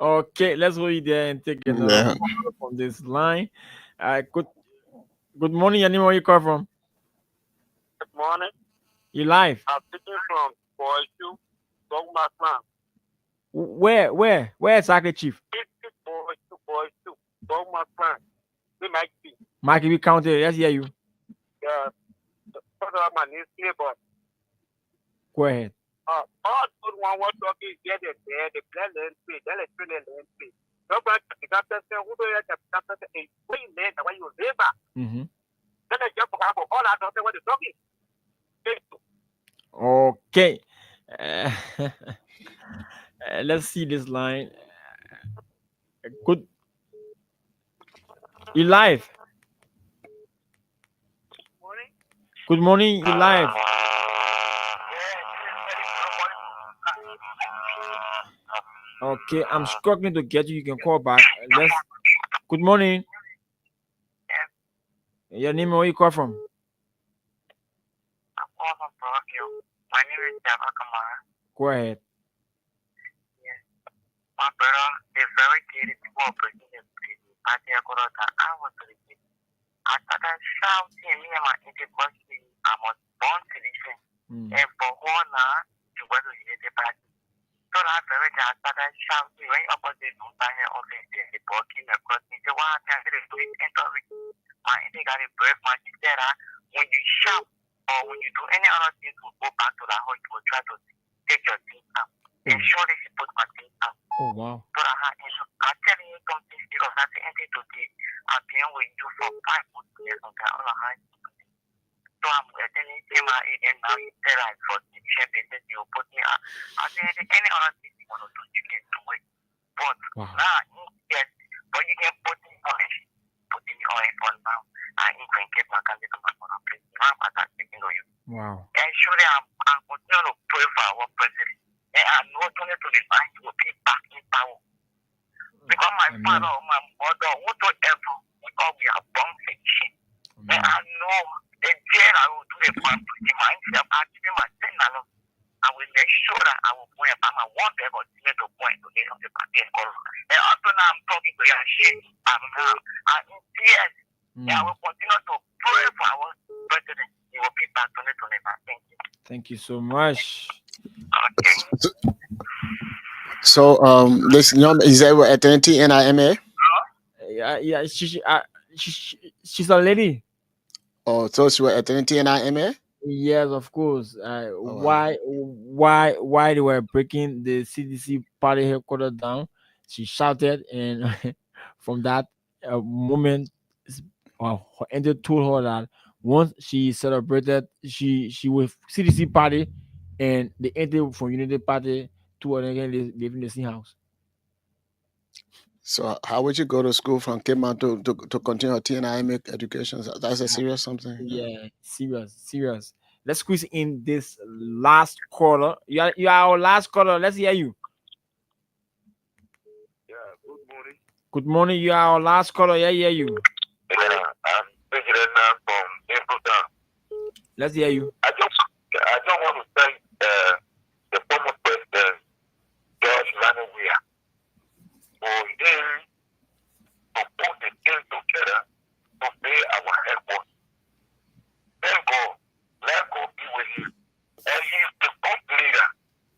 Okay, let's hold you there and take another call from this line. Good morning. Your name, where you call from? Good morning. You live? I'm speaking from Boysu, Dogma. Where exactly, Chief? Boysu, Dogma. We might be. Mikey County. Let's hear you. Yeah. My neighbor. Go ahead. All good one was talking there, the plan and pay, then it's really land pay. Nobody got that who do you have a way land the way you live. Then I jump up all I don't know what you're talking. Okay. Let's see this line. Good. You live? Good morning. You live? Okay, I'm struggling to get you. You can call back. Good morning. Your name, where you call from? I'm calling from Tokyo. My name is Java Kamara. Go ahead. Yes. My brother, they're very good people operating the party. I was really good. I started shouting me and my intercourse. I was born to listen. And for one hour, to go to the party. So that very day, I started shouting right opposite the entire office. The walking across me. So what I can do is to enter my got a brave man. She said that when you shout or when you do any other thing to go back to the house, you will try to take your things out. And surely she put my things out. Oh, wow. So I'm telling you something serious. At the end of the day, I've been with you for 5 good years. So I'm telling you, my agent now, you said like for the business, you put me out. I said, any other thing you want to do, you can do it. But now, yes, but you can put me on it. Put me on it for now. I can get my candidate to my place. Now I'm speaking to you. Wow. And surely I'm continuing to pray for our president. And I'm not going to remind you to be back in power. Because my father or my mother, whatsoever, because we are born fiction. And I know the day I will do the plan to the mindset of actually my thing alone. I will make sure that I will point about my one ever to make a point to get on the party and call. And after now I'm talking to you, I'm in tears. And I will continue to pray for our president. He will be back to the Thank you. Thank you so much. Okay. So this young is that eternity NIMA? Yeah, she's a lady. Oh, so she was eternity NIMA? Yes, of course. Why they were breaking the CDC party headquarters down? She shouted, and from that moment, her entity told her that once she celebrated, she was CDC party, and the entity from Unity Party to again live in the same house. So how would you go to school from Cape Mount to continue her TNIMA education? That's a serious something. Yeah, serious. Let's squeeze in this last caller. You are our last caller. Let's hear you. Yeah, good morning. Good morning. You are our last caller. Yeah, hear you. I'm President from Impota. Let's hear you. I just want to thank the former president, George Manuel Weah, for him to put the thing together to pay our effort. Thank God, let God be with him. And he's the good leader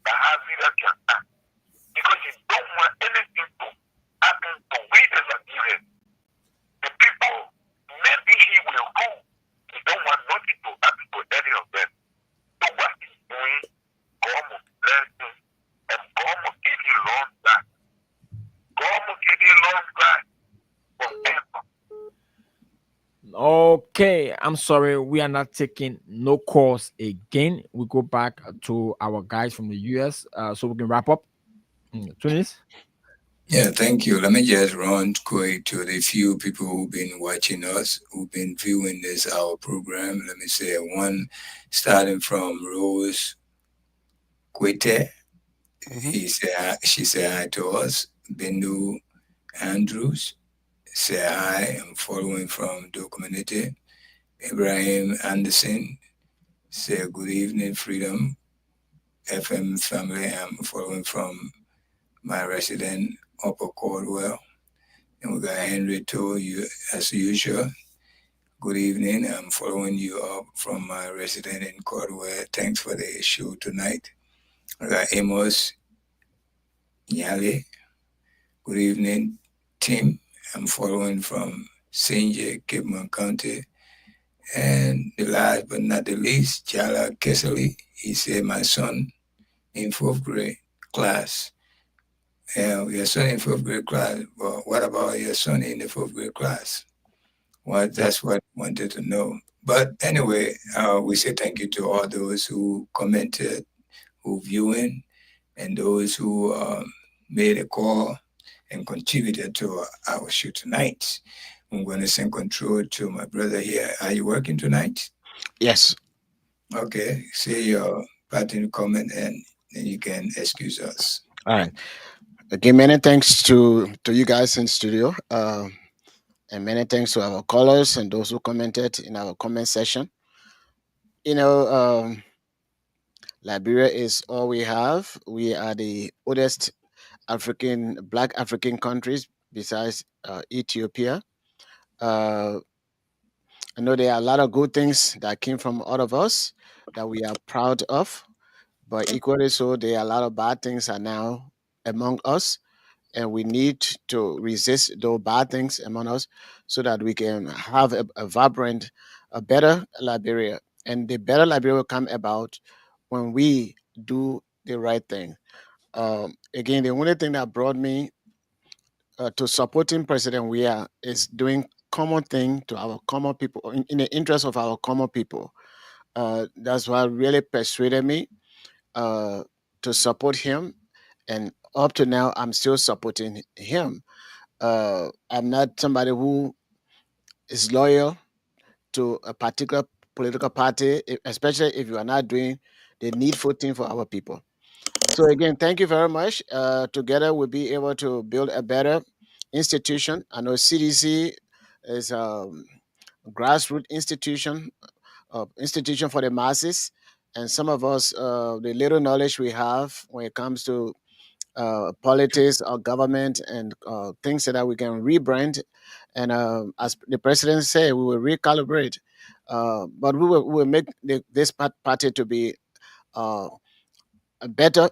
that has leader can act. Because he don't want anything to happen to we the Nigerians. The people, maybe he will go. He don't want nothing to happen to any of them. So what he's doing, God will bless him and God will give you long life. God will give you long life forever. Okay, I'm sorry, we are not taking no calls again. We go back to our guys from the US so we can wrap up. Tunis? Yeah, thank you. Let me just run quick to the few people who've been watching us, who've been viewing our program. Let me say one, starting from Rose Quete. She said hi to us. Bendu Andrews say hi. I'm following from the community. Ibrahim Anderson say good evening, Freedom FM family. I'm following from my resident Upper Caldwell. And we got Henry too, you as usual. Good evening. I'm following you up from my resident in Caldwell. Thanks for the show tonight. I got Amos Nyale. Good evening, Tim. I'm following from St. J. Kidman County. And the last but not the least, Jala Kessley. He said, my son in 4th grade class. Your son in 4th grade class. Well, what about your son in the 4th grade class? Well, that's what I wanted to know. But anyway, we say thank you to all those who commented, who viewing, and those who made a call and contributed to our show tonight. I'm going to send control to my brother here. Are you working tonight? Yes. Okay. Say your parting comment and then you can excuse us. All right. Again, many thanks to you guys in studio. And many thanks to our callers and those who commented in our comment section. You know, Liberia is all we have. We are the oldest Black African countries besides Ethiopia. I know there are a lot of good things that came from all of us that we are proud of, but equally so, there are a lot of bad things are now among us, and we need to resist those bad things among us so that we can have a vibrant, a better Liberia. And the better Liberia will come about when we do the right thing. Again, the only thing that brought me to supporting President Weah is doing common thing to our common people in the interest of our common people. That's what really persuaded me to support him, and up to now, I'm still supporting him. I'm not somebody who is loyal to a particular political party, especially if you are not doing the needful thing for our people. So again, thank you very much. Together, we'll be able to build a better institution. I know CDC is a grassroots institution for the masses, and some of us, the little knowledge we have when it comes to politics or government and things so that we can rebrand. And as the president said, we will recalibrate, but we will make this party to be a better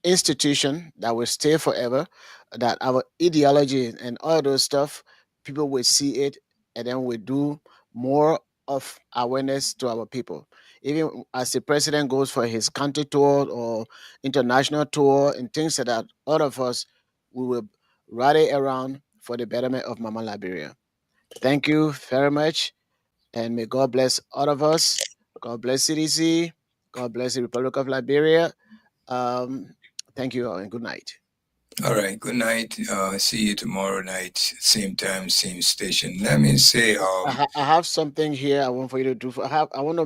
institution that will stay forever, that our ideology and all those stuff, people will see it, and then we do more of awareness to our people. Even as the president goes for his country tour or international tour and things like that, all of us, we will rally around for the betterment of Mama Liberia. Thank you very much, and may God bless all of us. God bless CDC. God bless the Republic of Liberia. Thank you all, and good night. All right, good night. See you tomorrow night, same time, same station. Let me say, I have something here I want for you to do. I want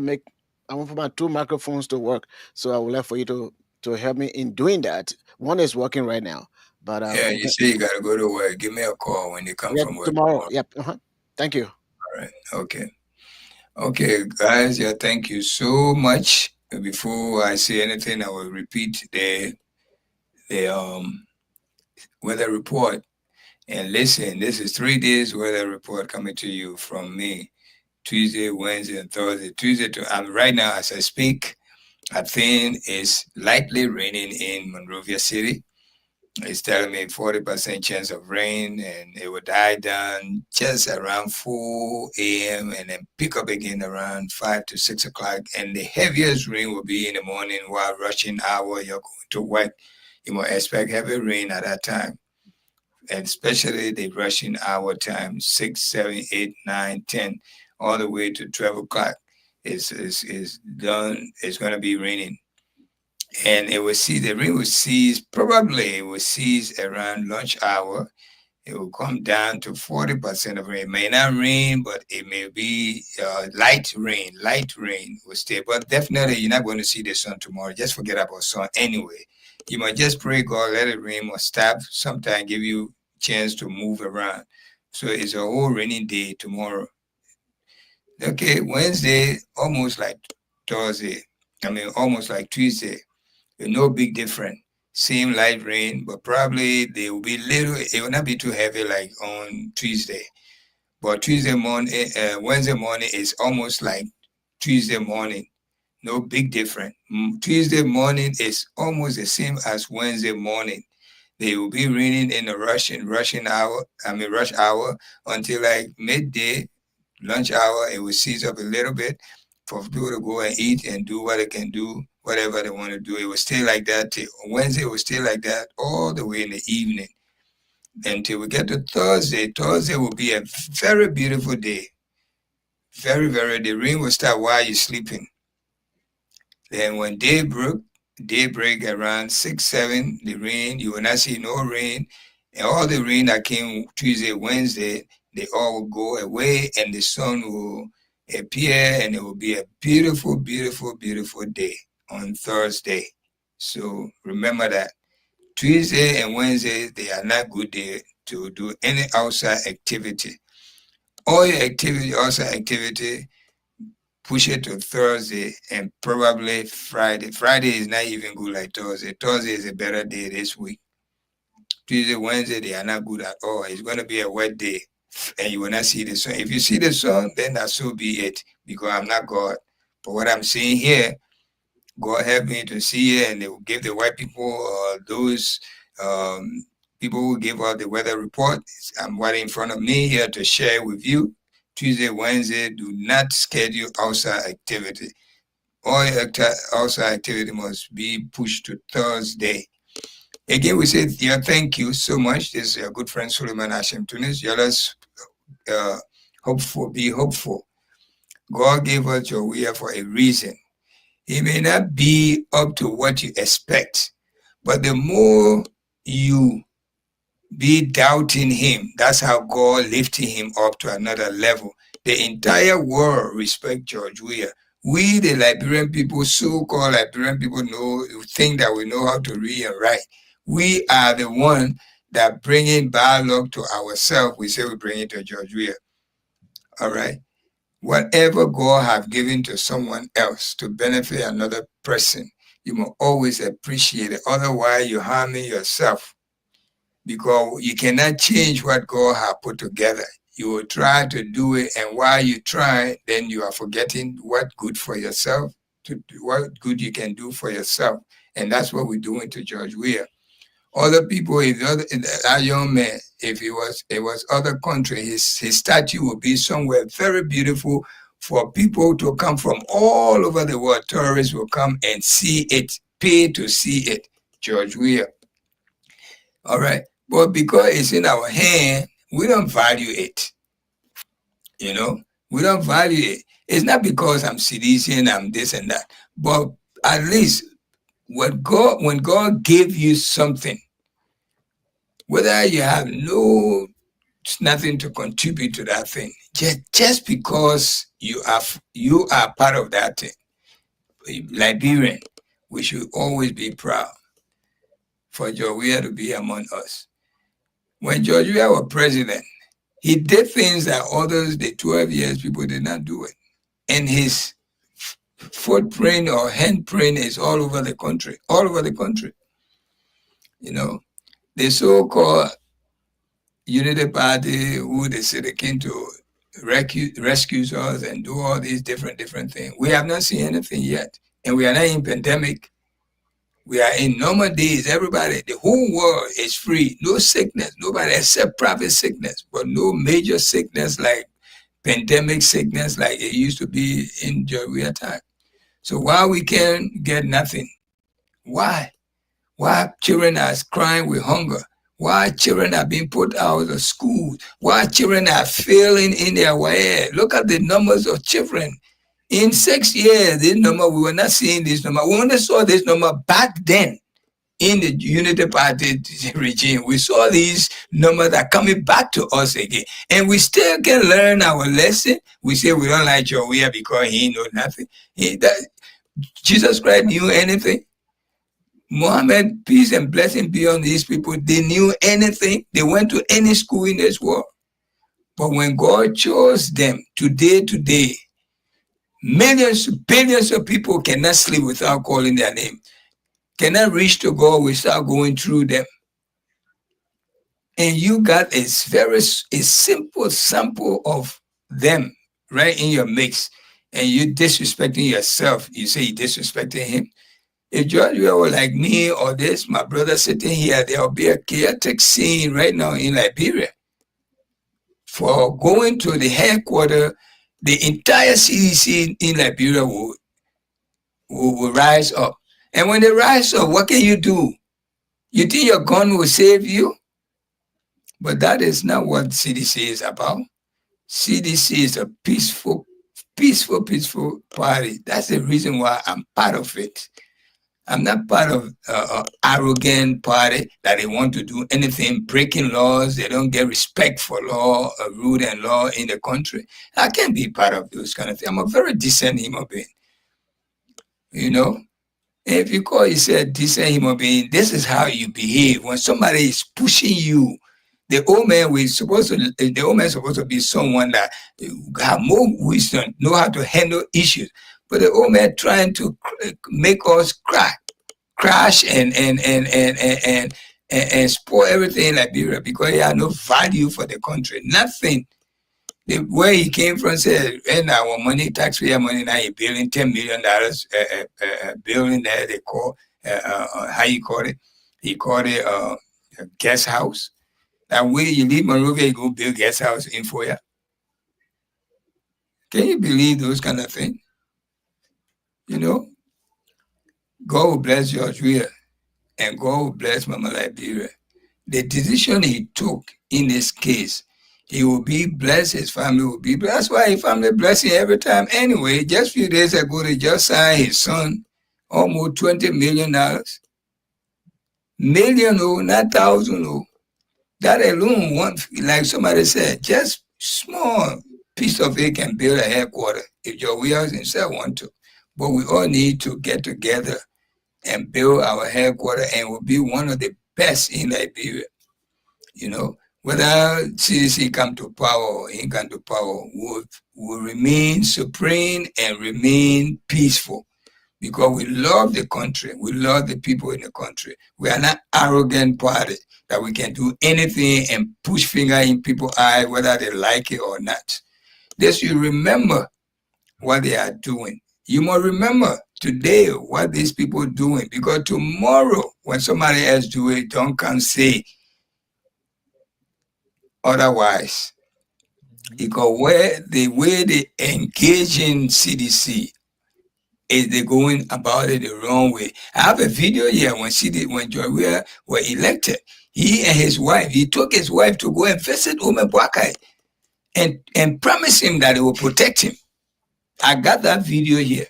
for my 2 microphones to work, so I would like for you to help me in doing that. One is working right now, but yeah, you see, you gotta go to work. Give me a call when you come from work tomorrow. Yep. Thank you. All right. Okay. Okay, guys, yeah, thank you so much. Before I say anything, I will repeat the weather report. And listen, this is 3 days weather report coming to you from me. Tuesday, Wednesday, and Thursday. Tuesday to right now as I speak, I think it's lightly raining in Monrovia City. It's telling me 40% chance of rain, and it will die down just around 4 a.m. and then pick up again around 5 to 6 o'clock. And the heaviest rain will be in the morning while rushing hour you're going to work. You might expect heavy rain at that time, and especially the rushing hour time, 6, 7, 8, 9, 10, all the way to 12 o'clock is done. It's going to be raining. And it will cease, the rain will cease, probably it will cease around lunch hour. It will come down to 40% of rain. It may not rain, but it may be light rain. Light rain will stay. But definitely you're not going to see the sun tomorrow. Just forget about sun anyway. You might just pray God, let it rain or stop. Sometime give you chance to move around. So it's a whole rainy day tomorrow. Okay, Wednesday, almost like Thursday. Almost like Tuesday. No big difference. Same light rain, but probably they will be little. It will not be too heavy like on Tuesday. But Tuesday morning, Wednesday morning is almost like Tuesday morning. No big difference. Tuesday morning is almost the same as Wednesday morning. They will be raining in the rush hour until like midday, lunch hour. It will cease up a little bit for people to go and eat and do what they can do, whatever they want to do. It will stay like that till Wednesday. It will stay like that all the way in the evening until we get to Thursday. Thursday will be a very beautiful day. Very, very. The rain will start while you're sleeping. Then when daybreak around 6, 7, the rain, you will not see no rain. And all the rain that came Tuesday, Wednesday, they all will go away and the sun will appear, and it will be a beautiful, beautiful, beautiful day on Thursday. So remember that Tuesday and Wednesday, they are not good days to do any outside activity. All your activity, outside activity, push it to Thursday and probably Friday. Friday is not even good like Thursday. Thursday is a better day this week. Tuesday, Wednesday, they are not good at all. It's going to be a wet day and you will not see the sun. If you see the sun, then that so be it, because I'm not God. But what I'm seeing here, God help me to see it, and they will give the white people, those people who give out the weather report. I'm right in front of me here to share with you. Tuesday, Wednesday, do not schedule outside activity. All outside activity must be pushed to Thursday. Again, we say, thank you so much. This is your good friend Suleiman Hashem Tunis. Let's be hopeful. God gave us your way for a reason. It may not be up to what you expect, but the more you be doubting him, that's how God lifted him up to another level. The entire world respect George Weah. We, the Liberian people, so-called Liberian people, think that we know how to read and write. We are the one that bringing bad luck to ourselves. We say we bring it to George Weah. All right. Whatever God have given to someone else to benefit another person, you must always appreciate it. Otherwise, you're harming yourself, because you cannot change what God has put together. You will try to do it, and while you try, then you are forgetting what good for yourself, what good you can do for yourself. And that's what we're doing to George Weah. Other people, that young man, if it was other country, his statue will be somewhere very beautiful for people to come from all over the world. Tourists will come and see it, pay to see it. George Weah. All right. But because it's in our hand, we don't value it. We don't value it. It's not because I'm Sidician, I'm this and that. But at least when God gave you something, whether you have nothing to contribute to that thing, just because you are part of that thing, Liberian, we should always be proud for George Weah to be among us. When George Weah was president, he did things that others, the 12 years, people did not do it. and his footprint or handprint is all over the country, all over the country. You know, the so-called Unity Party, who they say they came to rescue us and do all these different things. We have not seen anything yet, and we are not in pandemic. We are in normal days. Everybody, the whole world is free. No sickness, nobody except private sickness, but no major sickness like pandemic sickness like it used to be in Georgia time. So why we can't get nothing? Why? Why children are crying with hunger? Why children are being put out of school? Why children are failing in their way? Look at the numbers of children. In 6 years, this number, we were not seeing this number. We only saw this number back then in the Unity Party regime. We saw these numbers are coming back to us again. And we still can learn our lesson. We say we don't like Jowiah because he know nothing. Jesus Christ knew anything. Muhammad, peace and blessing be on these people. They knew anything. They went to any school in this world. But when God chose them today, millions, billions of people cannot sleep without calling their name, cannot reach to God without going through them. And you got a simple sample of them right in your mix. And you disrespecting yourself. You say you disrespecting him. If Georgia were like me or this, my brother sitting here, there'll be a chaotic scene right now in Liberia. For going to the headquarters, the entire CDC in Liberia will rise up. And when they rise up, what can you do? You think your gun will save you? But that is not what CDC is about. CDC is a peaceful party. That's the reason why I'm part of it. I'm not part of an arrogant party that they want to do anything, breaking laws. They don't get respect for law, rule and law in the country. I can't be part of those kind of things. I'm a very decent human being. You know, if you call yourself a decent human being, this is how you behave. When somebody is pushing you, the old man is supposed to be someone that have more wisdom, know how to handle issues. But the old man trying to make us crash and spoil everything in Liberia because he had no value for the country. Nothing. Where he came from said, and our money, taxpayer money, now he's building $10 million building there. They call how you call it? He called it a guest house. That way you leave Monrovia, you go build guest house in Foya. Can you believe those kind of things? You know, God will bless Georgia and God will bless Mama Liberia. The decision he took in this case, he will be blessed, his family will be blessed. That's why his family blessing every time. Anyway, just a few days ago, they just signed his son almost $20 million. Million, oh, not thousand, oh. That alone, like somebody said, just small piece of it can build a headquarters if Jowiah himself want to. But we all need to get together and build our headquarters, and we'll be one of the best in Liberia. You know, whether CDC come to power or ain't come to power, will remain supreme and remain peaceful because we love the country. We love the people in the country. We are not arrogant party that we can do anything and push finger in people's eye whether they like it or not. Just you remember what they are doing. You must remember today what these people are doing, because tomorrow when somebody else do it, don't come say otherwise. Because the way they engage in CDC is they going about it the wrong way. I have a video here when Jowiah were elected. He and his wife, he took his wife to go and visit Ome Boakai and promised him that he will protect him. I got that video here.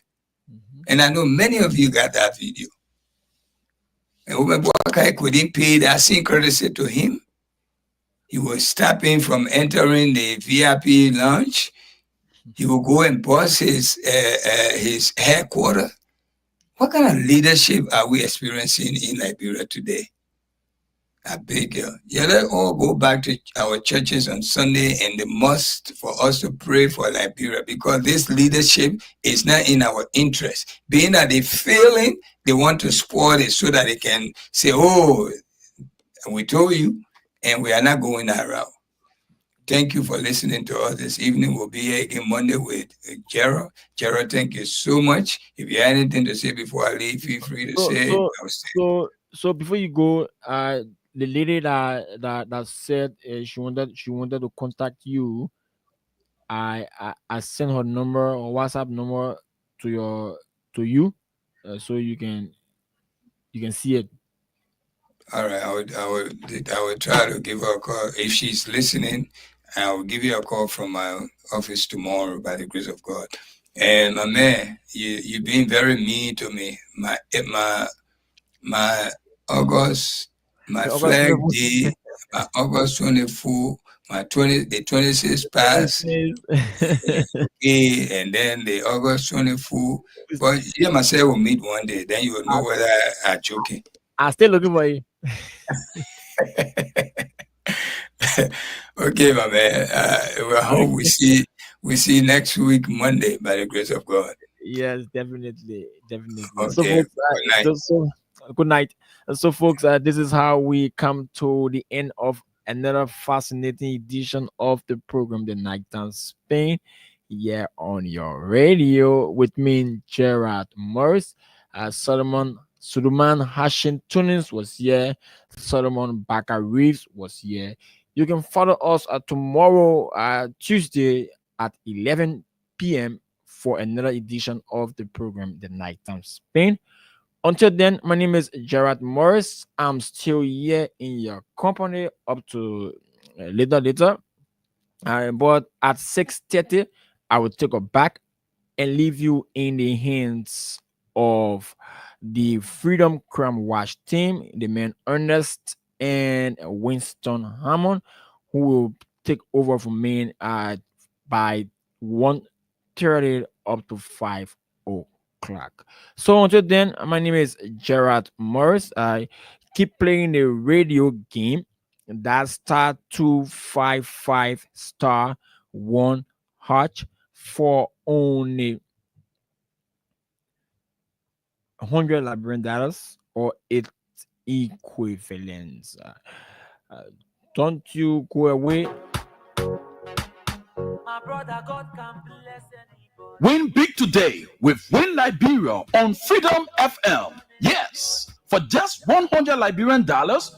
And I know many of you got that video. And Ome Boakai couldn't pay that same courtesy to him. He was stopping from entering the VIP lounge. He will go and boss his headquarters. What kind of leadership are we experiencing in Liberia today? I beg you. Yeah, let's all go back to our churches on Sunday, and the must for us to pray for Liberia, because this leadership is not in our interest. Being that they failing, they want to spoil it so that they can say, oh, we told you, and we are not going that route. Thank you for listening to us this evening. We'll be here again Monday with Gerald. Gerald, thank you so much. If you have anything to say before I leave, feel free to say it. So before you go, the lady that said she wanted to contact you, I sent her number or WhatsApp number to you, so you can see it. All right, I would try to give her a call if she's listening. I will give you a call from my office tomorrow by the grace of God. And my man, you've been very mean to me. My August, my flag day, my August 24, the 26th pass, okay, and then the August 24. But you myself will meet one day, then you will know whether I'm joking. I'm still looking for you. Okay, my man. I hope we see next week Monday by the grace of God. Yes, definitely. Okay. So, folks, good night. So, folks, this is how we come to the end of another fascinating edition of the program, The Nighttime Spain, here on your radio with me, Gerard Morris. Suleiman Hashim Tunis was here. Solomon Baka Reeves was here. You can follow us tomorrow, Tuesday at 11 p.m. for another edition of the program, The Nighttime Spain. Until then, my name is Gerard Morris. I'm still here in your company up to later. But at 6:30, I will take a back and leave you in the hands of the Freedom Crime Watch team, the men Ernest and Winston Hammond, who will take over from me by 1:30 up to 5 o'clock. So until then, my name is Gerard Morris. I keep playing the radio game. That's *255*1# for only 100 Liberian dollars or its equivalents. Don't you go away. My brother, God can bless anybody. Win big today with Win Liberia on Freedom FM. Yes, for just 100 Liberian dollars,